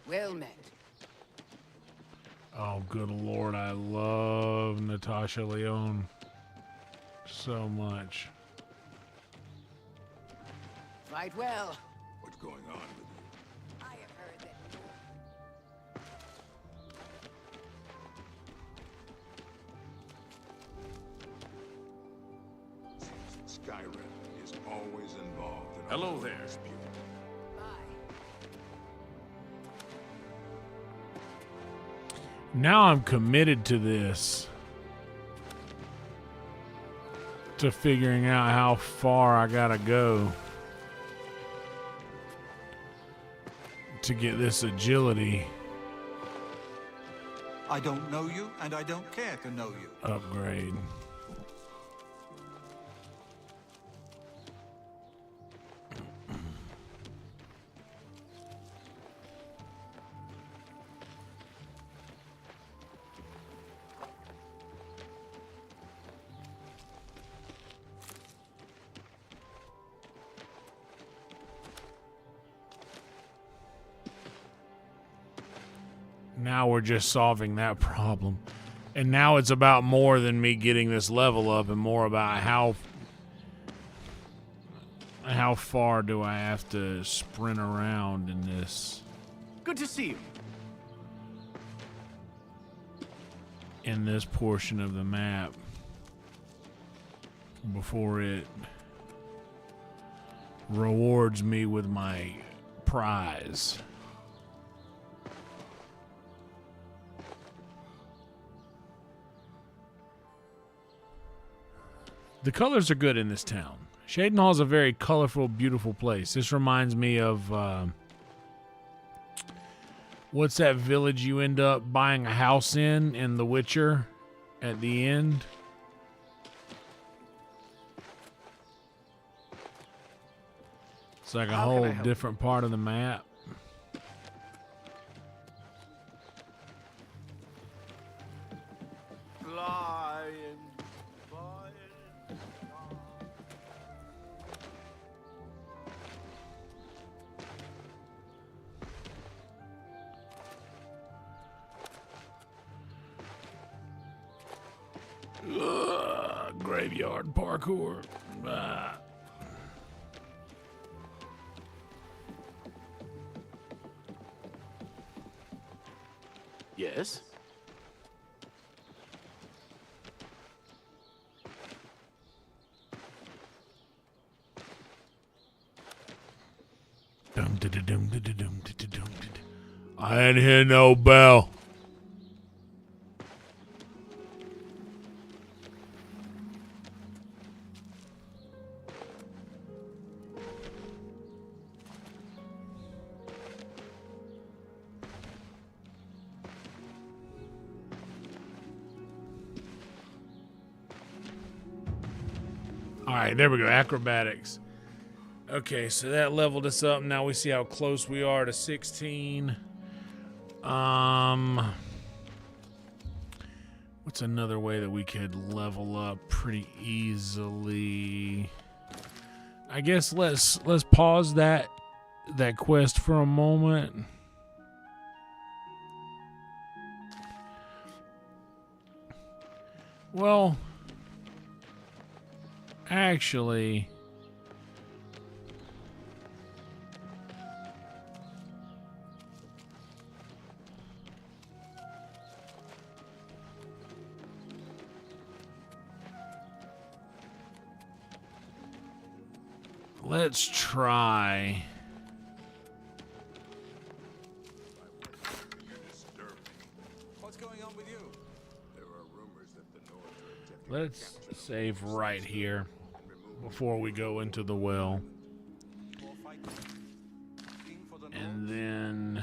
Well met. Oh, good Lord, I love Natasha Lyonne so much. Fight well. What's going on with you? I have heard that Skyrim is always involved in a Hello local there. dispute. Now I'm committed to this. To figuring out how far I gotta go to get this agility I don't know you, and I don't care to know you. upgrade. Now we're just solving that problem. And now it's about more than me getting this level up and more about how far do I have to sprint around in this. Good to see you. In this portion of the map before it rewards me with my prize. The colors are good in this town. Shadenhal is a very colorful, beautiful place. This reminds me of what's that village you end up buying a house in The Witcher at the end? It's like a whole different part of the map. Graveyard parkour. Yes? I ain't hear no bell. All right, there we go. Acrobatics. Okay, so that leveled us up. Now we see how close we are to 16. What's another way that we could level up pretty easily? I guess let's pause that quest for a moment. Well, actually, let's try. What's going on with you? There are rumors that the North are attempting Let's save right here before we go into the well. And then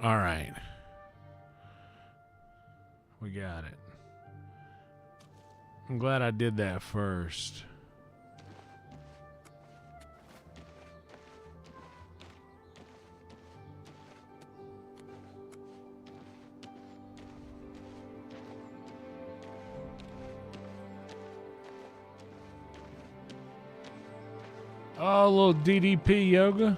All right. We got it. I'm glad I did that first. Oh, a little DDP yoga.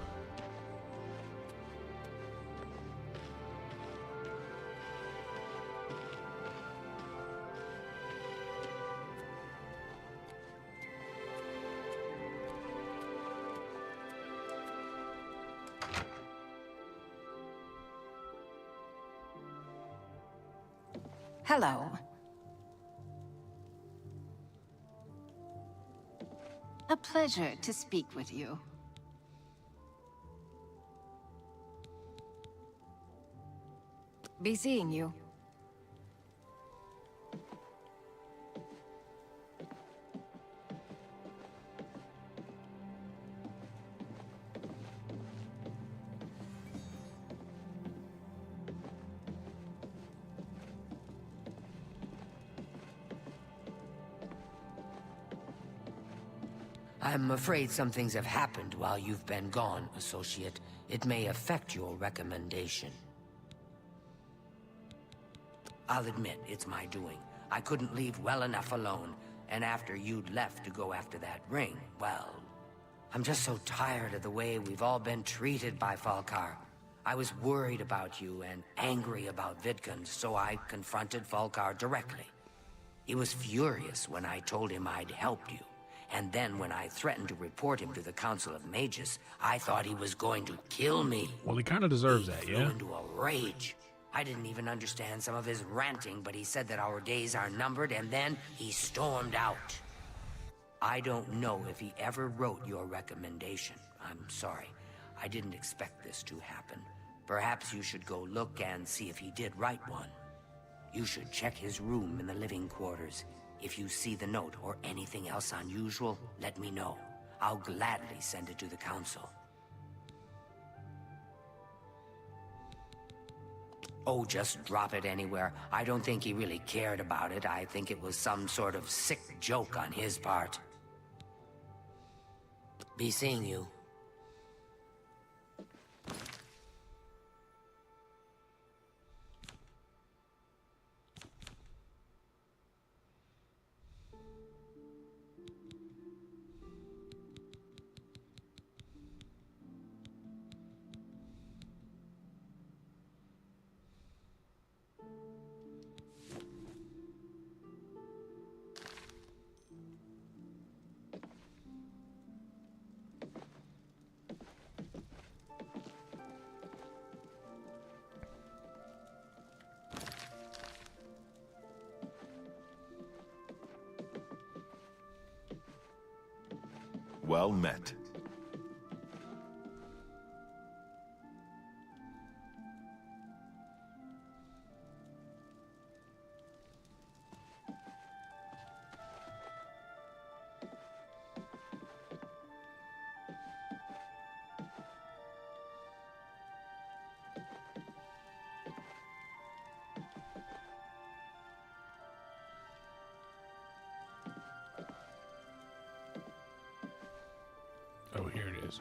Hello. A pleasure to speak with you. Be seeing you. I'm afraid some things have happened while you've been gone, Associate. It may affect your recommendation. I'll admit, it's my doing. I couldn't leave well enough alone, and after you'd left to go after that ring, well... I'm just so tired of the way we've all been treated by Falkar. I was worried about you and angry about Vidkun, so I confronted Falkar directly. He was furious when I told him I'd helped you. And then when I threatened to report him to the Council of Mages, I thought he was going to kill me. Well, he kind of deserves that, yeah? He flew into a rage. I didn't even understand some of his ranting, but he said that our days are numbered, and then he stormed out. I don't know if he ever wrote your recommendation. I'm sorry. I didn't expect this to happen. Perhaps you should go look and see if he did write one. You should check his room in the living quarters. If you see the note or anything else unusual, let me know. I'll gladly send it to the council. Oh, just drop it anywhere. I don't think he really cared about it. I think it was some sort of sick joke on his part. Be seeing you. Well met. Oh, here it is.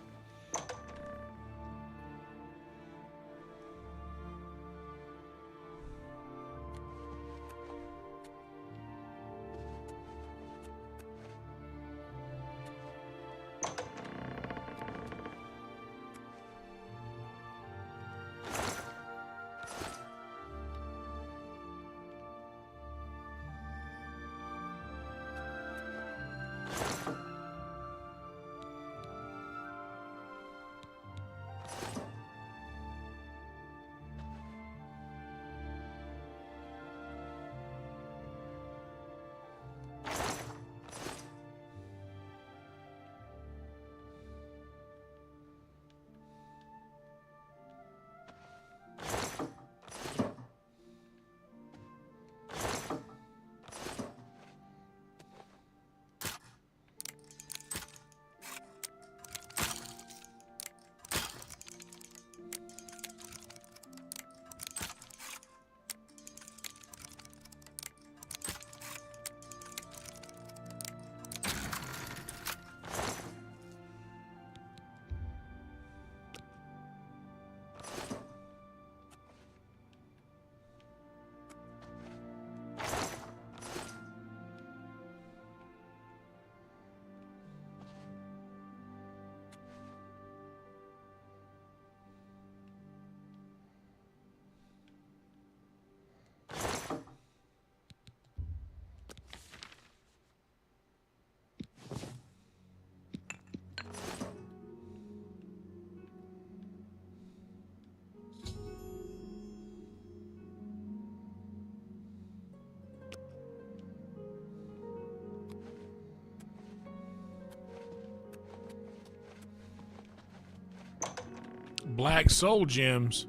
Black Soul Gems.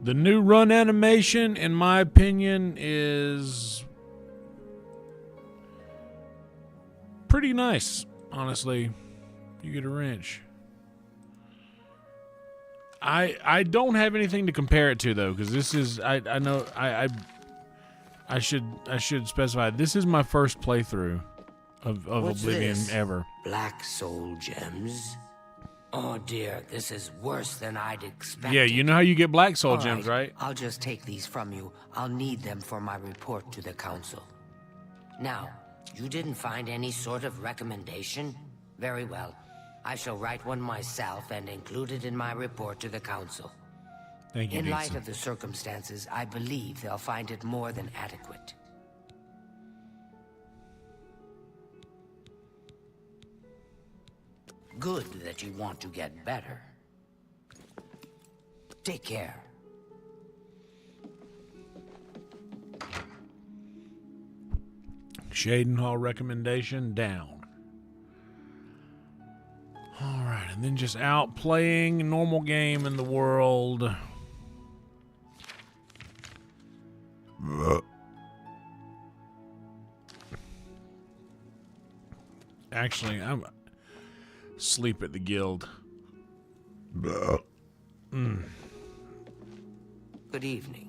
The new run animation, in my opinion, is pretty nice. Honestly, you get a wrench. I don't have anything to compare it to though, because this is I know I should specify this is my first playthrough of Oblivion ever. Black Soul Gems? Oh dear, this is worse than I'd expected. Yeah, you know how you get Black Soul Gems, right? I'll just take these from you. I'll need them for my report to the council. Now, you didn't find any sort of recommendation? Very well. I shall write one myself and include it in my report to the council. Thank you, In light of the circumstances, I believe they'll find it more than adequate. Good that you want to get better. Take care. Shadenhal recommendation down. Alright, and then just out playing normal game in the world. Actually, I'm sleep at the guild. Good evening.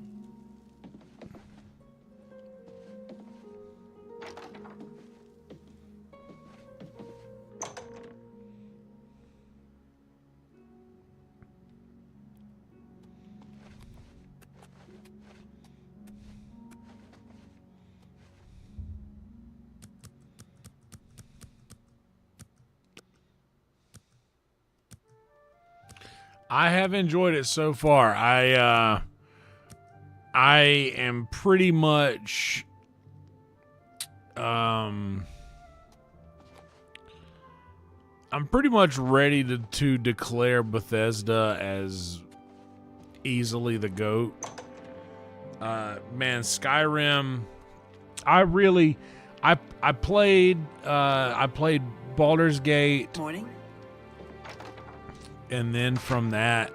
I have enjoyed it so far. I am pretty much I'm pretty much ready to declare Bethesda as easily the GOAT. Man, Skyrim, I played Baldur's Gate. Morning. And then from that,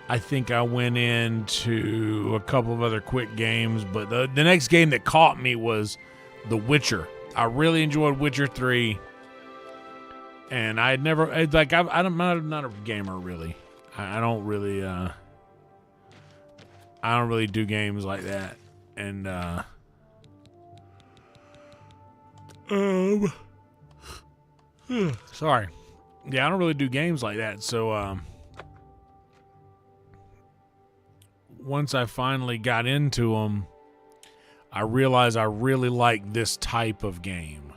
I think I went into a couple of other quick games. But the next game that caught me was The Witcher. I really enjoyed Witcher 3. And I had never, I'm not a gamer really. I don't really do games like that. And sorry. Yeah, I don't really do games like that. So once I finally got into them, I realized I really like this type of game.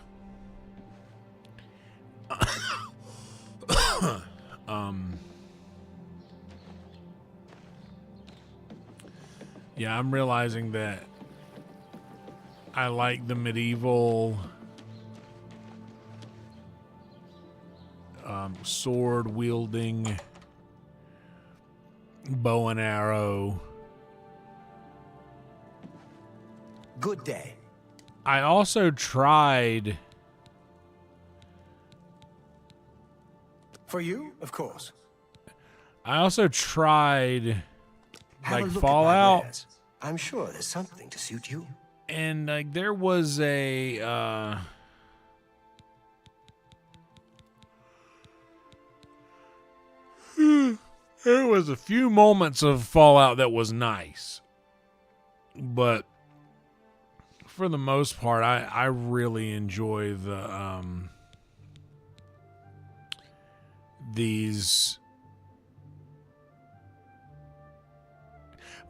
Yeah, I'm realizing that I like the medieval sword wielding, bow and arrow. Good day. I also tried. For you, of course. I also tried Have a like look Fallout. At my wares. I'm sure there's something to suit you. And like there was a there was a few moments of Fallout that was nice. But for the most part, I really enjoy the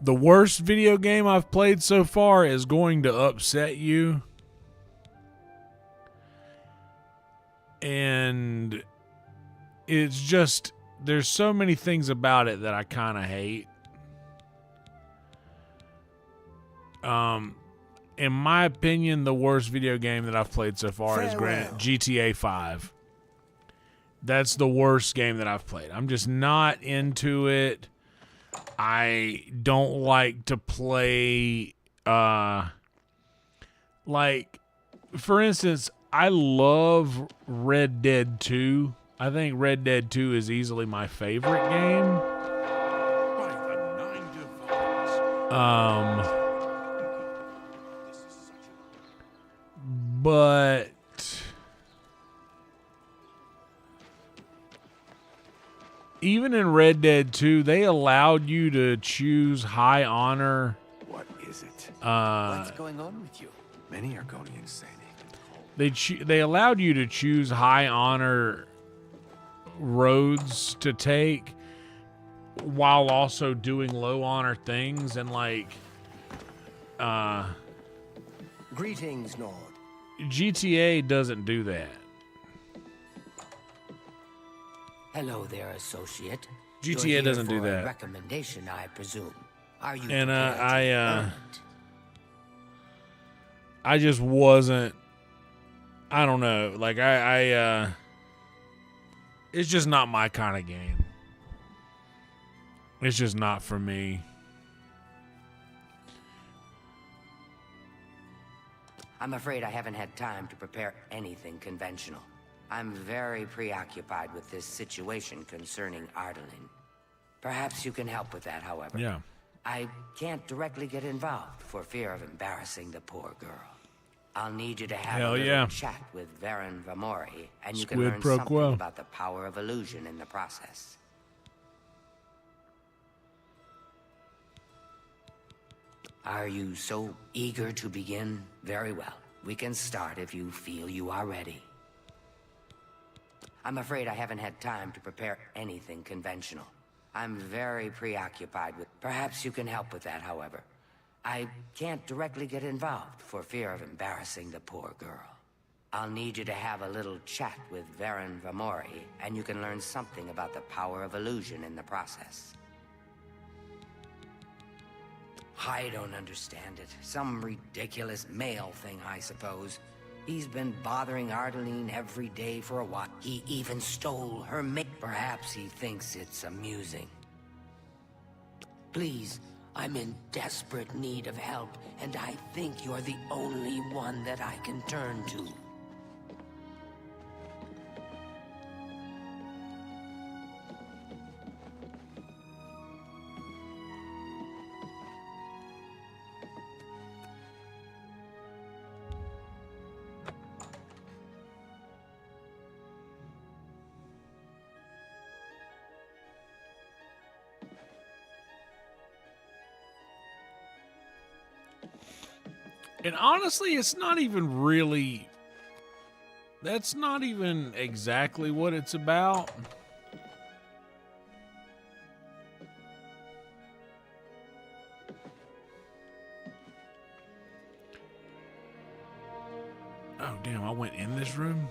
worst video game I've played so far is going to upset you. And it's just, there's so many things about it that I kind of hate. In my opinion, the worst video game that I've played so far is GTA 5. That's the worst game that I've played. I'm just not into it. I don't like to play, like, for instance, I love Red Dead 2. I think Red Dead 2 is easily my favorite game. But even in Red Dead 2, they allowed you to choose high honor. What is it? What's going on with you? Many are going insane. They allowed you to choose high honor roads to take while also doing low honor things, and like Greetings, Nord. GTA doesn't do that. Hello there, associate. GTA You're here doesn't do for a that. recommendation, I presume. Are you And prepared to I just wasn't. I don't know. Like it's just not my kind of game. It's just not for me. I'm afraid I haven't had time to prepare anything conventional. I'm very preoccupied with this situation concerning Ardaline. Perhaps you can help with that, however. Yeah. I can't directly get involved for fear of embarrassing the poor girl. I'll need you to have Hell a little yeah. chat with Varen Vamori, and you can Squid learn pro something quo. about the power of illusion in the process. Are you so eager to begin? Very well. We can start if you feel you are ready. I'm afraid I haven't had time to prepare anything conventional. I'm very preoccupied with... Perhaps you can help with that, however. I can't directly get involved for fear of embarrassing the poor girl. I'll need you to have a little chat with Varen Vamori, and you can learn something about the power of illusion in the process. I don't understand it. Some ridiculous male thing, I suppose. He's been bothering Ardaline every day for a while. He even stole her mate. Perhaps he thinks it's amusing. Please, I'm in desperate need of help, and I think you're the only one that I can turn to. And honestly, it's not even really... That's not even exactly what it's about. Oh, damn, I went in this room?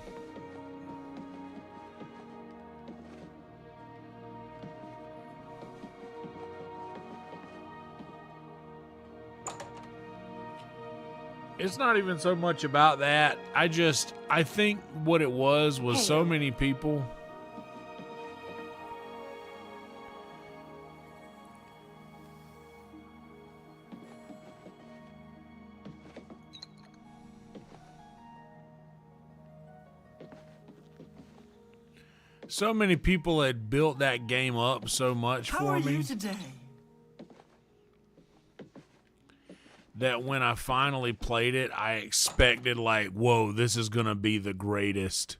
It's not even so much about that. I think what it was so many people. So many people had built that game up so much How for are me. you today? That when I finally played it, I expected like, whoa, this is going to be the greatest.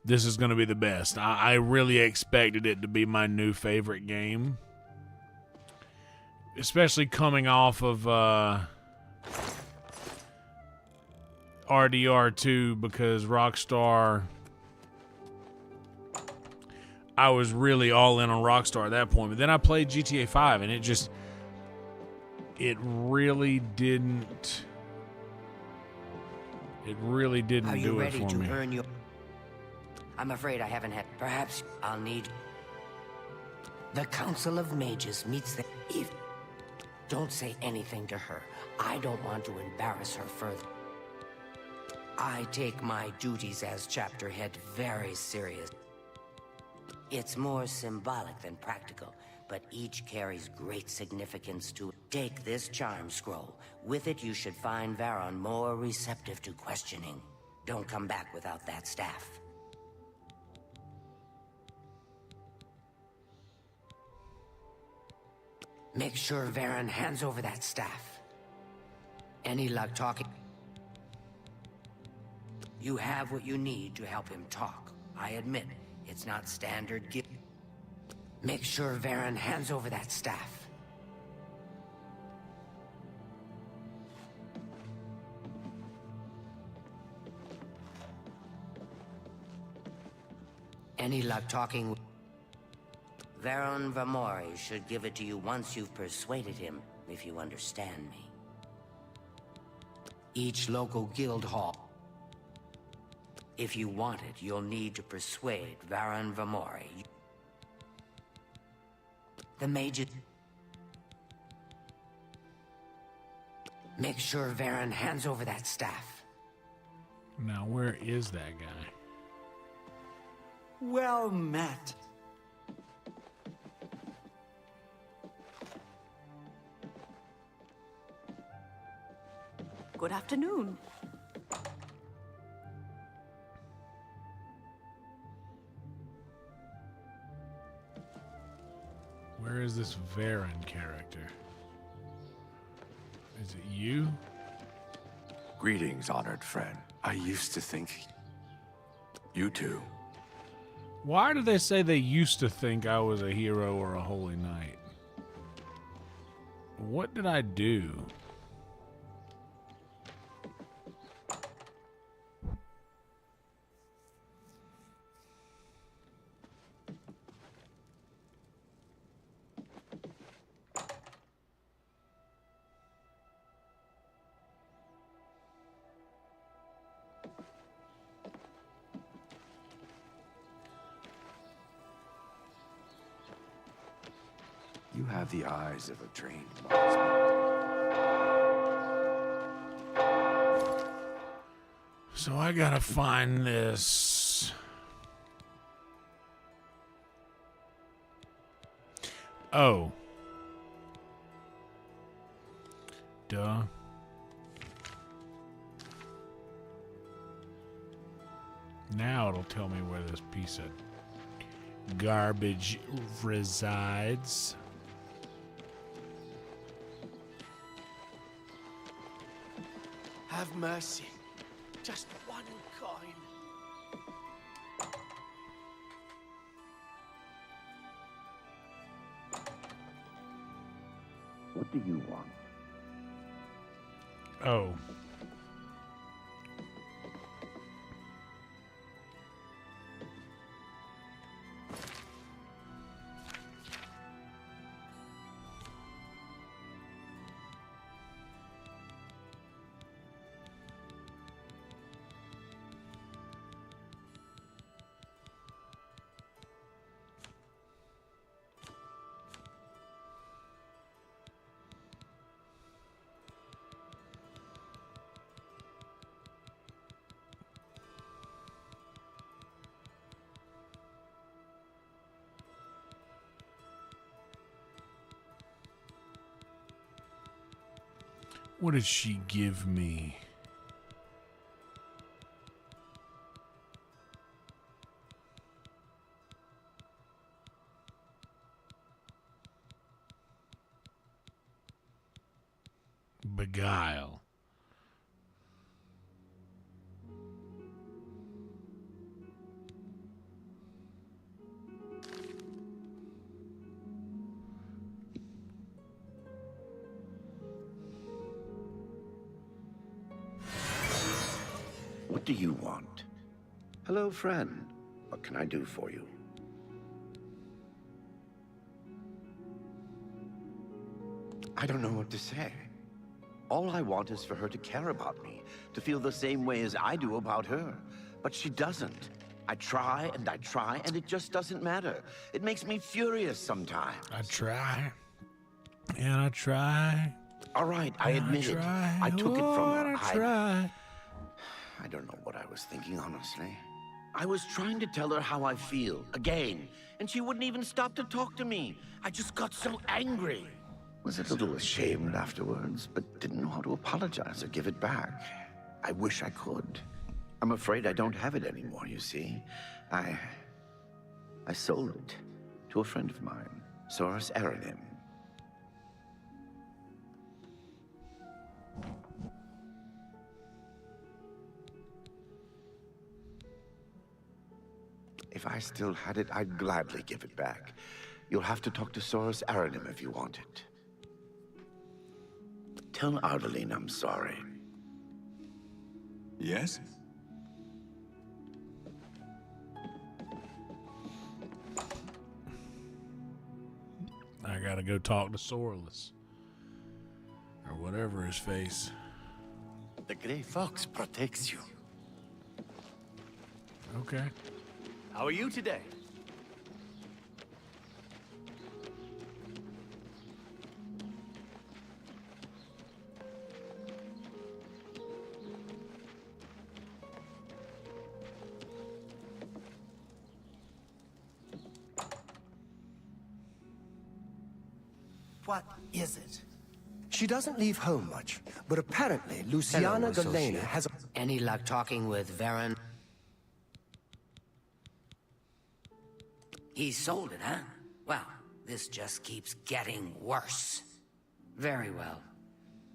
This is going to be the best. I really expected it to be my new favorite game. Especially coming off of RDR2, because Rockstar... I was really all in on Rockstar at that point. But then I played GTA 5 and it really didn't do it for me. Earn your... I'm afraid I haven't had... Perhaps I'll need... The Council of Mages meets the... If... Don't say anything to her. I don't want to embarrass her further. I take my duties as chapter head very serious. It's more symbolic than practical, but each carries great significance to it. Take this charm scroll. With it, you should find Varen more receptive to questioning. Don't come back without that staff. Make sure Varen hands over that staff. Any luck talking? You have what you need to help him talk. I admit, it's not standard gift. Make sure Varen hands over that staff. Any luck talking? Varen Vamori should give it to you once you've persuaded him, if you understand me. Each local guild hall. If you want it, you'll need to persuade Varen Vamori. The Mage. Make sure Varen hands over that staff. Now, where is that guy? Well met. Good afternoon. Where is this Varen character? Is it you? Greetings, honored friend. I used to think you too. Why do they say they used to think I was a hero or a holy knight? What did I do? You have the eyes of a trained marksman. So I gotta find this. Oh. Duh. Now it'll tell me where this piece of garbage resides. Have mercy. Just one coin. What do you want? Oh. What did she give me? Beguile. What do you want? Hello, friend. What can I do for you? I don't know what to say. All I want is for her to care about me, to feel the same way as I do about her. But she doesn't. I try, and it just doesn't matter. It makes me furious sometimes. I try. And I try. All right, I admit it. I took it from her. I try. I don't know what I was thinking, honestly. I was trying to tell her how I feel, again, and she wouldn't even stop to talk to me. I just got so angry. Was a little ashamed afterwards, but didn't know how to apologize or give it back. I wish I could. I'm afraid I don't have it anymore, you see. I sold it to a friend of mine, Soros Eranim. If I still had it, I'd gladly give it back. You'll have to talk to Soros Aranim if you want it. Tell Ardaline I'm sorry. Yes? I gotta go talk to Sorless. Or whatever his face. The Grey Fox protects you. Okay. How are you today? What is it? She doesn't leave home much, but apparently Luciana Hello, Galena associate. has a... Any luck talking with Varen? He sold it, huh? Well, this just keeps getting worse. Very well.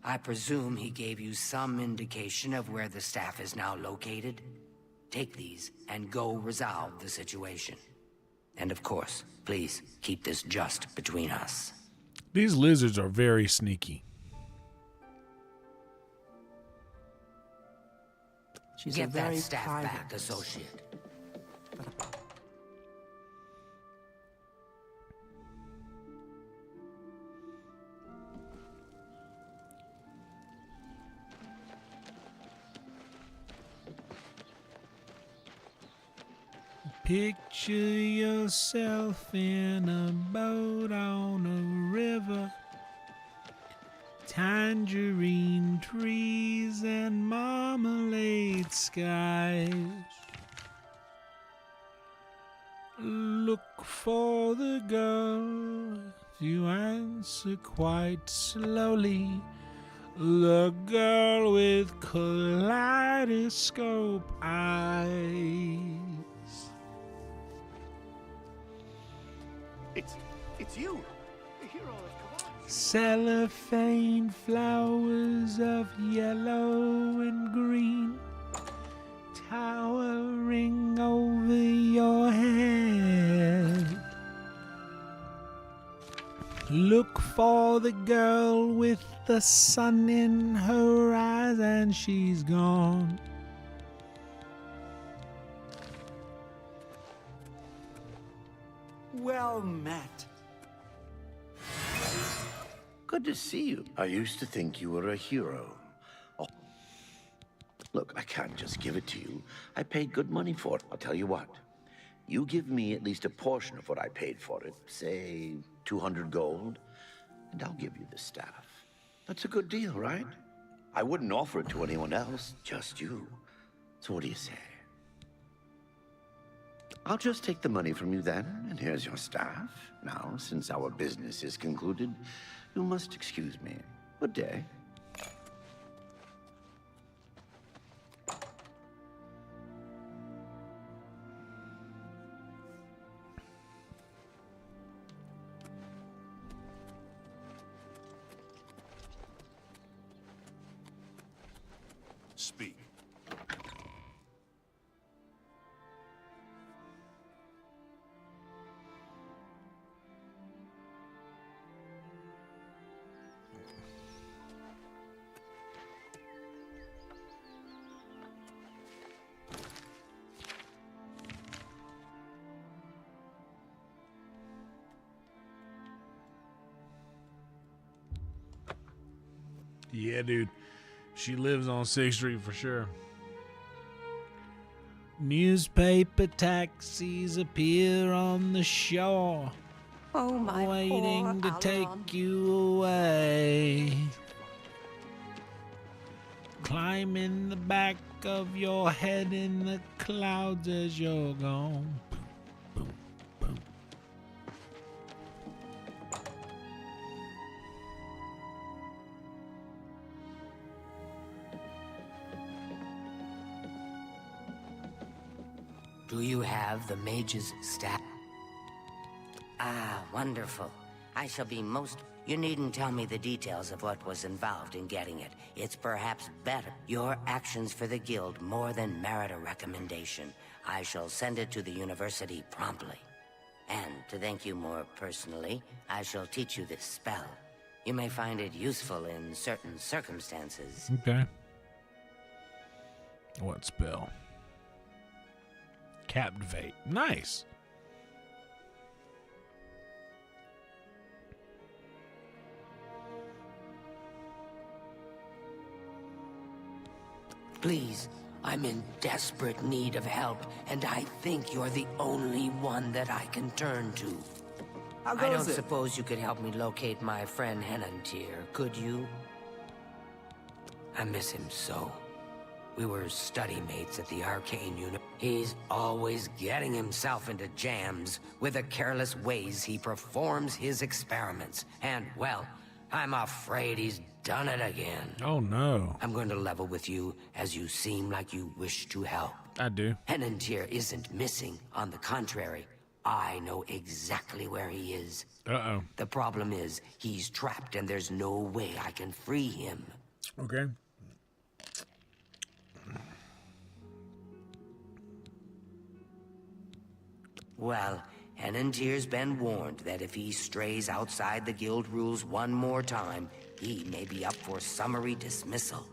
I presume he gave you some indication of where the staff is now located? Take these and go resolve the situation. And of course, please keep this just between us. These lizards are very sneaky. She's Get a very that staff private back, associate. Picture yourself in a boat on a river, tangerine trees and marmalade skies. Look for the girl, you answer quite slowly. The girl with kaleidoscope eyes. It's you, the hero of Kavat. Cellophane flowers of yellow and green towering over your head. Look for the girl with the sun in her eyes, and she's gone. Well met. Good to see you. I used to think you were a hero. Oh. Look, I can't just give it to you. I paid good money for it. I'll tell you what. You give me at least a portion of what I paid for it, say 200 gold, and I'll give you the staff. That's a good deal, right? I wouldn't offer it to anyone else, just you. So what do you say? I'll just take the money from you then, and here's your staff. Now, since our business is concluded, you must excuse me. Good day. Speak. Yeah, dude. She lives on 6th Street for sure. Newspaper taxis appear on the shore, Oh, my waiting poor to take Alaron. you away. Climb in the back of your head in the clouds as you're gone. Do you have the mage's staff? Ah, wonderful. I shall be most... You needn't tell me the details of what was involved in getting it. It's perhaps better. Your actions for the guild more than merit a recommendation. I shall send it to the university promptly. And to thank you more personally, I shall teach you this spell. You may find it useful in certain circumstances. Okay. What spell? Captivate. Nice. Please, I'm in desperate need of help, and I think you're the only one that I can turn to. How I don't goes it? suppose you could help me locate my friend Henantier, could you? I miss him so. We were study mates at the Arcane Unit. He's always getting himself into jams with the careless ways he performs his experiments. And, well, I'm afraid he's done it again. Oh, no. I'm going to level with you as you seem like you wish to help. I do. Henantier isn't missing. On the contrary, I know exactly where he is. Uh-oh. The problem is, he's trapped and there's no way I can free him. Okay. Well, Henantier's been warned that if he strays outside the guild rules one more time, he may be up for summary dismissal.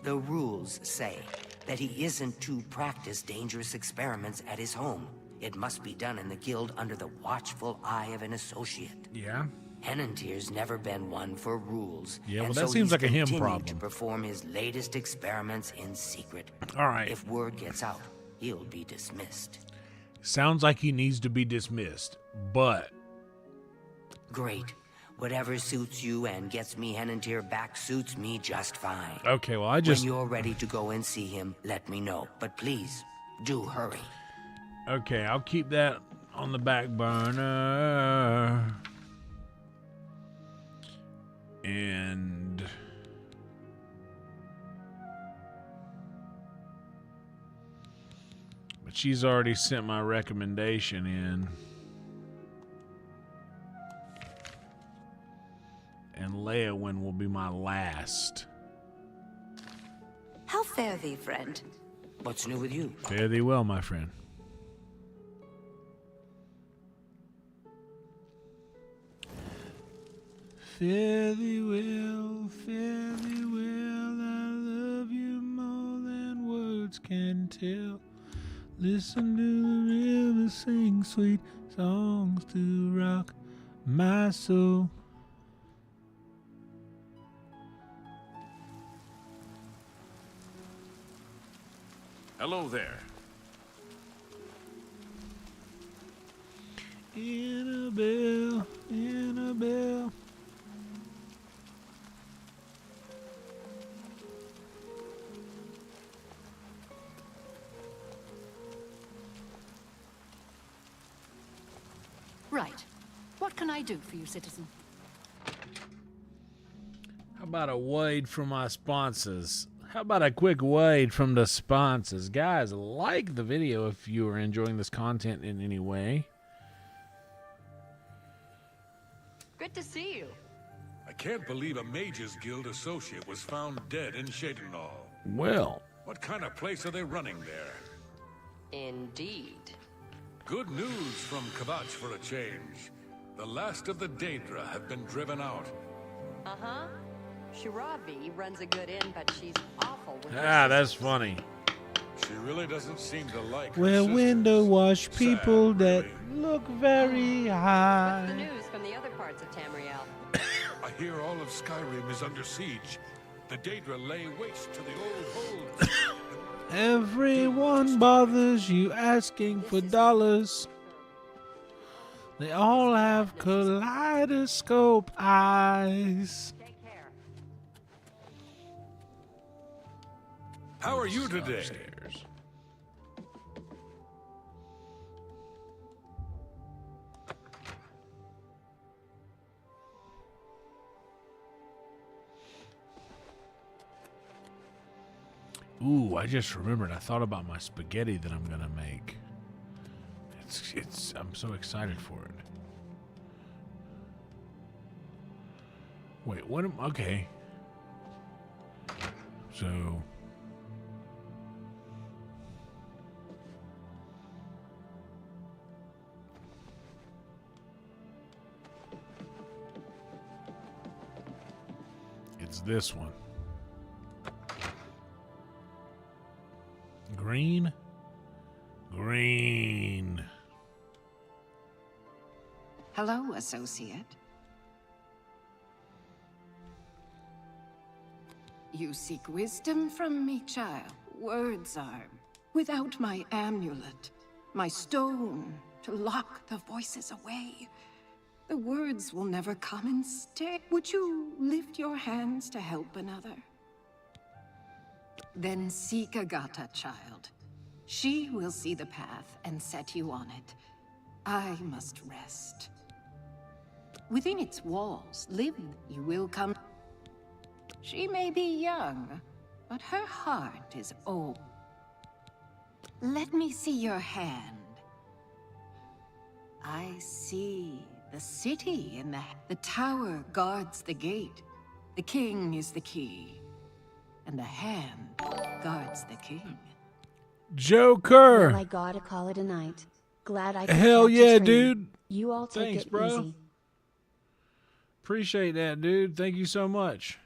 The rules say that he isn't to practice dangerous experiments at his home. It must be done in the guild under the watchful eye of an associate. Yeah. Henantier's never been one for rules. Yeah, well, and that so seems he's like a him continued problem. to perform his latest experiments in secret. All right. If word gets out, he'll be dismissed. Sounds like he needs to be dismissed, but... Great. Whatever suits you and gets me Henantier back suits me just fine. Okay, well, I just... When you're ready to go and see him, let me know. But please, do hurry. Okay, I'll keep that on the back burner. And... but she's already sent my recommendation in. And Leowyn will be my last. How fare thee, friend? What's new with you? Fare thee well, my friend. Fare thee well, I love you more than words can tell. Listen to the river sing sweet songs to rock my soul. Hello there. Annabelle, Annabelle. Right. What can I do for you, citizen? How about a word from my sponsors? How about a quick word from the sponsors? Guys, like the video if you are enjoying this content in any way. Good to see you. I can't believe a Mage's Guild associate was found dead in Shadenhal. Well. What kind of place are they running there? Indeed. Good news from Kvatch for a change. The last of the Daedra have been driven out. Uh-huh. Shiravi runs a good inn, but she's awful with her Ah, that's funny. She really doesn't seem to like her We're sister. window wash people that look very high. What's the news from the other parts of Tamriel? I hear all of Skyrim is under siege. The Daedra lay waste to the old holds. Everyone bothers you asking for dollars. They all have kaleidoscope eyes. How are you today? Ooh, I just remembered. I thought about my spaghetti that I'm gonna make. I'm so excited for it. Wait, what am... Okay. So... It's this one. Green? Green. Hello, associate. You seek wisdom from me, child. Words are without my amulet, my stone to lock the voices away. The words will never come and stay. Would you lift your hands to help another? Then seek Agata, child. She will see the path and set you on it. I must rest. Within its walls, live, you will come. She may be young, but her heart is old. Let me see your hand. I see the city and the tower guards the gate. The king is the key, and the hand guards the king. Joker! Well, I gotta call it a night. Glad I could Hell catch a yeah, train. dude. You all take Thanks, it bro. easy. Appreciate that, dude. Thank you so much.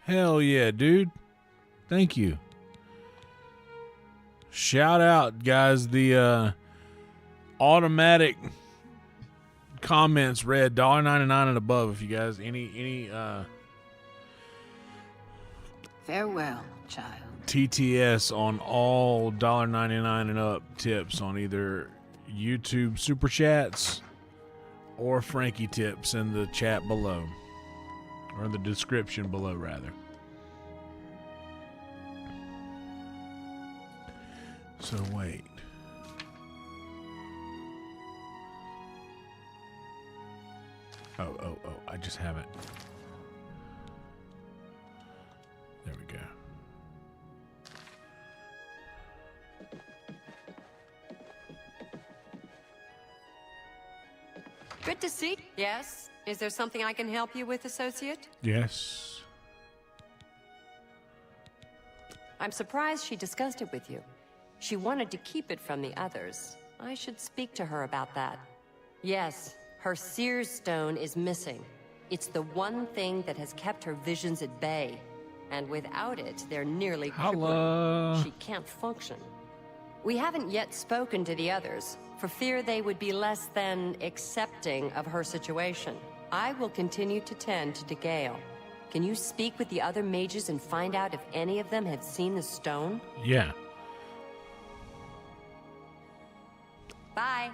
Hell yeah, dude. Thank you. Shout out, guys. The automatic comments read $1.99 and above. If you guys any Farewell, child. TTS on all $1.99 and up tips on either YouTube super chats or Frankie tips in the chat below, or in the description below, rather. So wait. Oh, I just haven't. There we go. Good to see. Yes? Is there something I can help you with, associate? Yes. I'm surprised she discussed it with you. She wanted to keep it from the others. I should speak to her about that. Yes, her Seer's Stone is missing. It's the one thing that has kept her visions at bay. And without it, they're nearly crippling. She can't function. We haven't yet spoken to the others, for fear they would be less than accepting of her situation. I will continue to tend to Gale. Can you speak with the other mages and find out if any of them have seen the stone? Yeah. Bye.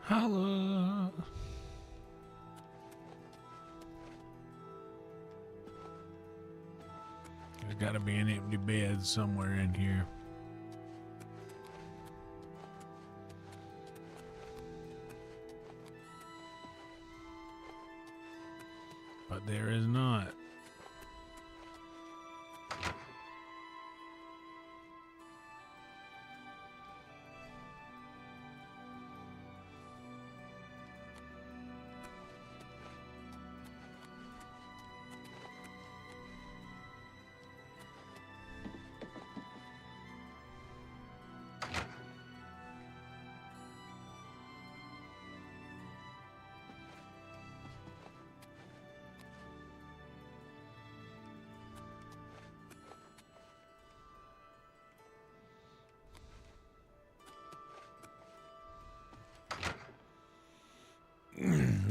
Holla. There's got to be an empty bed somewhere in here. But there is not.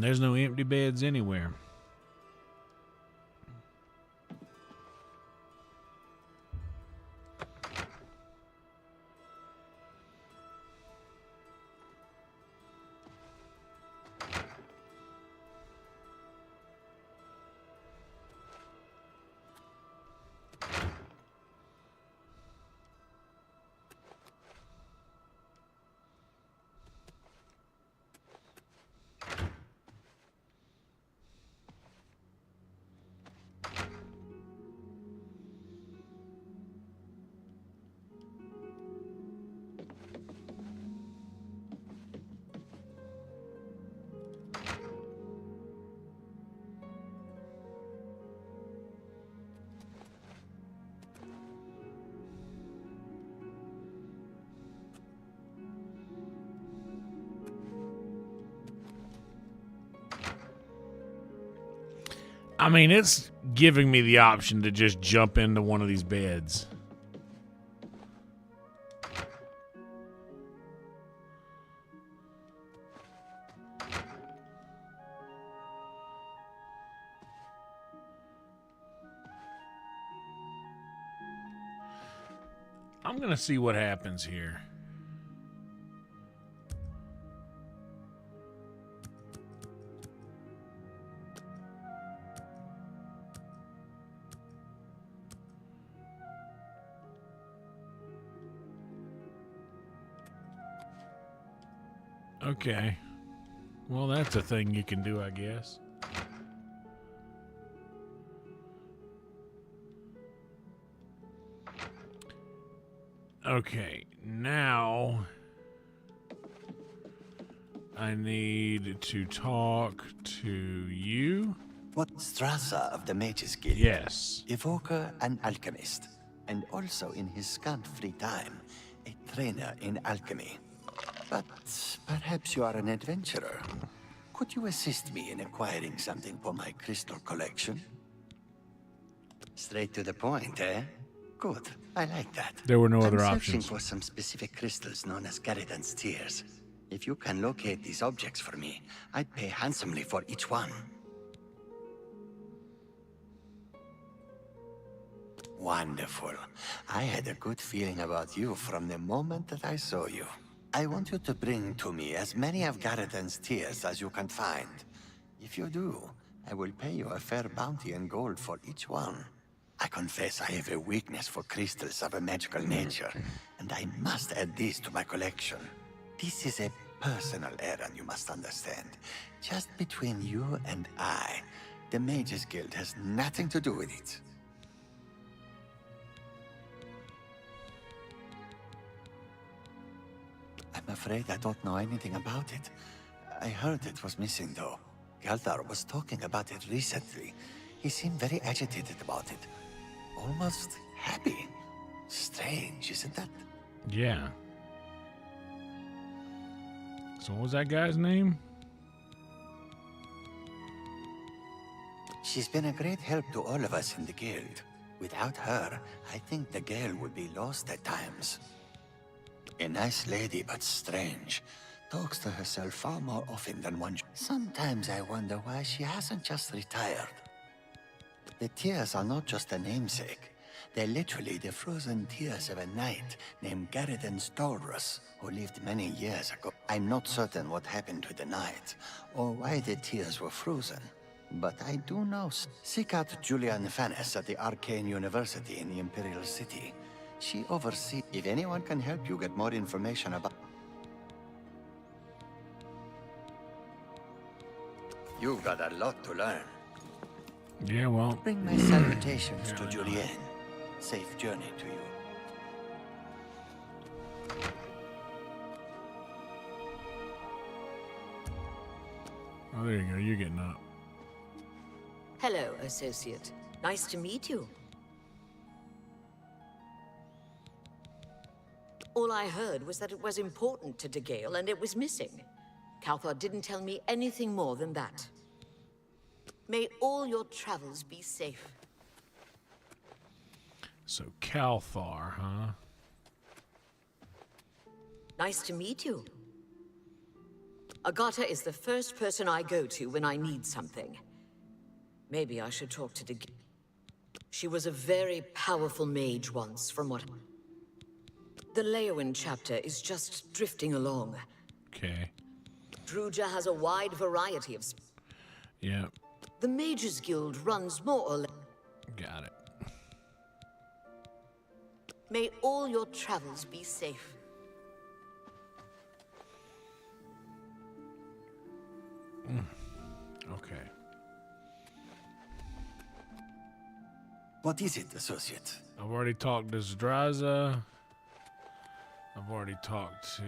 There's no empty beds anywhere. I mean, it's giving me the option to just jump into one of these beds. I'm going to see what happens here. Okay. Well, that's a thing you can do, I guess. Okay, now I need to talk to you. What Strasser of the Mage's Guild? Yes. Evoker and alchemist, and also in his scant free time, a trainer in alchemy. But perhaps you are an adventurer. Could you assist me in acquiring something for my crystal collection? Straight to the point, eh? Good. I like that. There were no other I'm options. searching for some specific crystals known as Garridan's Tears. If you can locate these objects for me, I'd pay handsomely for each one. Wonderful. I had a good feeling about you from the moment that I saw you. I want you to bring to me as many of Garridan's Tears as you can find. If you do, I will pay you a fair bounty in gold for each one. I confess I have a weakness for crystals of a magical nature, and I must add these to my collection. This is a personal errand, you must understand. Just between you and I. The Mage's Guild has nothing to do with it. I'm afraid I don't know anything about it. I heard it was missing, though. Galdar was talking about it recently. He seemed very agitated about it. Almost happy. Strange, isn't that? Yeah. So what was that guy's name? She's been a great help to all of us in the guild. Without her, I think the Gale would be lost at times. A nice lady, but strange. Talks to herself far more often than one. Sometimes I wonder why she hasn't just retired. The tears are not just a namesake. They're literally the frozen tears of a knight named Garridan Stolrus, who lived many years ago. I'm not certain what happened to the knight, or why the tears were frozen. But I do know. Seek out Julian Fanes at the Arcane University in the Imperial City. She oversees. If anyone can help you get more information about... You've got a lot to learn. Yeah, well. Bring my salutations to Julian. Safe journey to you. Oh, there you go. You're getting up. Hello, associate. Nice to meet you. All I heard was that it was important to Degale and it was missing. Calthar didn't tell me anything more than that. May all your travels be safe. So Calthar, huh? Nice to meet you. Agatha is the first person I go to when I need something. Maybe I should talk to DeGale. She was a very powerful mage once, from what... The Leowin chapter is just drifting along. Okay. Druja has a wide variety of... Yeah. The Mages Guild runs more or less... Got it. May all your travels be safe. Okay. What is it, associate? I've already talked to Zdraza. I've already talked to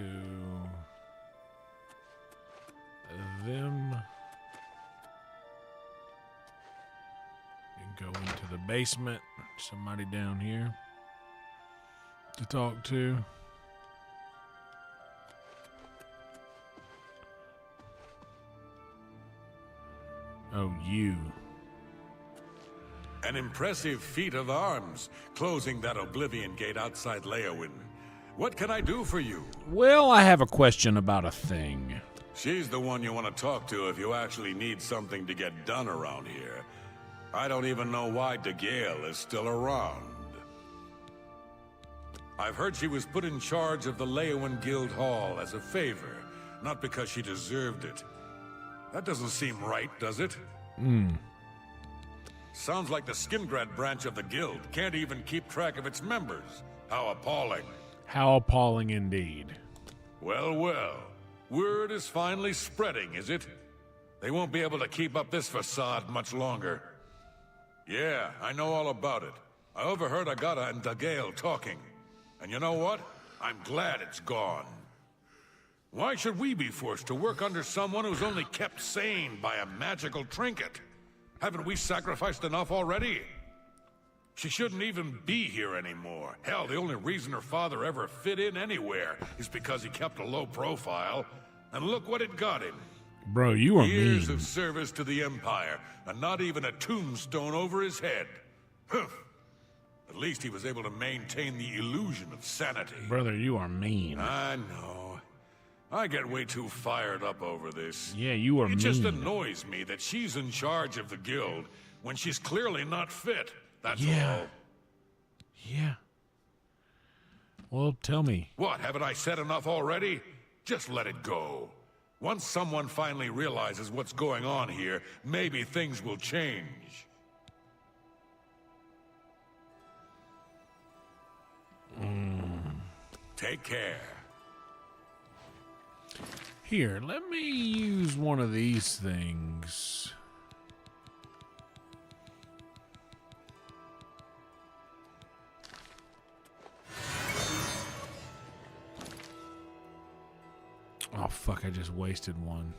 them. And go into the basement. Somebody down here to talk to. Oh, you. An impressive feat of arms, closing that Oblivion gate outside Leowin. What can I do for you? Well, I have a question about a thing. She's the one you want to talk to if you actually need something to get done around here. I don't even know why DeGale is still around. I've heard she was put in charge of the Leowin Guild Hall as a favor, not because she deserved it. That doesn't seem right, does it? Sounds like the Skingrad branch of the guild can't even keep track of its members. How appalling. How appalling indeed. Well, well. Word is finally spreading, is it? They won't be able to keep up this facade much longer. Yeah, I know all about it. I overheard Agatha and DeGale talking. And you know what? I'm glad it's gone. Why should we be forced to work under someone who's only kept sane by a magical trinket? Haven't we sacrificed enough already? She shouldn't even be here anymore. Hell, the only reason her father ever fit in anywhere is because he kept a low profile. And look what it got him. Bro, you are Years mean. of service to the Empire, and not even a tombstone over his head. Humph. At least he was able to maintain the illusion of sanity. Brother, you are mean. I know. I get way too fired up over this. Yeah, you are mean. It just annoys me that she's in charge of the guild when she's clearly not fit. That's all. Yeah. Well, tell me. What, haven't I said enough already? Just let it go. Once someone finally realizes what's going on here, maybe things will change. Take care. Here, let me use one of these things. Oh, fuck, I just wasted one.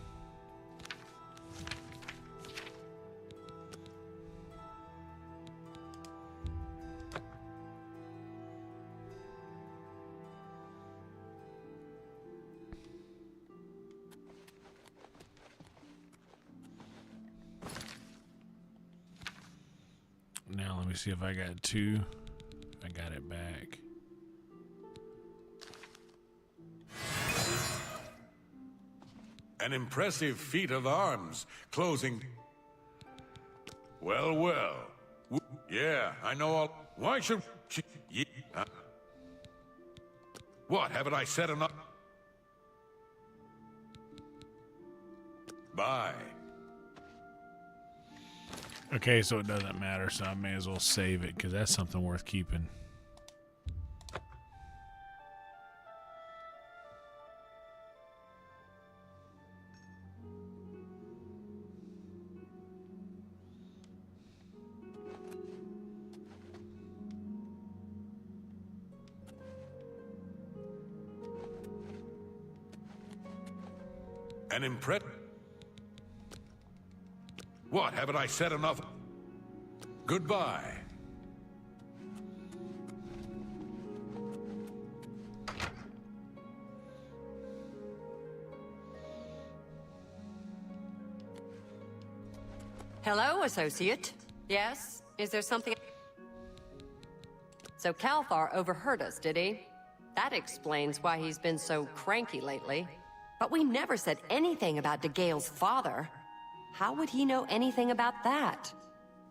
Now let me see if I got two. I got it back. An impressive feat of arms, closing... Well, well. Yeah, I know all... Why should she... What, haven't I said enough? Bye. Okay, so it doesn't matter, so I may as well save it, because that's something worth keeping. An impressive... What, haven't I said enough? Goodbye. Hello, associate. Yes? Is there something... So Calthar overheard us, did he? That explains why he's been so cranky lately. But we never said anything about DeGale's father. How would he know anything about that?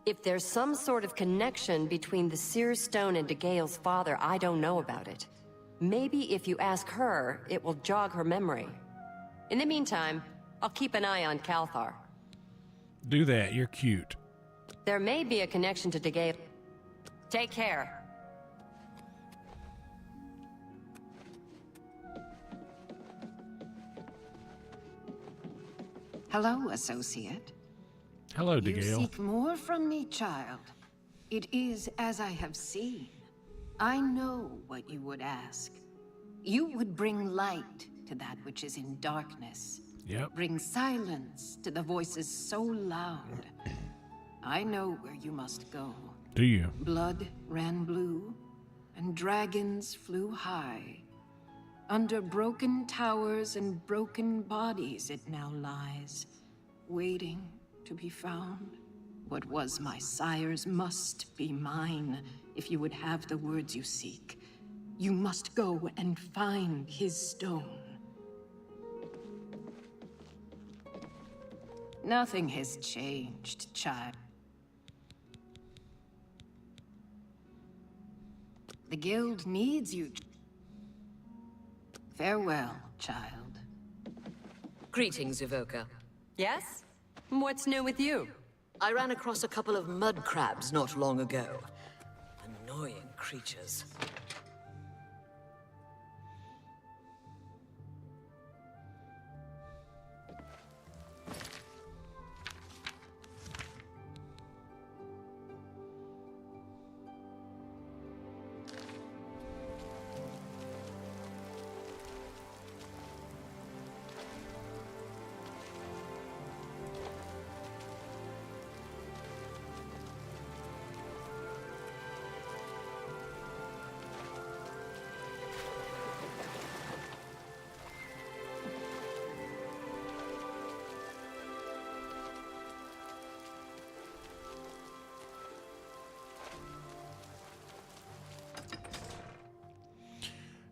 If there's some sort of connection between the Seer Stone and DeGale's father, I don't know about it. Maybe if you ask her, it will jog her memory. In the meantime, I'll keep an eye on Calthar. Do that, you're cute. There may be a connection to DeGale. Take care. Hello, associate. Hello, You DeGale. seek more from me, child. It is as I have seen. I know what you would ask. You would bring light to that which is in darkness. Yep. Bring silence to the voices so loud. I know where you must go. Do you? Blood ran blue, and dragons flew high. Under broken towers and broken bodies it now lies, waiting to be found. What was my sire's must be mine, if you would have the words you seek. You must go and find his stone. Nothing has changed, child. The guild needs you. Farewell, child. Greetings, Evoker. Yes? What's new with you? I ran across a couple of mud crabs not long ago. Annoying creatures.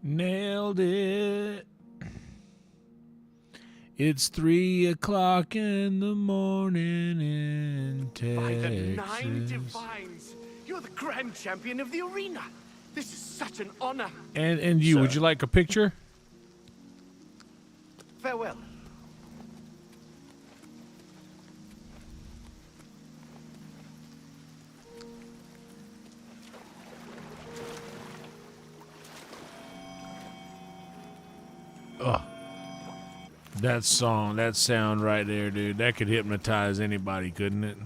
Nailed it. It's 3 o'clock in the morning in Texas. By the 9 divines, you're the grand champion of the arena. This is such an honor. And you, would you like a picture? Farewell. Oh, that song, that sound right there, dude. That could hypnotize anybody, couldn't it?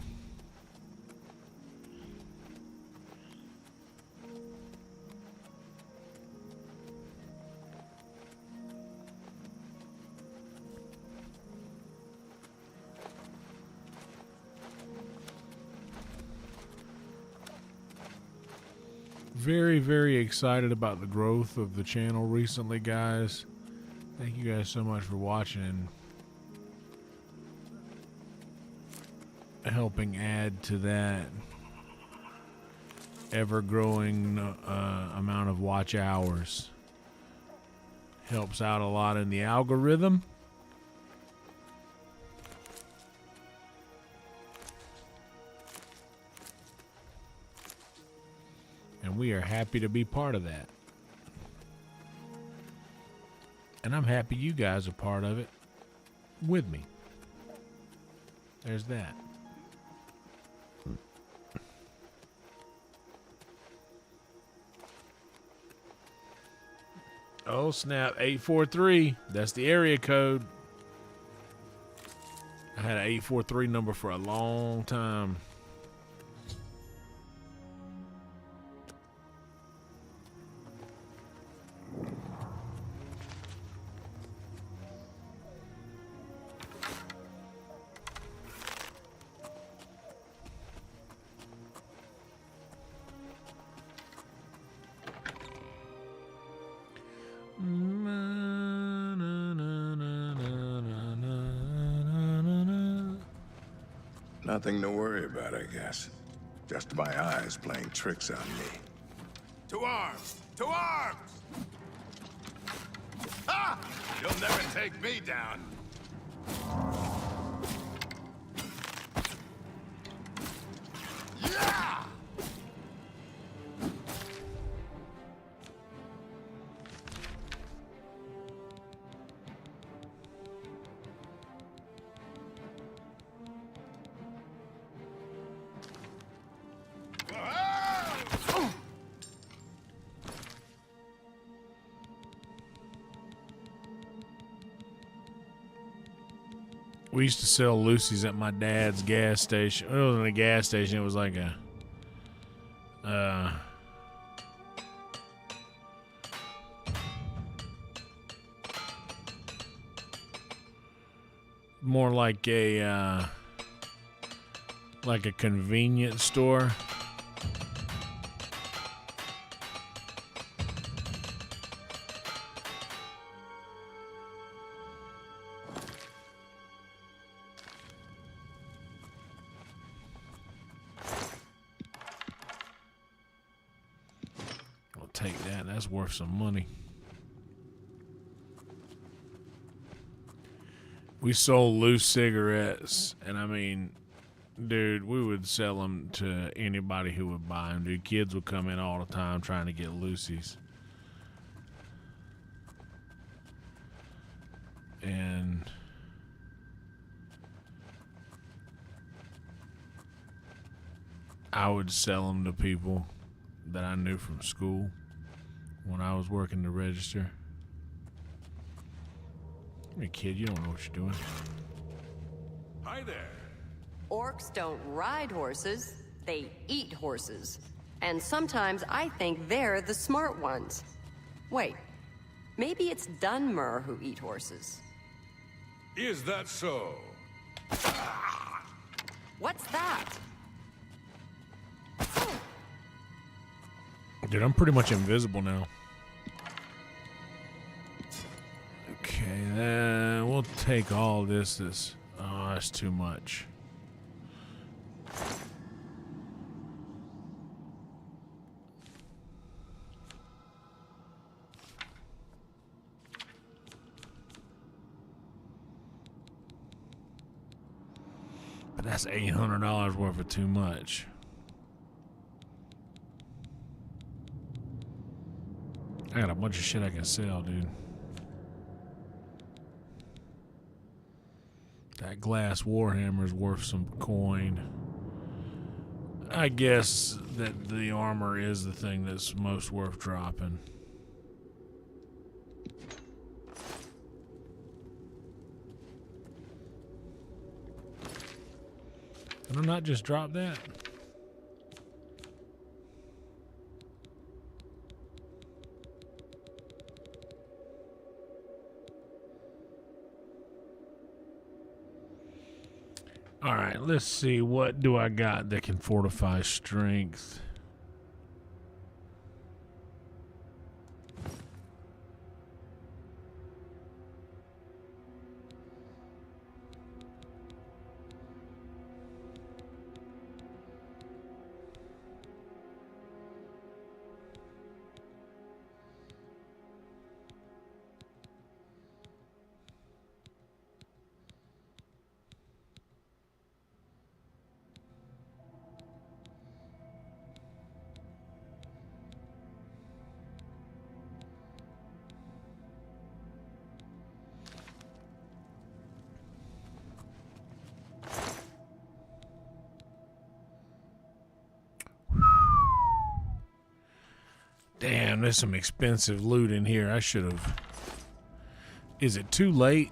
Very, very excited about the growth of the channel recently, guys. Thank you guys so much for watching and helping add to that ever-growing amount of watch hours. Helps out a lot in the algorithm. And we are happy to be part of that. And I'm happy you guys are part of it with me. There's that. Oh, snap. 843. That's the area code. I had an 843 number for a long time. Nothing to worry about, I guess. Just my eyes playing tricks on me. To arms! To arms! Ha! You'll never take me down. Yeah! We used to sell Lucy's at my dad's gas station. It wasn't a gas station. It was like a more like a convenience store. Take that. That's worth some money. We sold loose cigarettes, and I mean, dude, we would sell them to anybody who would buy them. Dude, kids would come in all the time trying to get loosies. And I would sell them to people that I knew from school. When I was working the register. Hey kid, you don't know what you're doing. Hi there. Orcs don't ride horses, they eat horses. And sometimes I think they're the smart ones. Wait, maybe it's Dunmer who eat horses. Is that so? What's that? Dude, I'm pretty much invisible now. Okay, then we'll take all this. Oh, that's too much. But that's $800 worth of too much. I got a bunch of shit I can sell, dude. That glass warhammer's worth some coin. I guess that the armor is the thing that's most worth dropping. Did I not just drop that? All right, let's see. What do I got that can fortify strength? Damn, there's some expensive loot in here. I should have. Is it too late?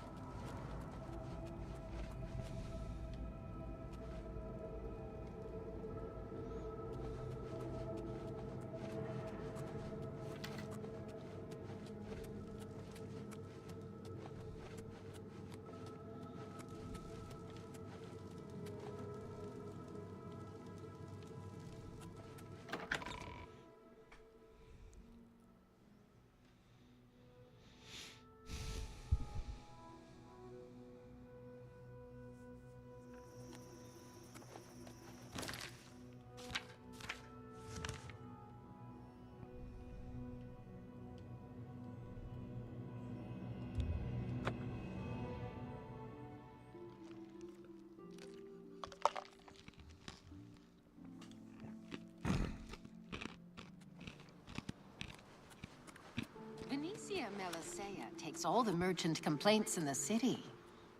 Elisea takes all the merchant complaints in the city.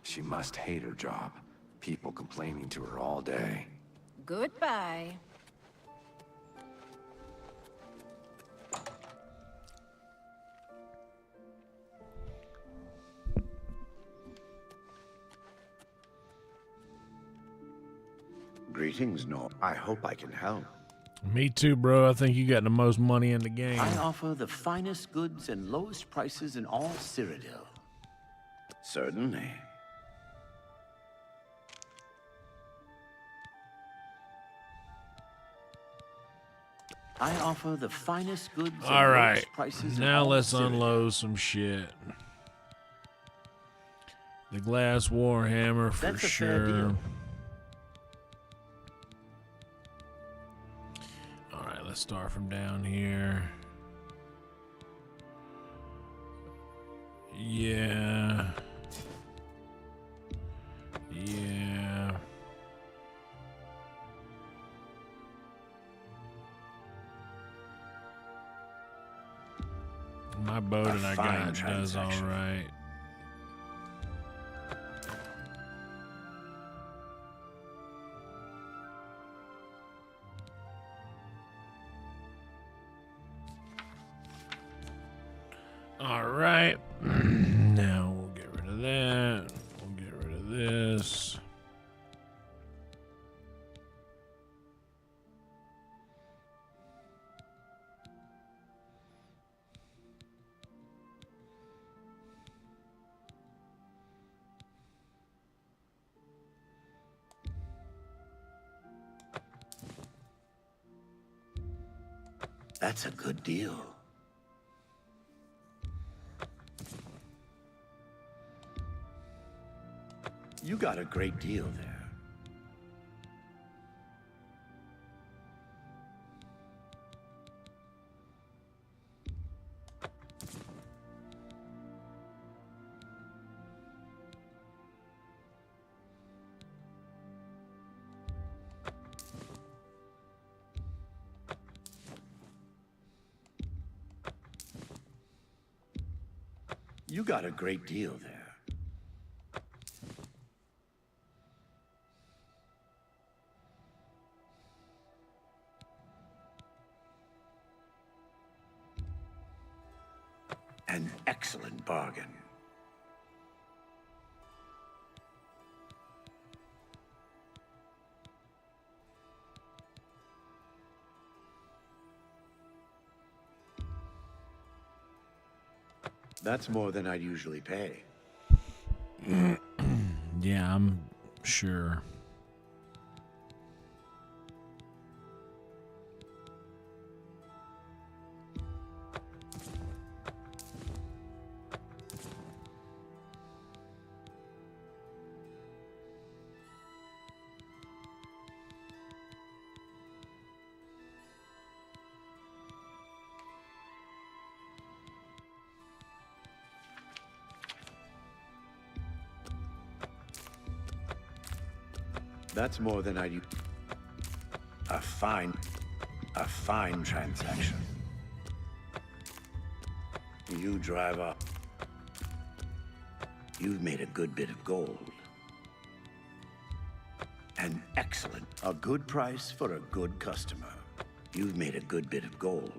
She must hate her job. People complaining to her all day. Goodbye. Greetings, Nor. I hope I can help. Me too, bro. I think you got the most money in the game. I offer the finest goods and lowest prices in all Cyrodiil. Certainly. I offer the finest goods and All right. lowest prices in Now all let's Cyrodiil. unload some shit. The glass warhammer for That's a fair sure. deal. All right, let's start from down here. Yeah. Yeah. My boat and I fine got does all transaction. right. All right. Now we'll get rid of that. We'll get rid of this. That's a good deal. You got a great deal there. You got a great deal there. An excellent bargain. That's more than I'd usually pay. Yeah, I'm sure. That's more than I'd... A fine transaction. You drive up. You've made a good bit of gold. An excellent, a good price for a good customer. You've made a good bit of gold.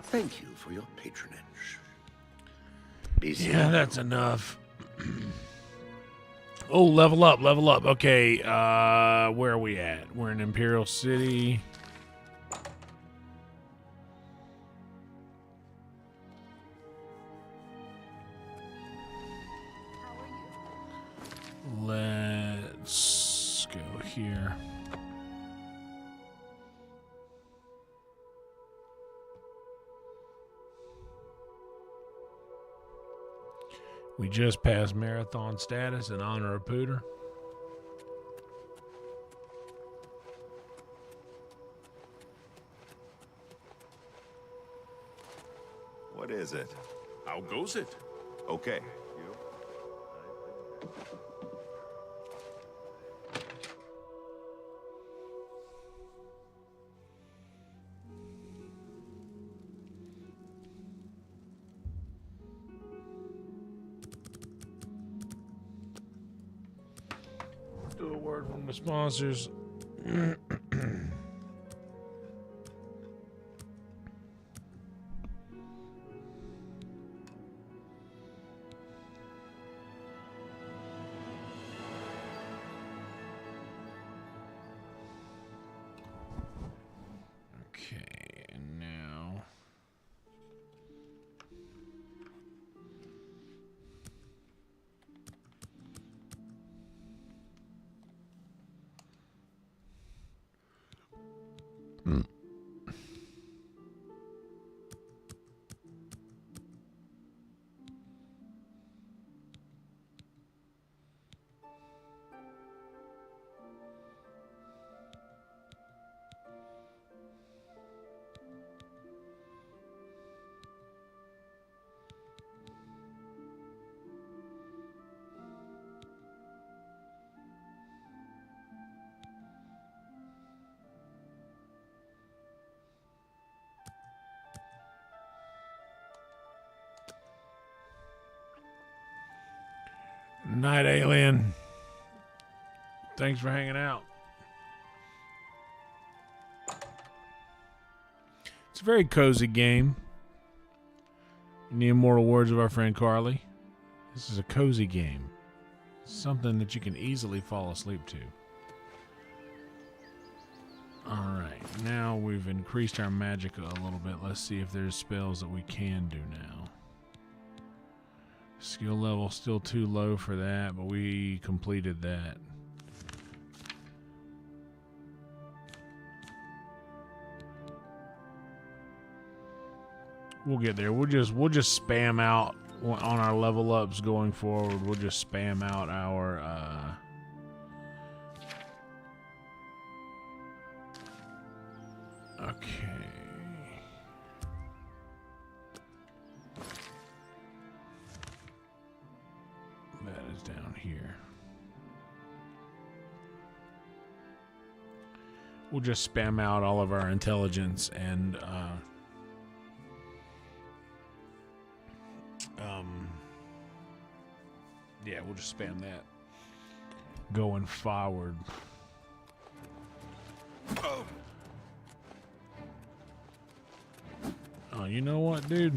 Thank you for your patronage. Yeah, that's enough. Oh, level up, level up. Okay, where are we at? We're in Imperial City. Let's go here. We just passed marathon status in honor of Pooter. What is it? How goes it? Okay. Do a word from the sponsors. Okay, and now Night Alien. Thanks for hanging out. It's a very cozy game. In the immortal words of our friend Carly, this is a cozy game. Something that you can easily fall asleep to. Alright, now we've increased our magic a little bit. Let's see if there's spells that we can do now. Skill level still too low for that, but we completed that. We'll get there. We'll just spam out on our level ups going forward. We'll just spam out our okay. That is down here. We'll just spam out all of our intelligence and yeah, we'll just spam that going forward. Oh, you know what, dude?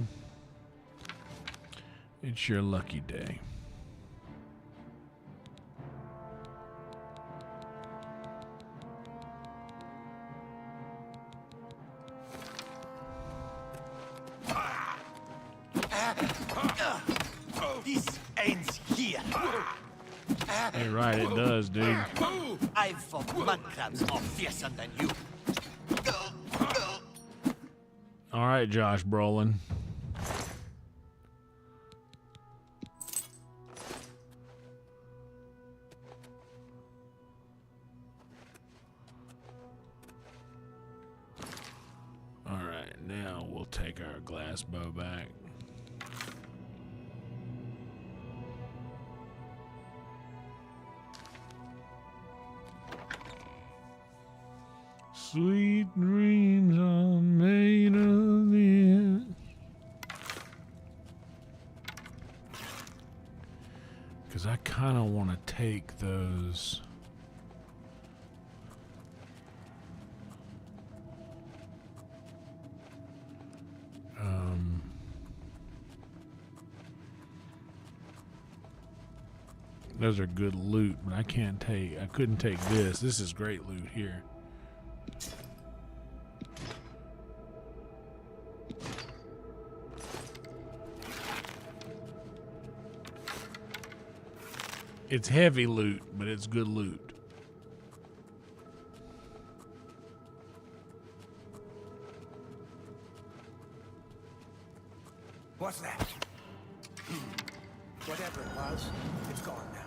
It's your lucky day. This ends here. Hey, right, it does, dude. I've fought mud crabs more fearsome than you. All right, Josh Brolin. All right, now we'll take our glass bow back. Sweet dreams are made of this. Because I kind of want to take those. Those are good loot, but I couldn't take this. This is great loot here. It's heavy loot, but it's good loot. What's that? Whatever it was, it's gone now.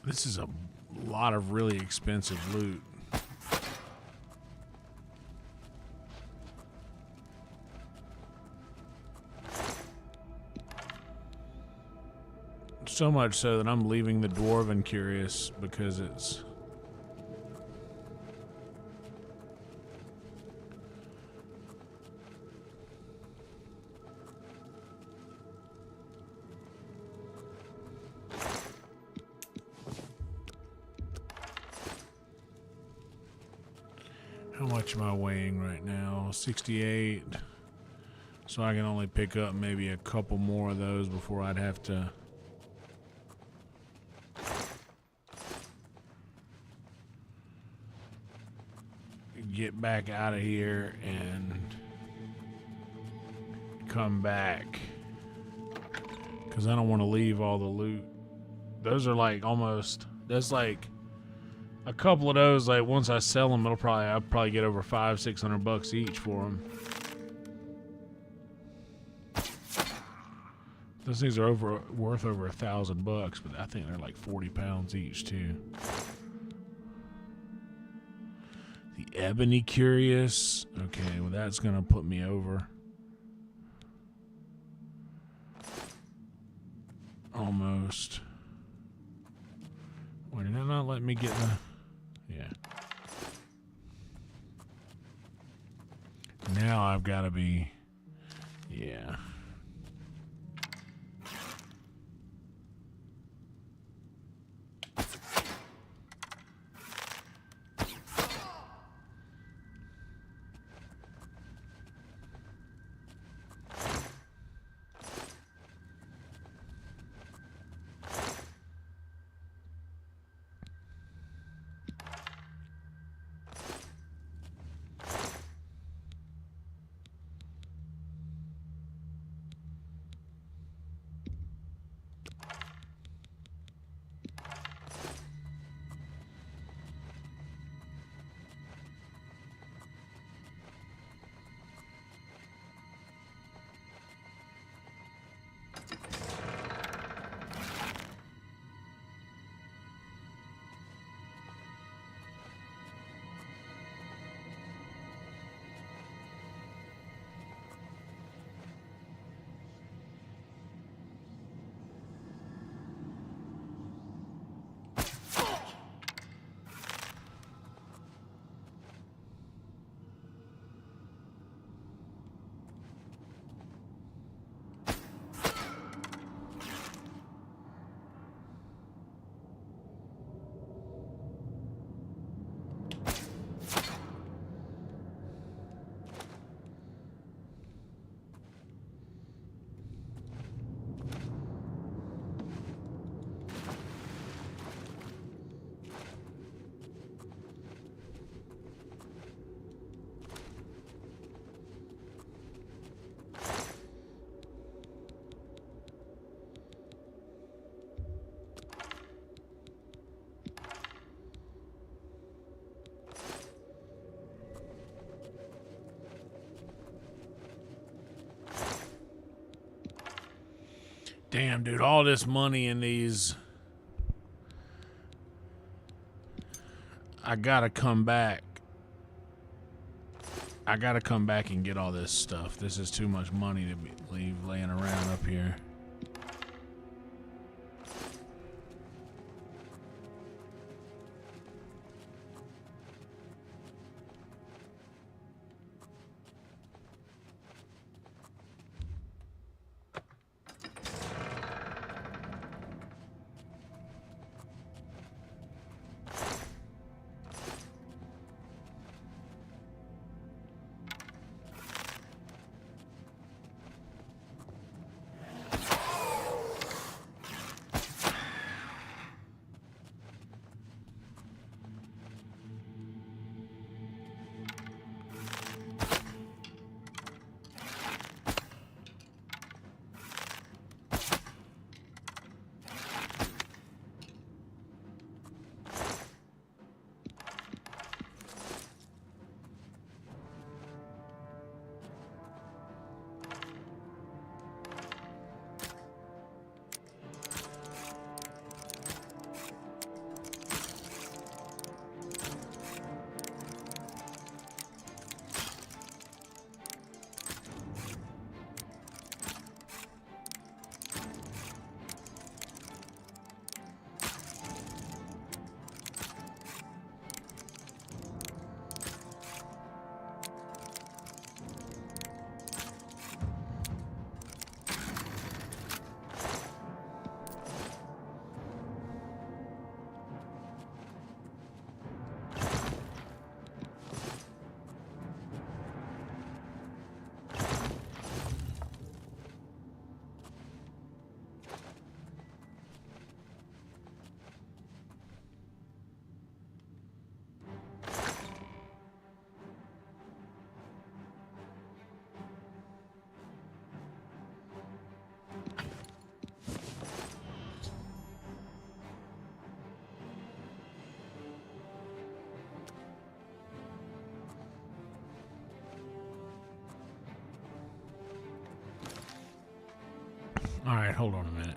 This is a lot of really expensive loot. So much so that I'm leaving the Dwarven curious because it's... How much am I weighing right now? 68. So I can only pick up maybe a couple more of those before I'd have to... get back out of here and come back. Because I don't want to leave all the loot. Those are like almost... That's like... A couple of those, like once I sell them, I'll probably get over $500-600 each for them. Those things are worth over $1,000, but I think they're like 40 pounds each too. The Ebony Curious. Okay, well that's gonna put me over. Almost. Why did it not let me get the... Yeah. Now I've got to be... Yeah. Damn, dude, all this money in these. I gotta come back. I gotta come back and get all this stuff. This is too much money to leave laying around up here. All right, hold on a minute.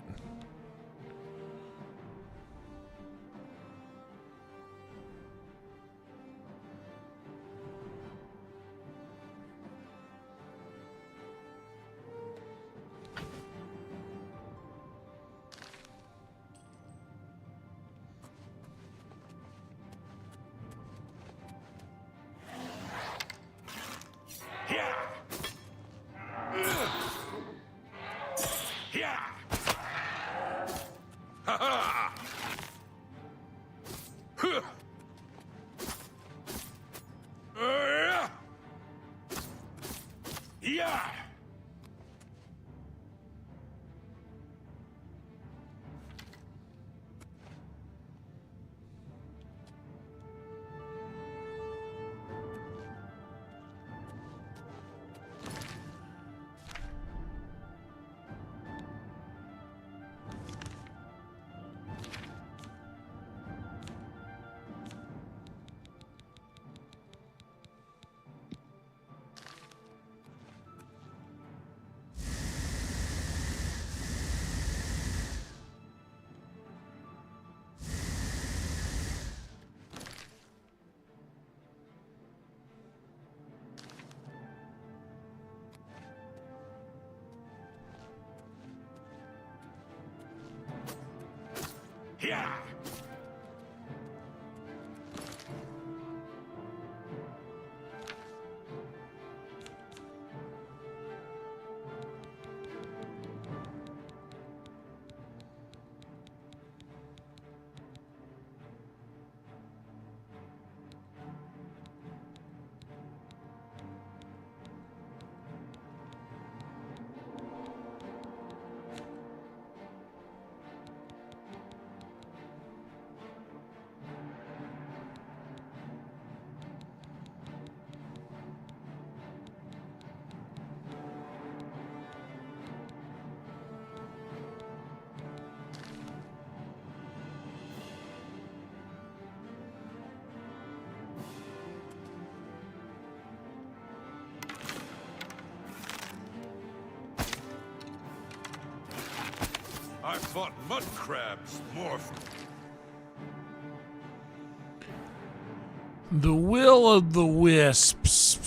Yeah. I fought mud crabs more. The will of the wisps.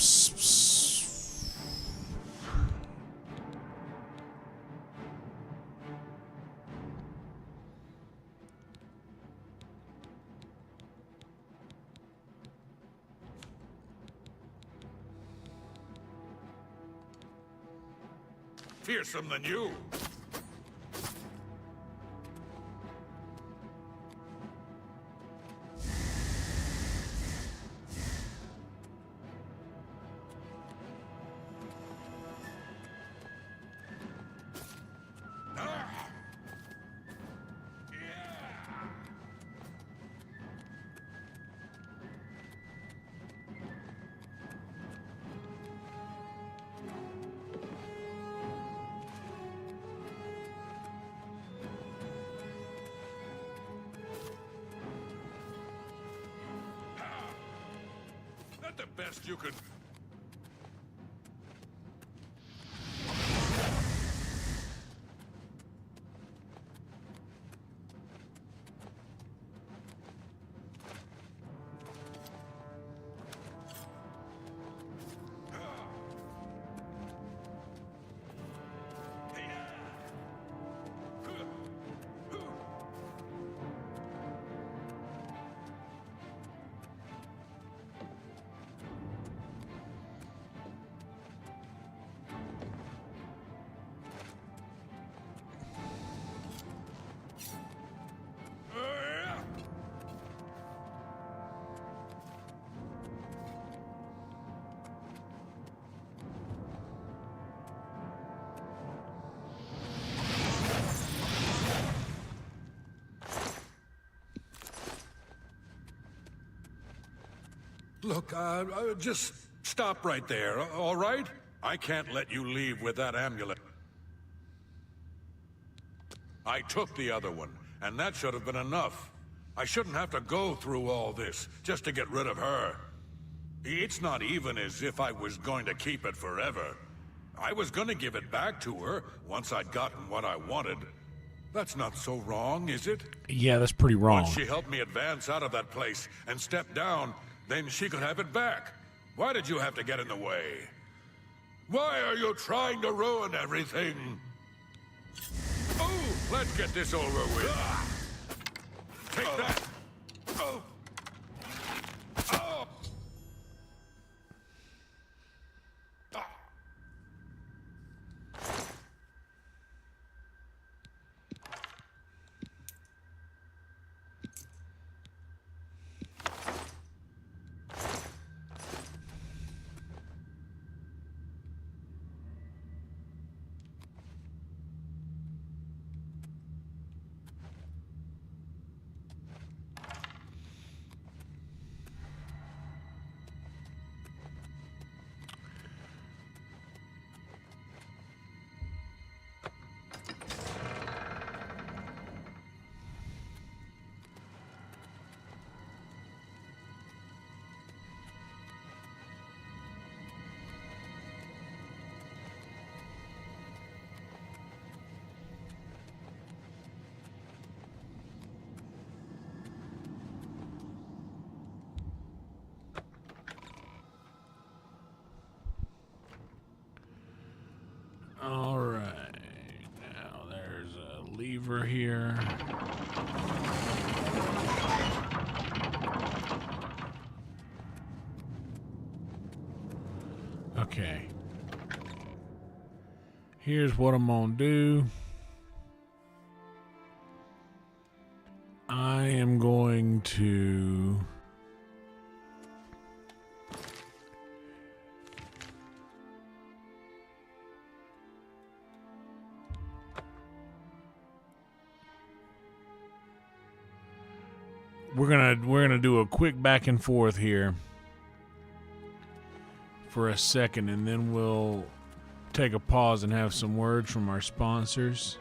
Fearsome than you. Not the best you could. Look, just stop right there, all right? I can't let you leave with that amulet. I took the other one, and that should have been enough. I shouldn't have to go through all this just to get rid of her. It's not even as if I was going to keep it forever. I was gonna give it back to her once I'd gotten what I wanted. That's not so wrong, is it? Yeah, that's pretty wrong. Once she helped me advance out of that place and step down, then she could have it back. Why did you have to get in the way? Why are you trying to ruin everything? Oh, let's get this over with. Take that. Oh. Oh. All right. Now there's a lever here. Okay. Here's what I'm gonna do. I am going to we're gonna do a quick back and forth here for a second, and then we'll take a pause and have some words from our sponsors.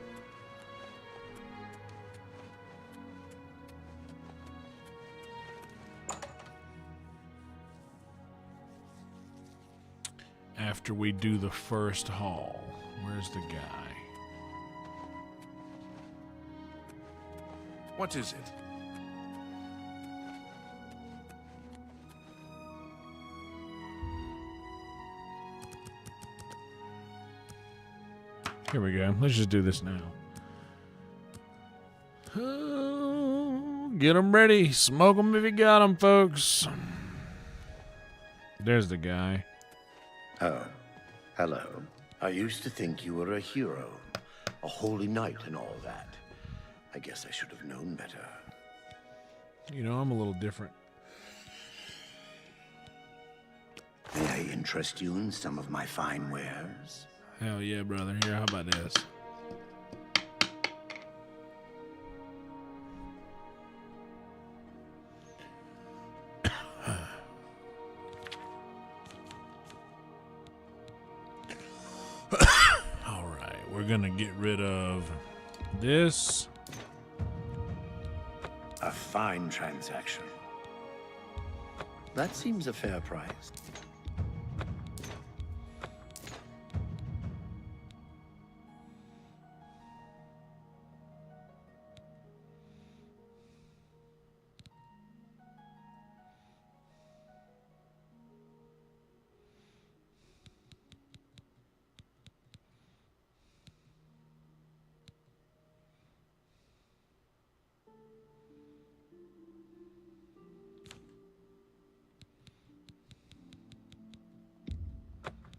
After we do the first haul. Where's the guy? What is it? Here we go. Let's just do this now. Get them ready. Smoke them if you got them, folks. There's the guy. Oh, hello. I used to think you were a hero, a holy knight and all that. I guess I should have known better. You know, I'm a little different. May I interest you in some of my fine wares? Hell yeah, brother. Here, how about this? All right, we're gonna get rid of this. A fine transaction. That seems a fair price.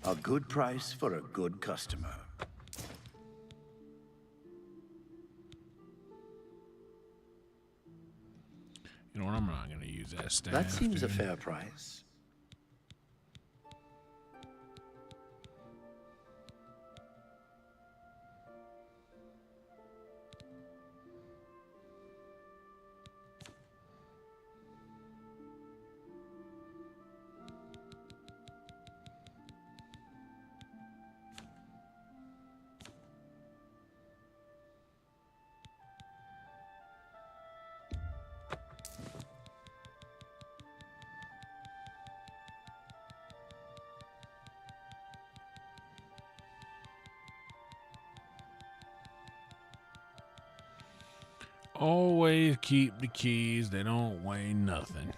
A good price for a good customer. You know what? I'm not going to use that staff. That seems a dude. fair price. Always keep the keys. They don't weigh nothing.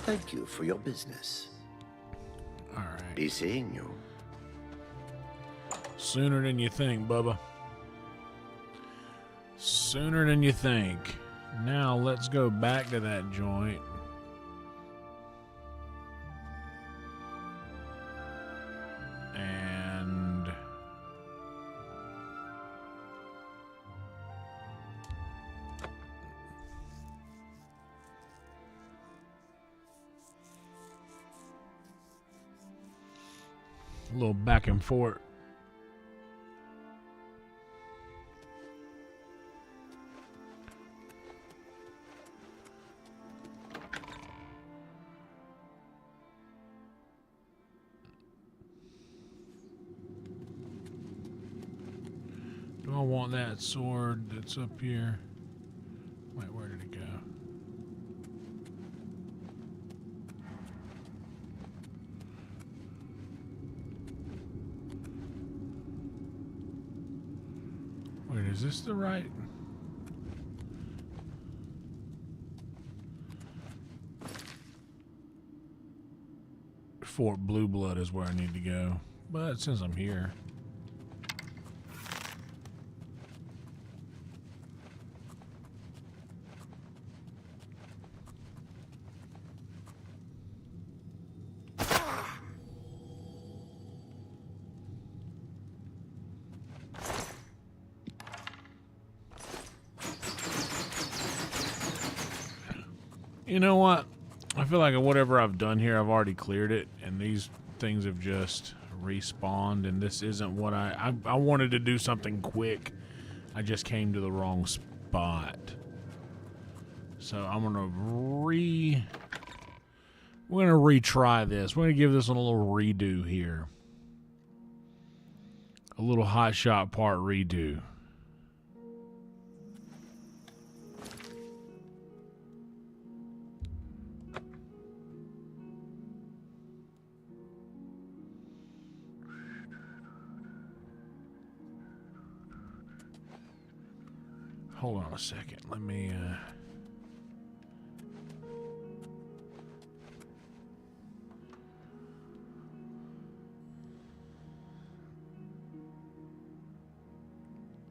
Thank you for your business. All right. Be seeing you. Sooner than you think, Bubba. Sooner than you think. Now let's go back to that joint. And a little back and forth. Do I want that sword that's up here? Wait, where did it go? Wait, is this the right? Fort Blue Blood is where I need to go. But since I'm here. You know what? I feel like whatever I've done here, I've already cleared it, and these things have just respawned, and this isn't what I wanted to do something quick. I just came to the wrong spot. So I'm gonna we're gonna retry this. We're gonna give this one a little redo here. A little hot shot part redo. Hold on a second. Let me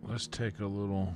let's take a little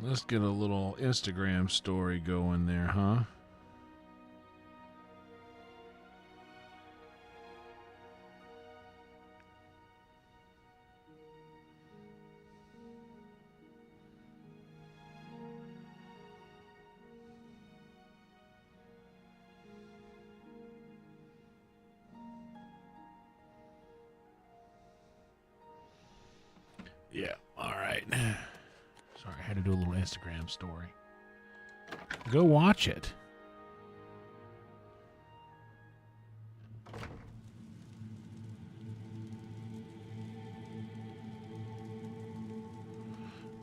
let's get a little Instagram story going there, huh? Yeah, all right. Sorry, I had to do a little Instagram story. Go watch it.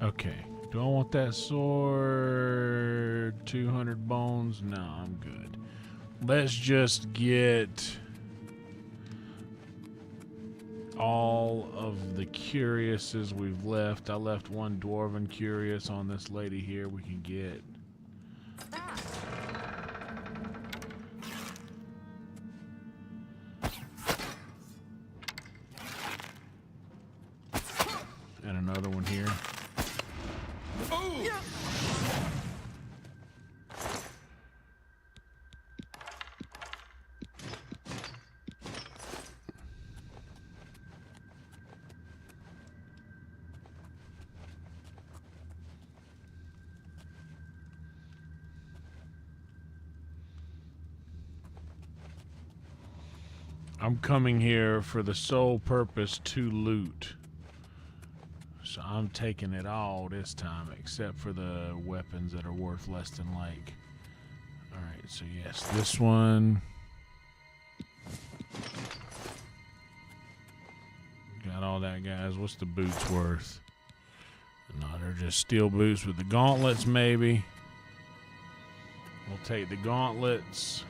Okay. Do I want that sword? 200 bones? No, I'm good. Let's just get all of the curiouses we've left. I left one dwarven curious on this lady here we can get. And another one here. I'm coming here for the sole purpose to loot. So I'm taking it all this time, except for the weapons that are worth less than like. Alright, so yes, this one. Got all that, guys. What's the boots worth? No, they're just steel boots with the gauntlets, maybe. We'll take the gauntlets.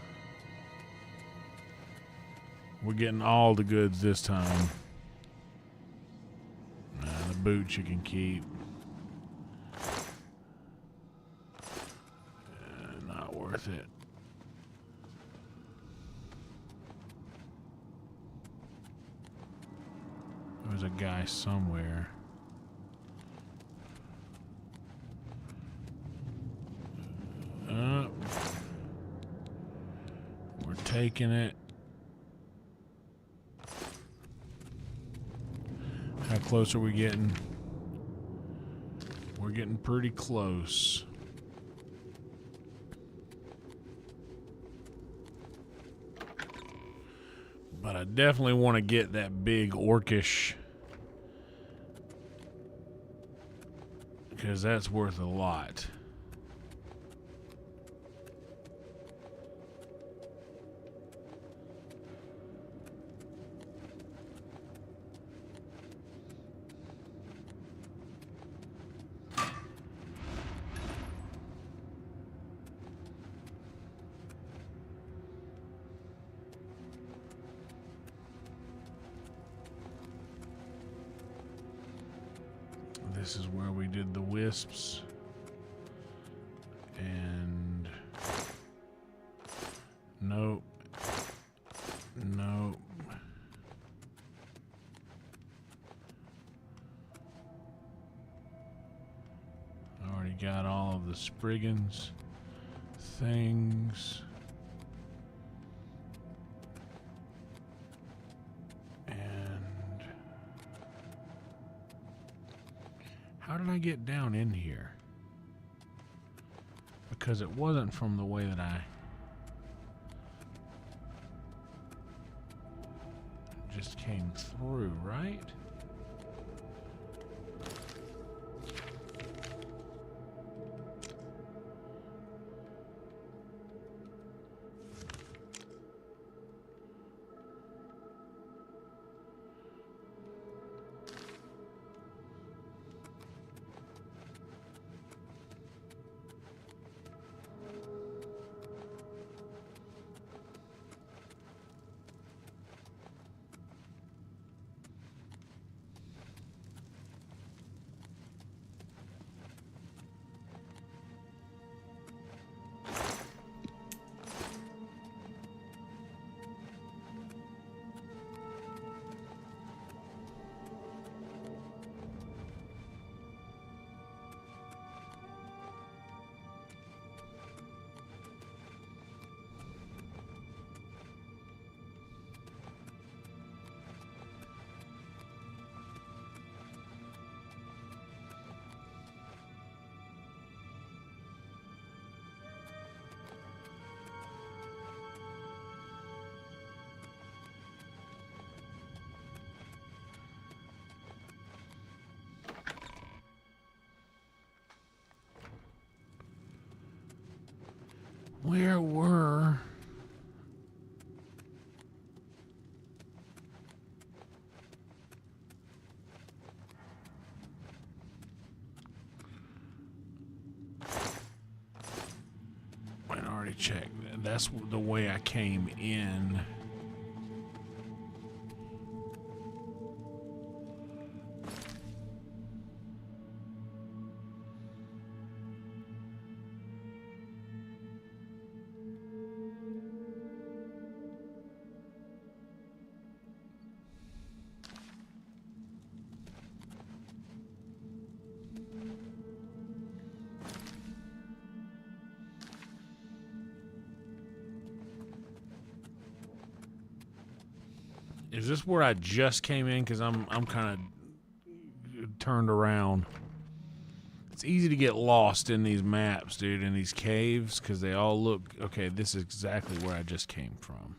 We're getting all the goods this time. Nah, the boots you can keep. Not worth it. There's a guy somewhere. We're taking it. How close are we getting? We're getting pretty close. But I definitely want to get that big orcish, because that's worth a lot. This is where we did the wisps. And nope. Nope. I already got all of the Spriggans things. How did I get down in here? Because it wasn't from the way that I just came through, right? Where were... I already checked. That's the way I came in. Is this where I just came in? Because I'm kind of turned around. It's easy to get lost in these maps, dude, in these caves, because they all look... Okay, this is exactly where I just came from.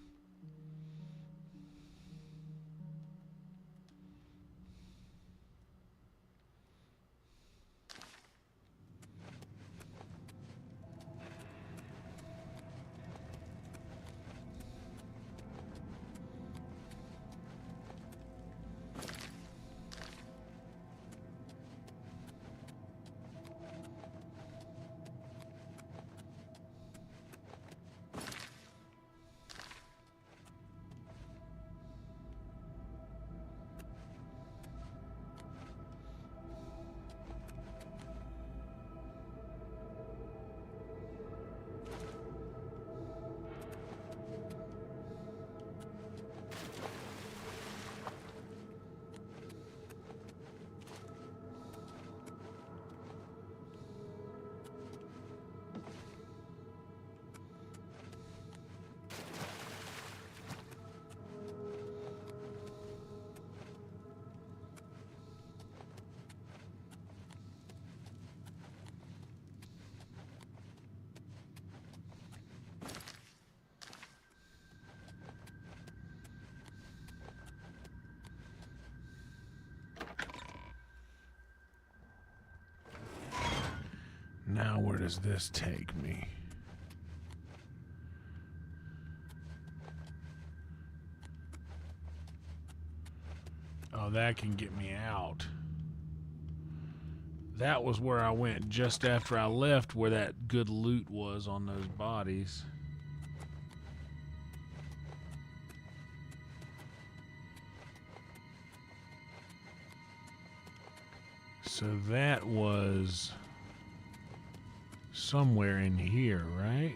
Now where does this take me? Oh, that can get me out. That was where I went just after I left, where that good loot was on those bodies. So that was somewhere in here, right?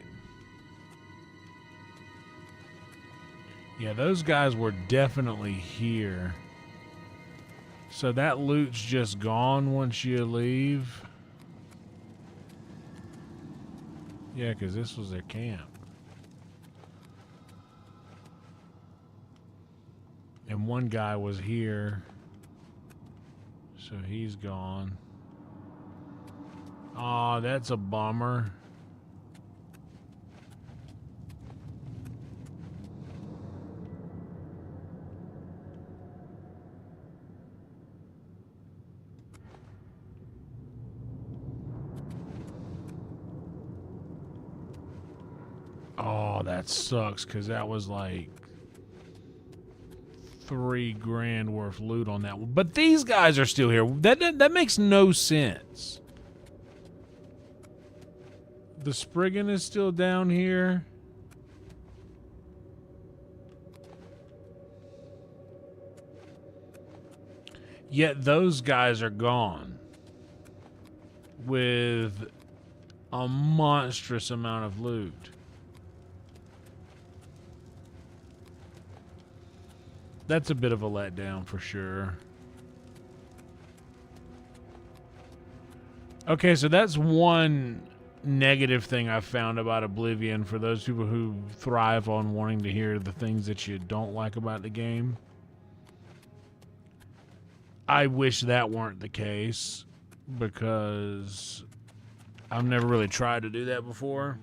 Yeah, those guys were definitely here. So that loot's just gone once you leave? Yeah, because this was their camp. And one guy was here. So he's gone. Aw, that's a bummer. Oh, that sucks, because that was like $3,000 worth loot on that one. But these guys are still here. That makes no sense. The Spriggan is still down here. Yet those guys are gone. With a monstrous amount of loot. That's a bit of a letdown for sure. Okay, so that's one negative thing I've found about Oblivion for those people who thrive on wanting to hear the things that you don't like about the game. I wish that weren't the case because I've never really tried to do that before.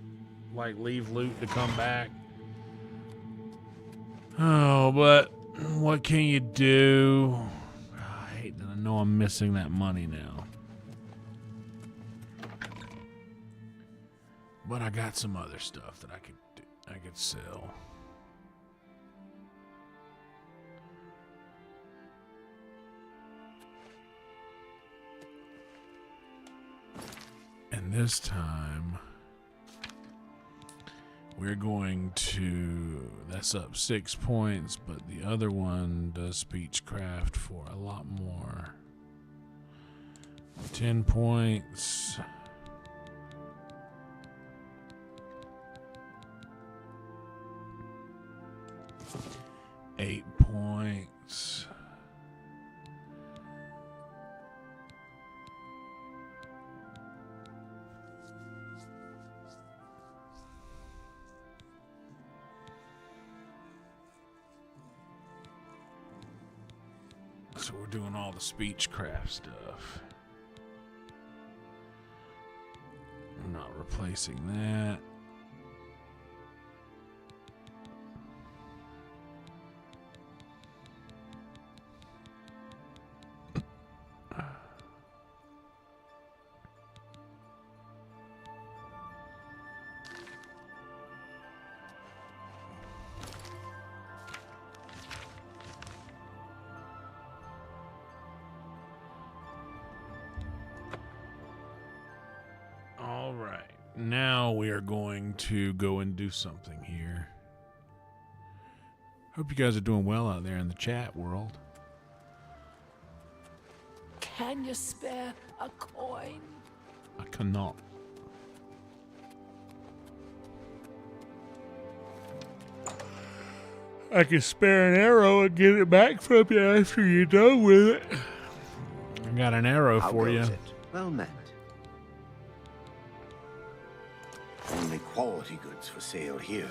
Like leave loot to come back. Oh, but what can you do? I hate that I know I'm missing that money now. But I got some other stuff that I could sell. And this time we're going to, that's up 6 points, but the other one does speechcraft for a lot more. 10 points. $8 points. So we're doing all the speechcraft stuff. I'm not replacing that. All right, now we are going to go and do something here. Hope you guys are doing well out there in the chat world. Can you spare a coin? I cannot. I can spare an arrow and get it back from you after you're done with it. I got an arrow for you. Well met. Only quality goods for sale here.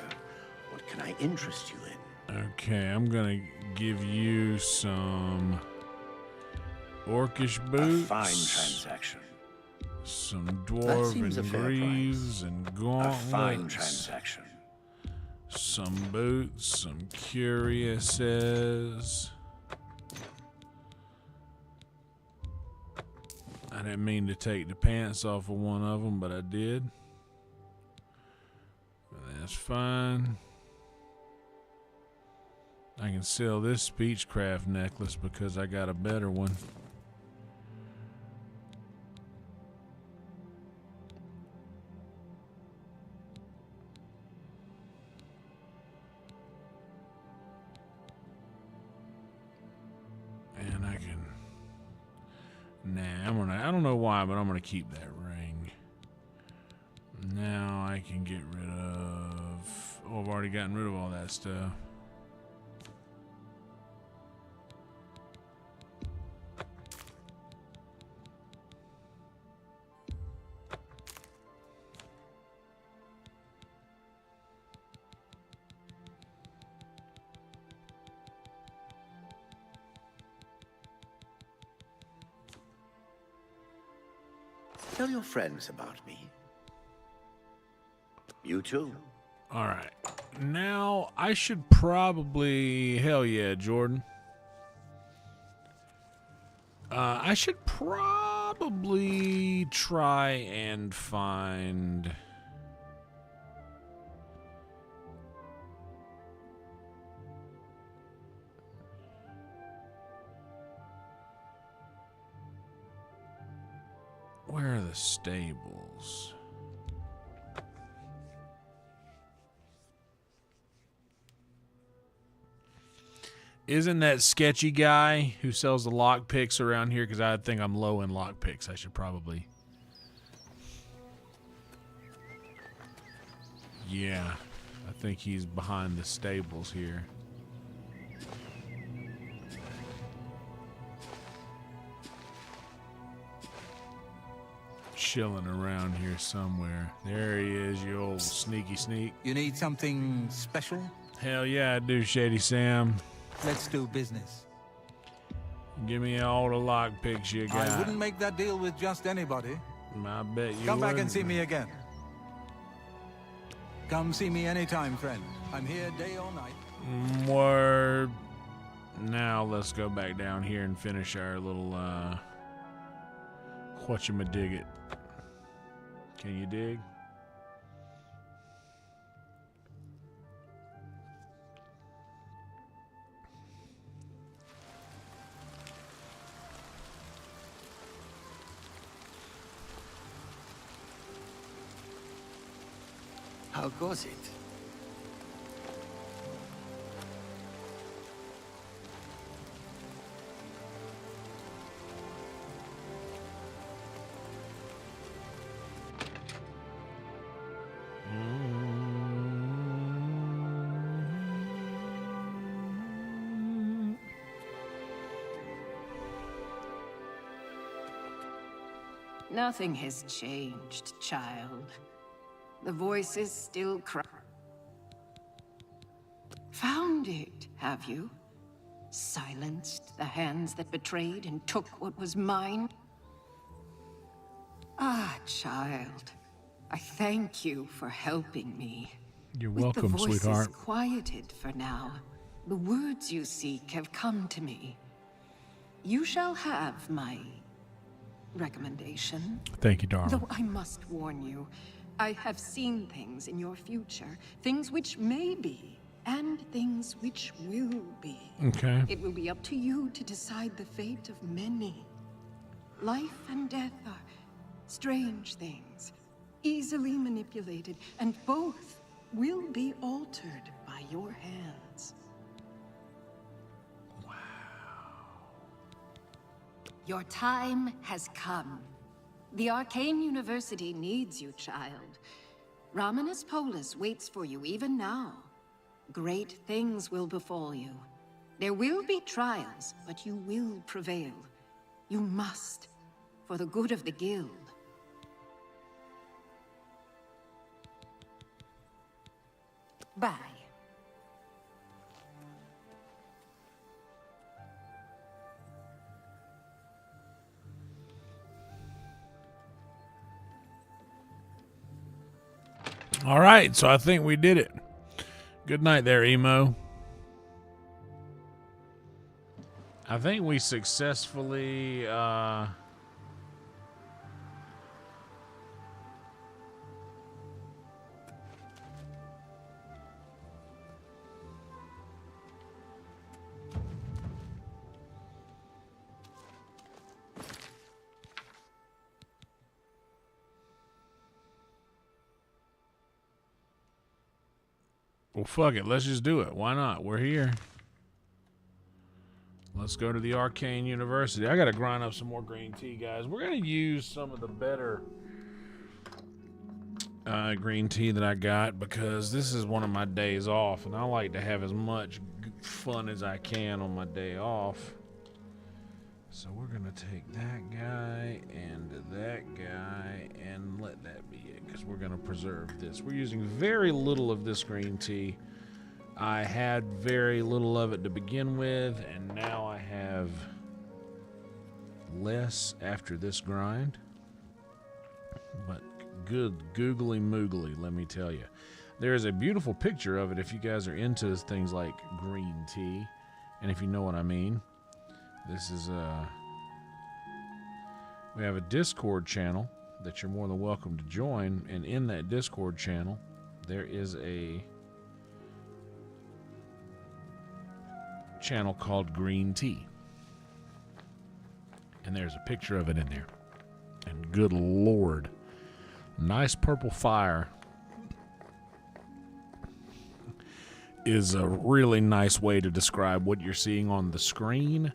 What can I interest you in? Okay, I'm gonna give you some orcish boots. A fine transaction. Some dwarven greaves and gauntlets. A fine transaction. Some boots, some curiouses. I didn't mean to take the pants off of one of them, but I did. But that's fine. I can sell this Speechcraft necklace because I got a better one. And I can... Nah, I don't know why, but I'm gonna keep that ring. Now I can get rid of... Oh, I've already gotten rid of all that stuff. Tell your friends about me. You too. All right. Now I should probably... Hell yeah, Jordan. I should probably try and find... Where are the stables? Isn't that sketchy guy who sells the lockpicks around here? Because I think I'm low in lockpicks. I should probably... Yeah, I think he's behind the stables here. Chilling around here somewhere. There he is, you old sneaky sneak. You need something special? Hell yeah, I do, Shady Sam. Let's do business. Give me all the lockpicks you got. I wouldn't make that deal with just anybody. I bet you Come back and wouldn't. see me again. Come see me anytime, friend. I'm here day or night. Word. Now let's go back down here and finish our little whatchamadiggit. Can you dig? How goes it? Nothing has changed, child. The voices still cry. Found it, have you? Silenced the hands that betrayed and took what was mine? Ah, child. I thank you for helping me. You're With welcome, the voices sweetheart. quieted for now, the words you seek have come to me. You shall have my recommendation. Thank you, darling. Though I must warn you, I have seen things in your future, things which may be, and things which will be. Okay. It will be up to you to decide the fate of many. Life and death are strange things, easily manipulated, and both will be altered by your hands. Your time has come. The Arcane University needs you, child. Romanus Polus waits for you even now. Great things will befall you. There will be trials, but you will prevail. You must, for the good of the guild. Bye. All right, so I think we did it. Good night there, Emo. I think we successfully Well, fuck it. Let's just do it. Why not? We're here. Let's go to the Arcane University. I got to grind up some more green tea, guys. We're going to use some of the better green tea that I got because this is one of my days off, and I like to have as much fun as I can on my day off. So we're going to take that guy and that guy and let that be it because we're going to preserve this. We're using very little of this green tea. I had very little of it to begin with, and now I have less after this grind. But good googly moogly, let me tell you. There is a beautiful picture of it if you guys are into things like green tea, and if you know what I mean. This is we have a Discord channel that you're more than welcome to join, and in that Discord channel, there is a channel called Green Tea. And there's a picture of it in there. And good Lord, nice purple fire is a really nice way to describe what you're seeing on the screen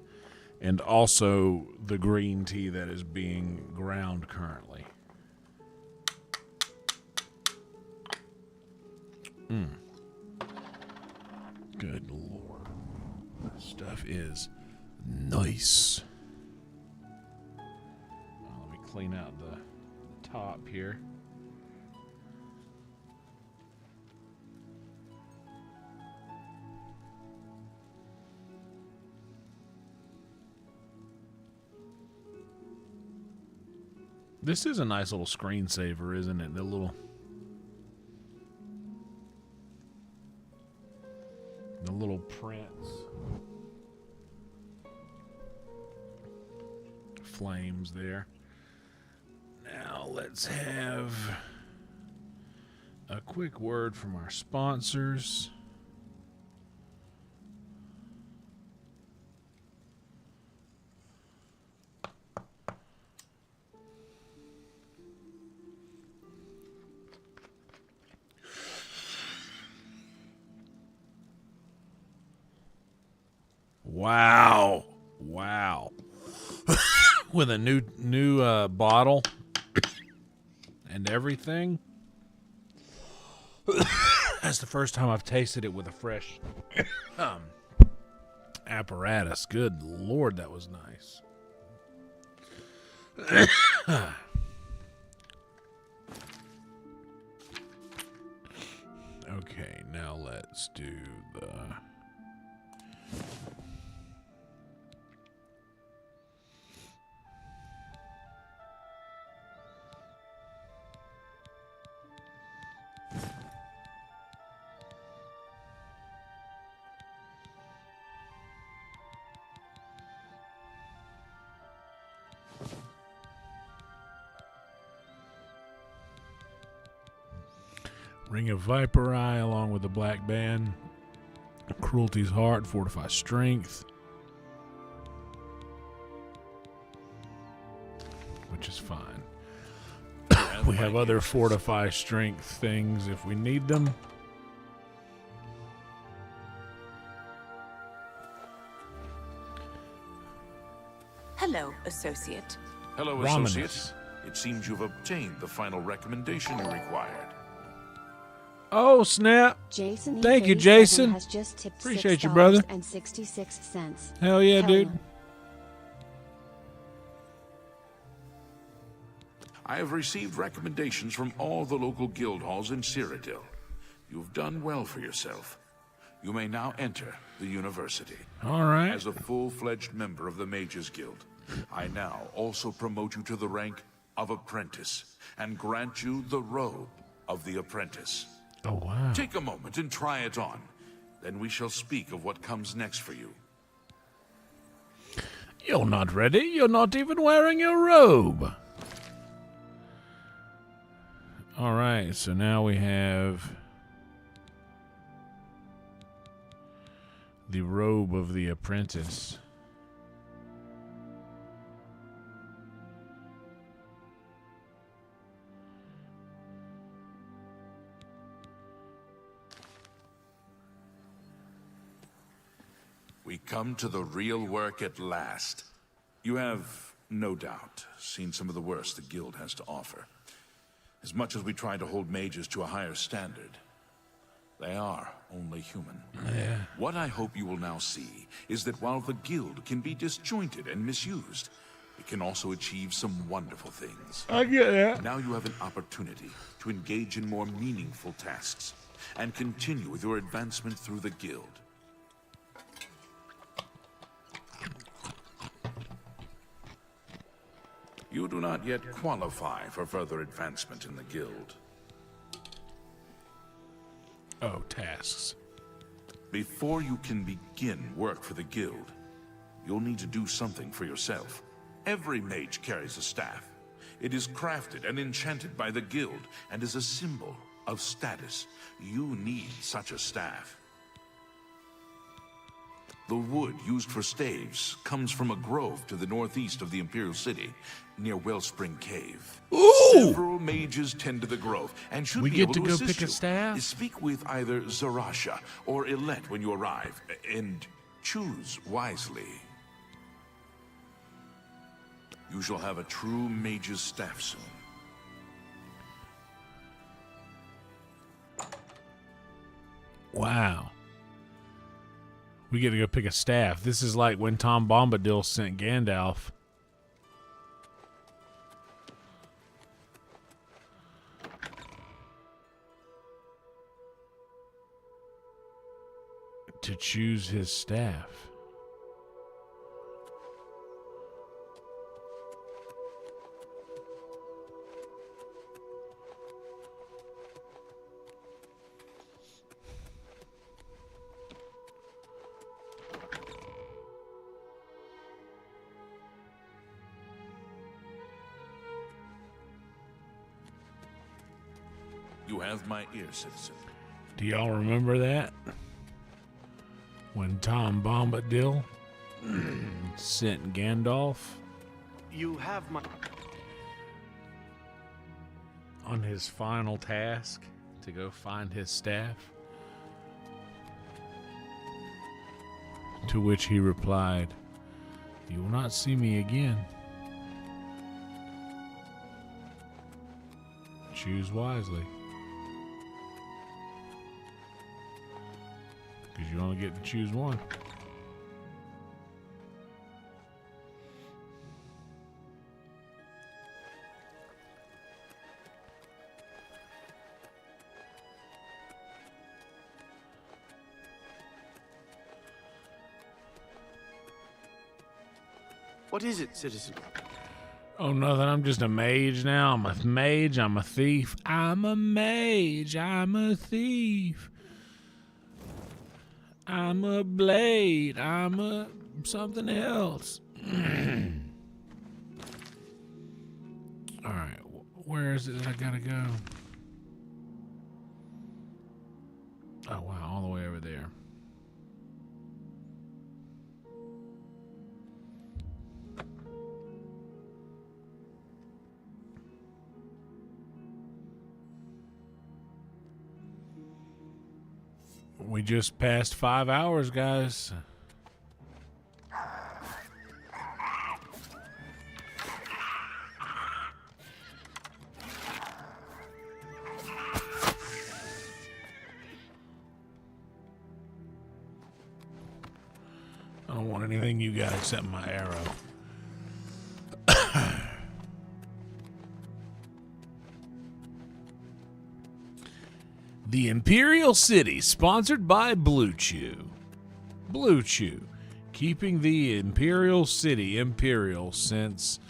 and also the green tea that is being ground currently. Good Lord. This stuff is nice. Let me clean out the top here. This is a nice little screensaver, isn't it? The little prints. Flames there. Now let's have a quick word from our sponsors. Wow. Wow. With a new bottle and everything. That's the first time I've tasted it with a fresh apparatus. Good Lord, that was nice. Okay, now let's do the... Ring of Viper Eye along with the Black Band. Cruelty's Heart, Fortify Strength. Which is fine. We have other Fortify Strength things if we need them. Hello, associate. Hello, associate. It seems you've obtained the final recommendation you required. Oh, snap. Jason Thank you, Jason. Has just tipped Appreciate you, brother. $6.66. Hell yeah, dude. I have received recommendations from all the local guild halls in Cyrodiil. You've done well for yourself. You may now enter the university. All right. As a full-fledged member of the Mages Guild, I now also promote you to the rank of Apprentice and grant you the robe of the Apprentice. Oh, wow. Take a moment and try it on. Then we shall speak of what comes next for you. You're not ready. You're not even wearing your robe. All right, so now we have the robe of the Apprentice. We come to the real work at last. You have, no doubt, seen some of the worst the Guild has to offer. As much as we try to hold mages to a higher standard, they are only human. Yeah. What I hope you will now see is that while the Guild can be disjointed and misused, it can also achieve some wonderful things. I get that. Now you have an opportunity to engage in more meaningful tasks and continue with your advancement through the Guild. You do not yet qualify for further advancement in the Guild. Oh, tasks. Before you can begin work for the Guild, you'll need to do something for yourself. Every mage carries a staff. It is crafted and enchanted by the Guild and is a symbol of status. You need such a staff. The wood used for staves comes from a grove to the northeast of the Imperial City, near Wellspring Cave. Ooh! Several mages tend to the grove and should We be get able to to go assist pick a you. staff? Speak with either Zarasha or Ilette when you arrive, and choose wisely. You shall have a true mage's staff soon. Wow. We get to go pick a staff. This is like when Tom Bombadil sent Gandalf. To choose his staff. You have my ear, citizen. Do y'all remember that? When Tom Bombadil sent Gandalf You have my... on his final task to go find his staff? To which he replied, "You will not see me again. Choose wisely. Because you only get to choose one." What is it, citizen? Oh, nothing. I'm just a mage now. I'm a mage. I'm a thief. I'm a mage. I'm a thief. I'm a blade. I'm a something else. All right. Where is it that I gotta go? Oh, wow. All the way over there. We just passed 5 hours, guys. I don't want anything you got except my arrow. The Imperial City, sponsored by Blue Chew. Blue Chew, keeping the Imperial City imperial since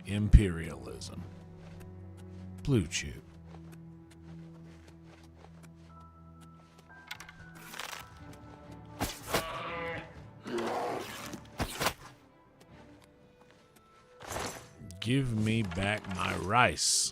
imperialism. Blue Chew. Give me back my rice.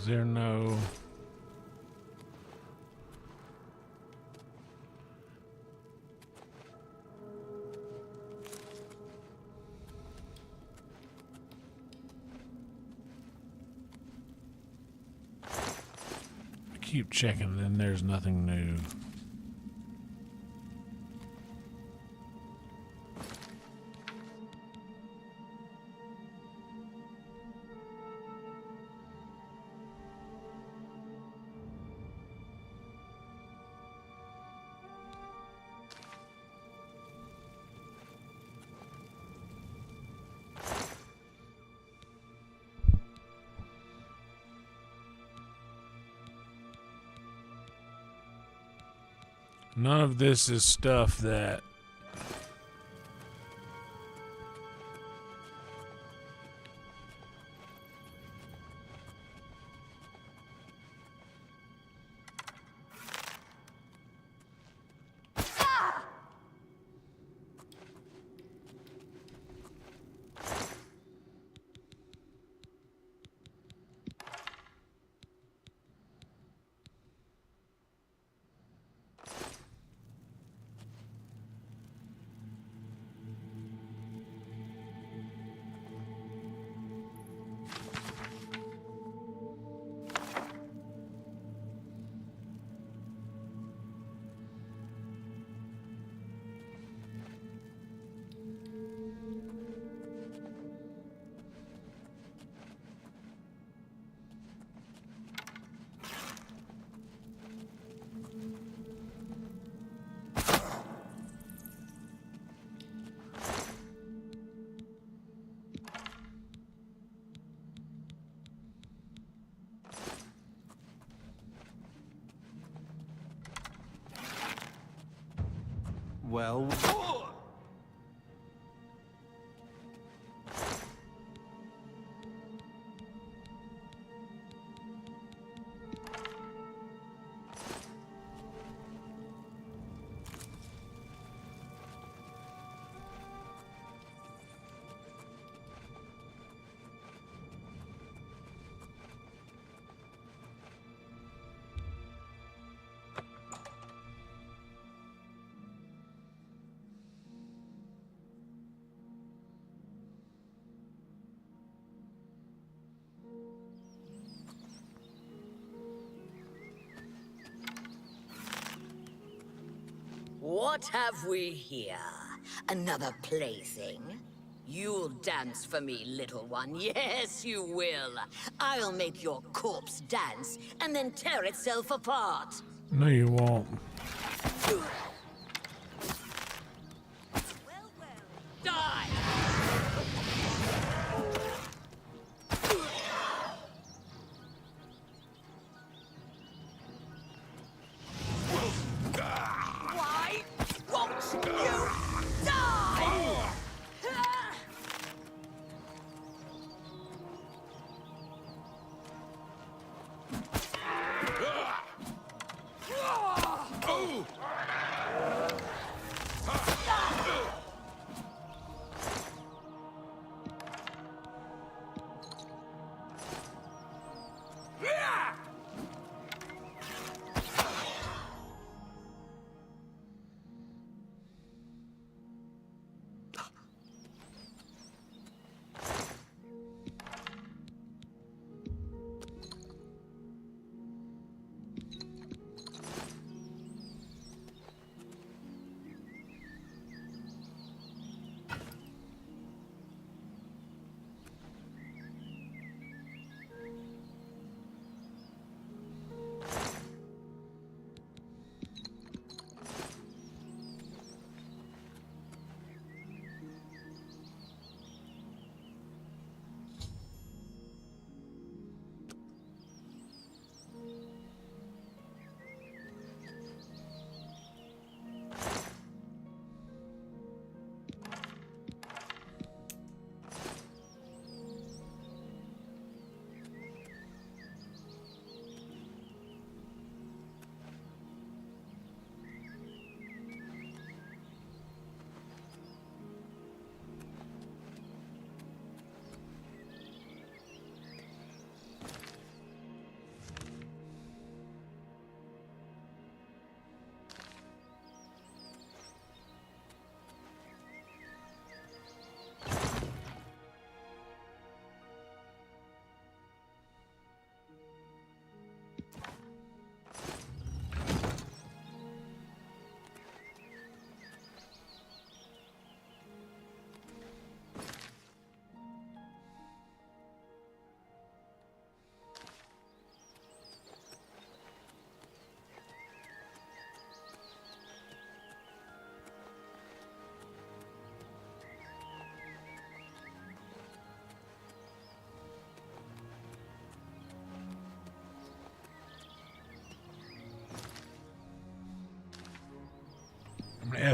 Is there no... I keep checking and there's nothing new. None of this is stuff that Well... What have we here? Another plaything? You'll dance for me, little one. Yes, you will. I'll make your corpse dance and then tear itself apart. No, you won't. Die! Why won't you die?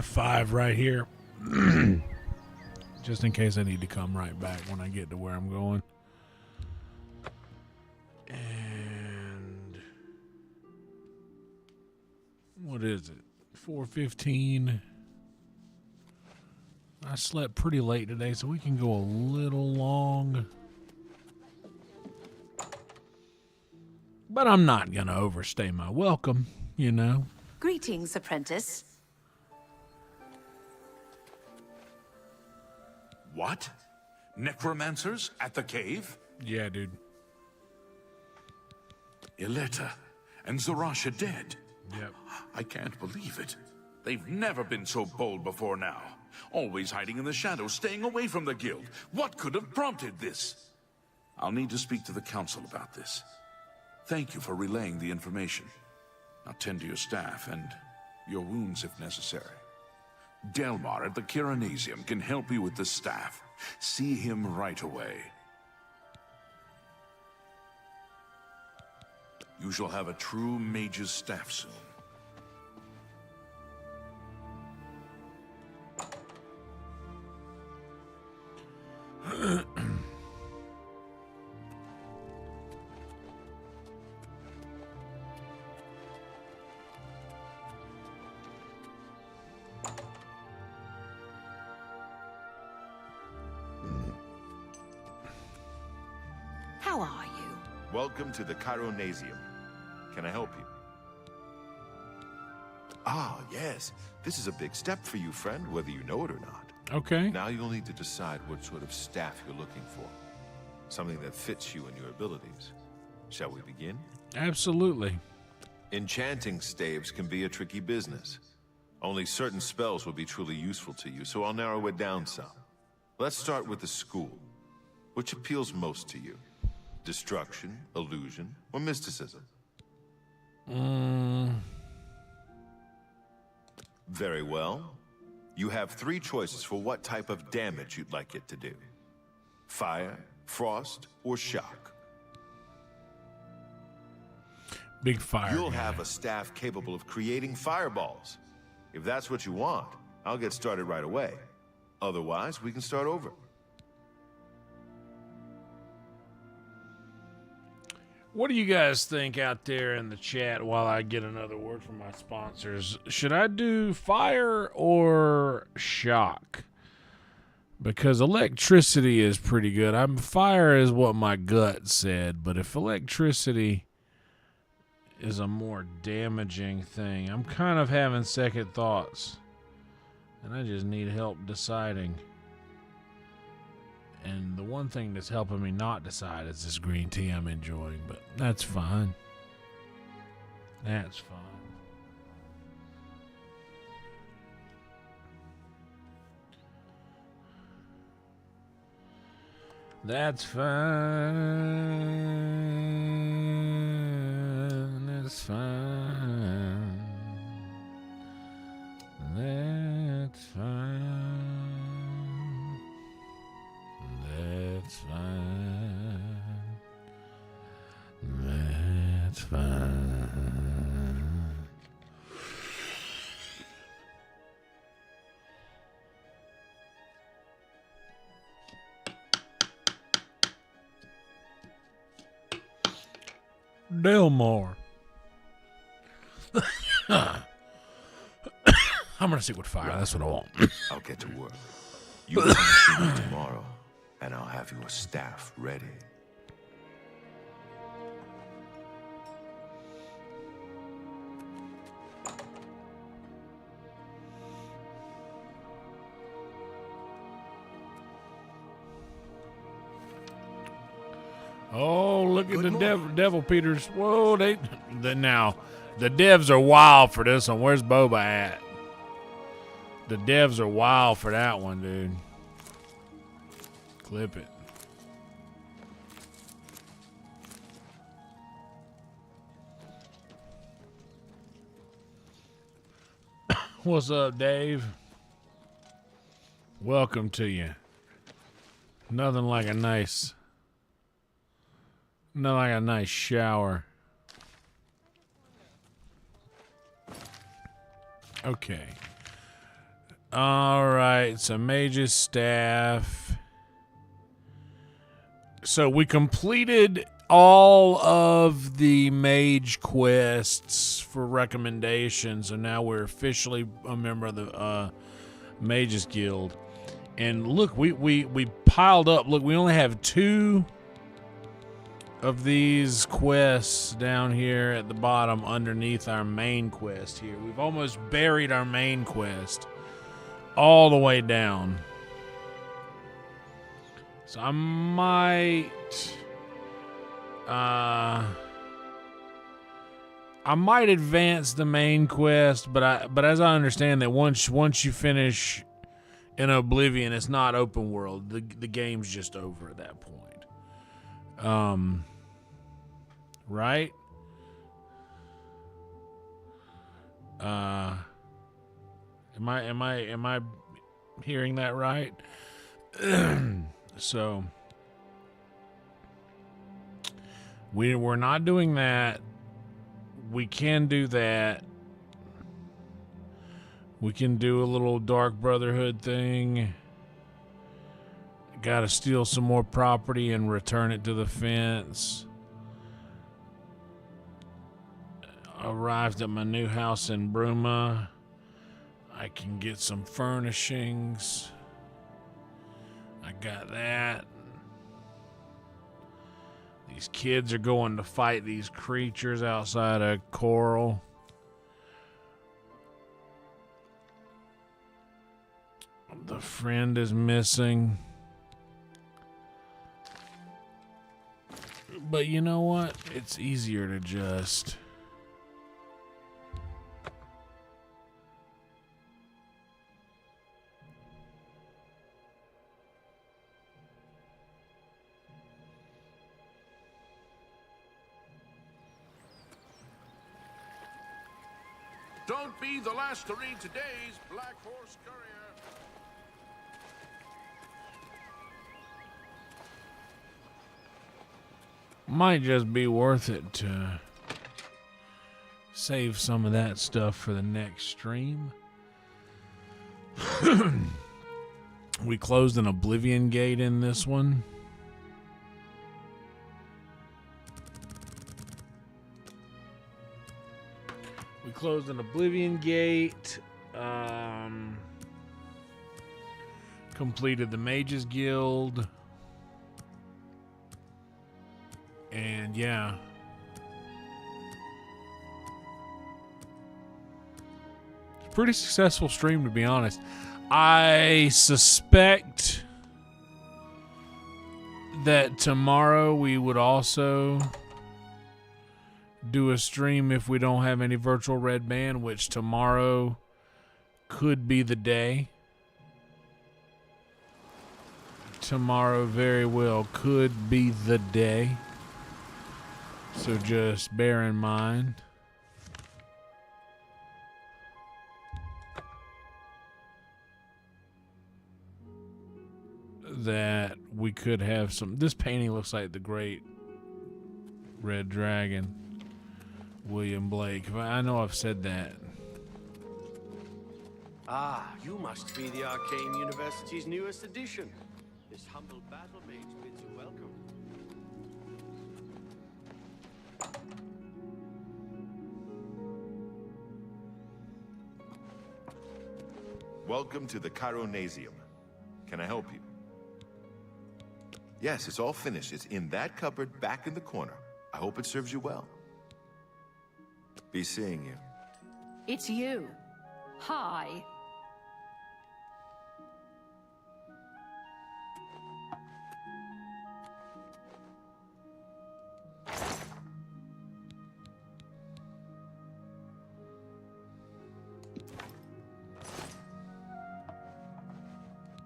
F5 right here. Just in case I need to come right back when I get to where I'm going. And what is it? 4:15. I slept pretty late today, so we can go a little long. But I'm not going to overstay my welcome, you know. Greetings, Apprentice. What? Necromancers at the cave? Yeah, dude. Ileta and Zarasha dead. Yep. I can't believe it. They've never been so bold before now. Always hiding in the shadows, staying away from the guild. What could have prompted this? I'll need to speak to the council about this. Thank you for relaying the information. Now tend to your staff and your wounds if necessary. Delmar at the Kiranasium can help you with the staff. See him right away. You shall have a true mage's staff soon. How are you? Welcome to the Chironasium. Can I help you? Ah, yes. This is a big step for you, friend, whether you know it or not. Okay. Now you'll need to decide what sort of staff you're looking for. Something that fits you and your abilities. Shall we begin? Absolutely. Enchanting staves can be a tricky business. Only certain spells will be truly useful to you, so I'll narrow it down some. Let's start with the school. Which appeals most to you? Destruction, illusion, or mysticism? Very well. You have 3 choices for what type of damage you'd like it to do. Fire, frost, or shock. Big fire. You'll have a staff capable of creating fireballs. If that's what you want, I'll get started right away. Otherwise, we can start over. What do you guys think out there in the chat while I get another word from my sponsors? Should I do fire or shock? Because electricity is pretty good. Fire is what my gut said, but if electricity is a more damaging thing, I'm kind of having second thoughts. And I just need help deciding. And the one thing that's helping me not decide is this green tea I'm enjoying, but that's fine. That's fine. That's fine. That's fine. That's fine. That's fine. That's fine. Delmar. I'm gonna stick with fire. That's what I want. I'll get to work. You come see me tomorrow, and I'll have your staff ready. Oh, look at the devil Peters. Whoa, now the devs are wild for this one. Where's Boba at? The devs are wild for that one, dude. Clip it. What's up, Dave? Welcome to you. Nothing like a nice shower. Okay. All right, so Mage's staff. So we completed all of the Mage quests for recommendations, so now we're officially a member of the Mages Guild. And look, we piled up. Look, we only have 2 of these quests down here at the bottom underneath our main quest here. We've almost buried our main quest all the way down. So I might advance the main quest, but as I understand that once you finish in Oblivion, it's not open world. The game's just over at that point. Right? Am I hearing that right? So we're not doing that. We can do that. We can do a little Dark Brotherhood thing. Gotta steal some more property and return it to the fence. Arrived at my new house in Bruma. I can get some furnishings. I got that. These kids are going to fight these creatures outside of Coral. The friend is missing. But you know what? It's easier to just... Don't be the last to read today's Black Horse Courier. Might just be worth it to save some of that stuff for the next stream. We closed an Oblivion gate in this one. We closed an Oblivion gate. Completed the Mages Guild. And yeah. It's a pretty successful stream, to be honest. I suspect that tomorrow we would also do a stream if we don't have any virtual red band, which tomorrow could be the day. Tomorrow very well could be the day. So just bear in mind that we could have some... This painting looks like the Great Red Dragon. William Blake. I know I've said that. Ah, you must be the Arcane University's newest addition. This humble battle mage bids you welcome. Welcome to the Chironasium. Can I help you? Yes, it's all finished. It's in that cupboard back in the corner. I hope it serves you well. Be seeing you. It's you. Hi.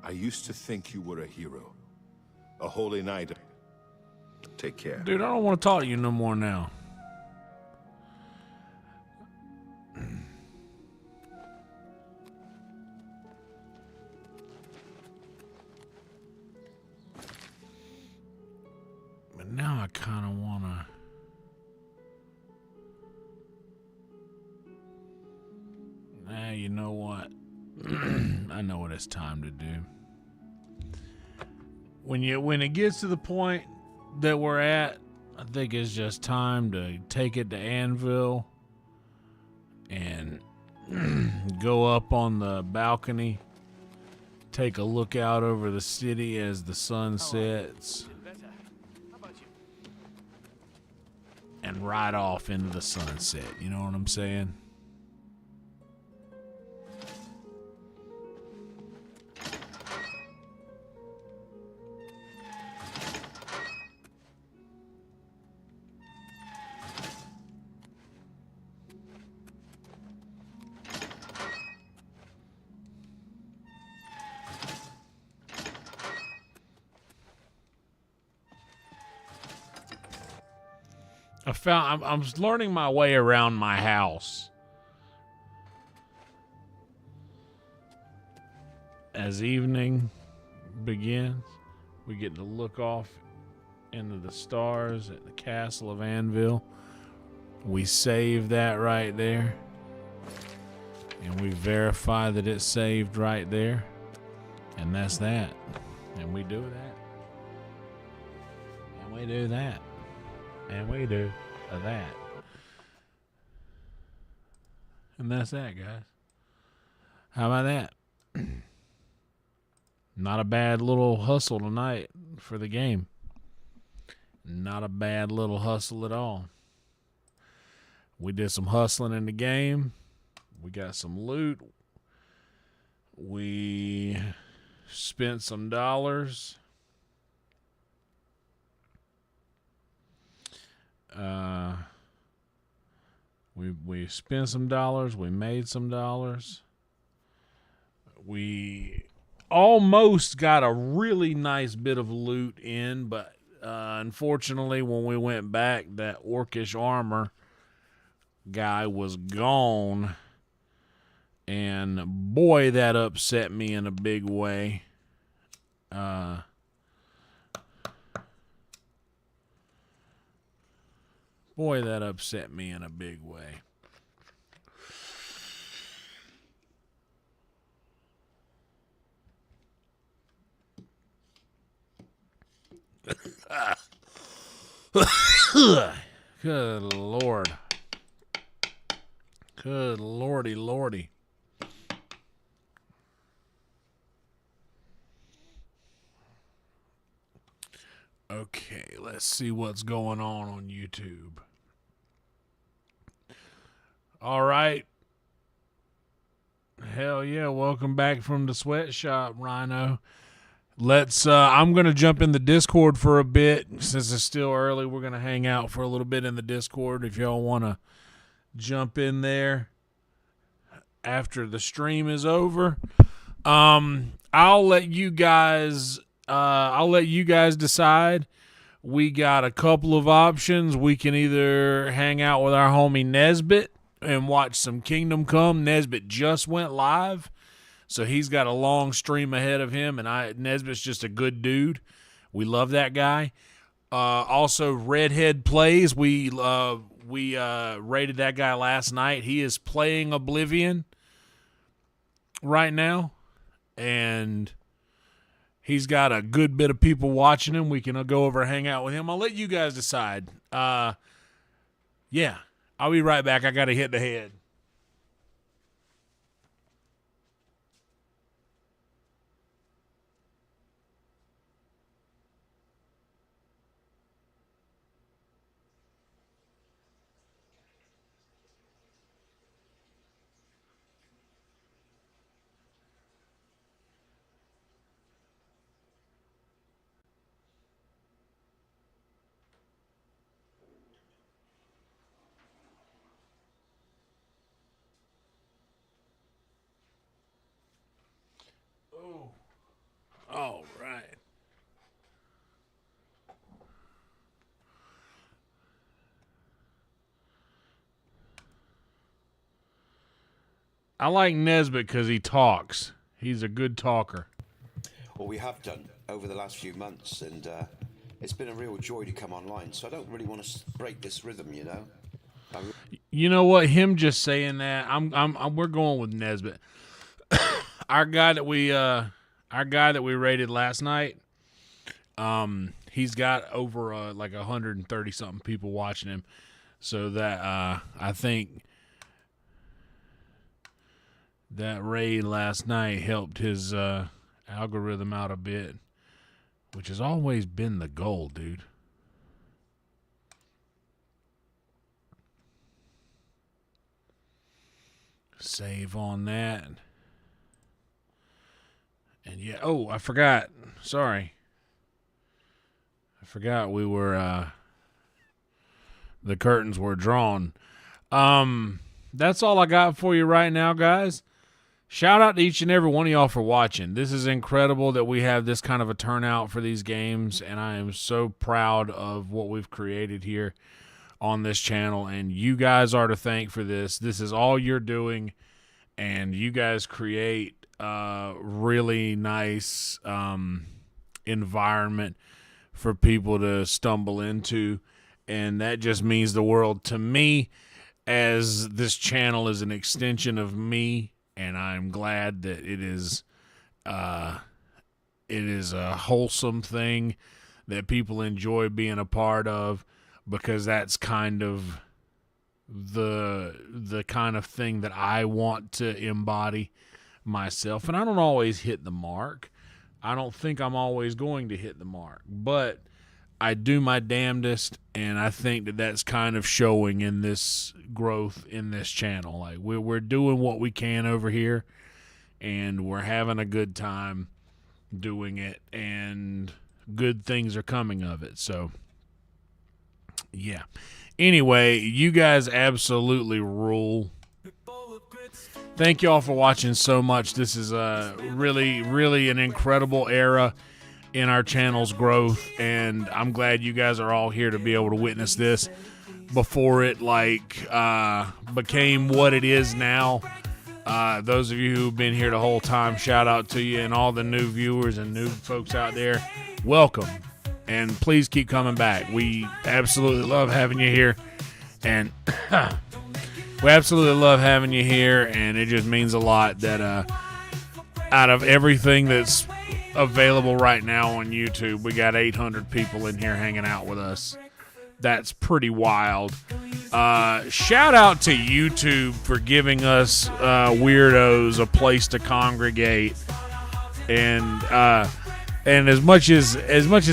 I used to think you were a hero. A holy knight. Take care. Dude, I don't want to talk to you no more now. But now I kind of want to... Nah, you know what? I know what it's time to do. When it gets to the point that we're at, I think it's just time to take it to Anvil and go up on the balcony, take a look out over the city as the sun sets, and ride off into the sunset. You know what I'm saying? I'm learning my way around my house. As evening begins, we get to look off into the stars at the castle of Anvil. We save that right there. And we verify that it's saved right there. And that's that. And we do that. And we do that. And we do that. And that's that, guys. How about that? Not a bad little hustle tonight for the game. Not a bad little hustle at all. We did some hustling in the game. We got some loot. We spent some dollars. We spent some dollars. We made some dollars. We almost got a really nice bit of loot in, but unfortunately, when we went back, that orcish armor guy was gone, and boy, that upset me in a big way. Boy, that upset me in a big way. Good Lord. Good Lordy, Lordy. Okay, let's see what's going on YouTube. All right. Hell yeah, welcome back from the sweatshop, Rhino. Let's I'm going to jump in the Discord for a bit. Since it's still early, we're going to hang out for a little bit in the Discord if y'all want to jump in there after the stream is over. I'll let you guys decide. We got a couple of options. We can either hang out with our homie Nesbit and watch some Kingdom Come. Nesbit just went live, so he's got a long stream ahead of him, and Nesbit's just a good dude. We love that guy. Also, Redhead Plays. We rated that guy last night. He is playing Oblivion right now, and he's got a good bit of people watching him. We can go over and hang out with him. I'll let you guys decide. Yeah, I'll be right back. I got to hit the head. All right. I like Nesbit because he talks. He's a good talker. Well, we have done over the last few months, and it's been a real joy to come online. So I don't really want to break this rhythm, you know. You know what? Him just saying that, we're going with Nesbit. our guy that we rated last night, he's got over like 130 something people watching him. So that I think that raid last night helped his algorithm out a bit, which has always been the goal, dude. Save on that. And yeah, oh, I forgot. Sorry. I forgot we were the curtains were drawn. That's all I got for you right now, guys. Shout out to each and every one of y'all for watching. This is incredible that we have this kind of a turnout for these games, and I am so proud of what we've created here on this channel, and you guys are to thank for this. This is all you're doing, and you guys create a really nice environment for people to stumble into, and that just means the world to me, as this channel is an extension of me, and I'm glad that it is a wholesome thing that people enjoy being a part of, because that's kind of the kind of thing that I want to embody myself. And I don't always hit the mark. I don't think I'm always going to hit the mark, but I do my damnedest, and I think that that's kind of showing in this growth in this channel. Like we're doing what we can over here, and we're having a good time doing it, and good things are coming of it. So yeah. Anyway, you guys absolutely rule. Thank y'all for watching so much. This is really, really an incredible era in our channel's growth, and I'm glad you guys are all here to be able to witness this before it became what it is now. Those of you who've been here the whole time, shout out to you, and all the new viewers and new folks out there, welcome, and please keep coming back. We absolutely love having you here, and we absolutely love having you here, and it just means a lot that out of everything that's available right now on YouTube, we got 800 people in here hanging out with us. That's pretty wild. Shout out to YouTube for giving us weirdos a place to congregate, and as much as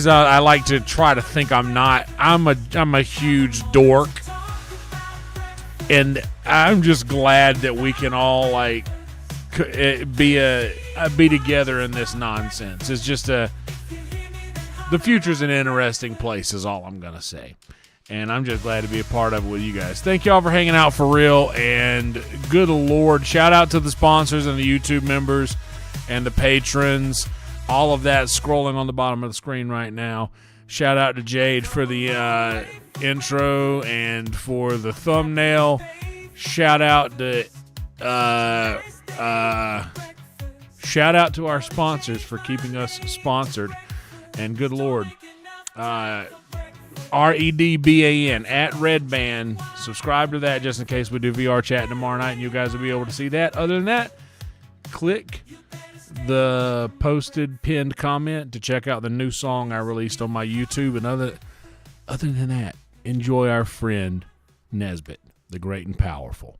I like to try to think I'm a huge dork, and I'm just glad that we can all be together in this nonsense. It's just the future's an interesting place is all I'm gonna say, and I'm just glad to be a part of it with you guys. Thank y'all for hanging out for real, and good Lord, shout out to the sponsors and the YouTube members and the patrons, all of that scrolling on the bottom of the screen right now. Shout out to Jade for the intro and for the thumbnail. Shout out to our sponsors for keeping us sponsored. And good Lord, REDBAN at Redban. Subscribe to that just in case we do VR chat tomorrow night, and you guys will be able to see that. Other than that, click the posted pinned comment to check out the new song I released on my YouTube. And other than that, enjoy our friend Nesbitt, the great and powerful.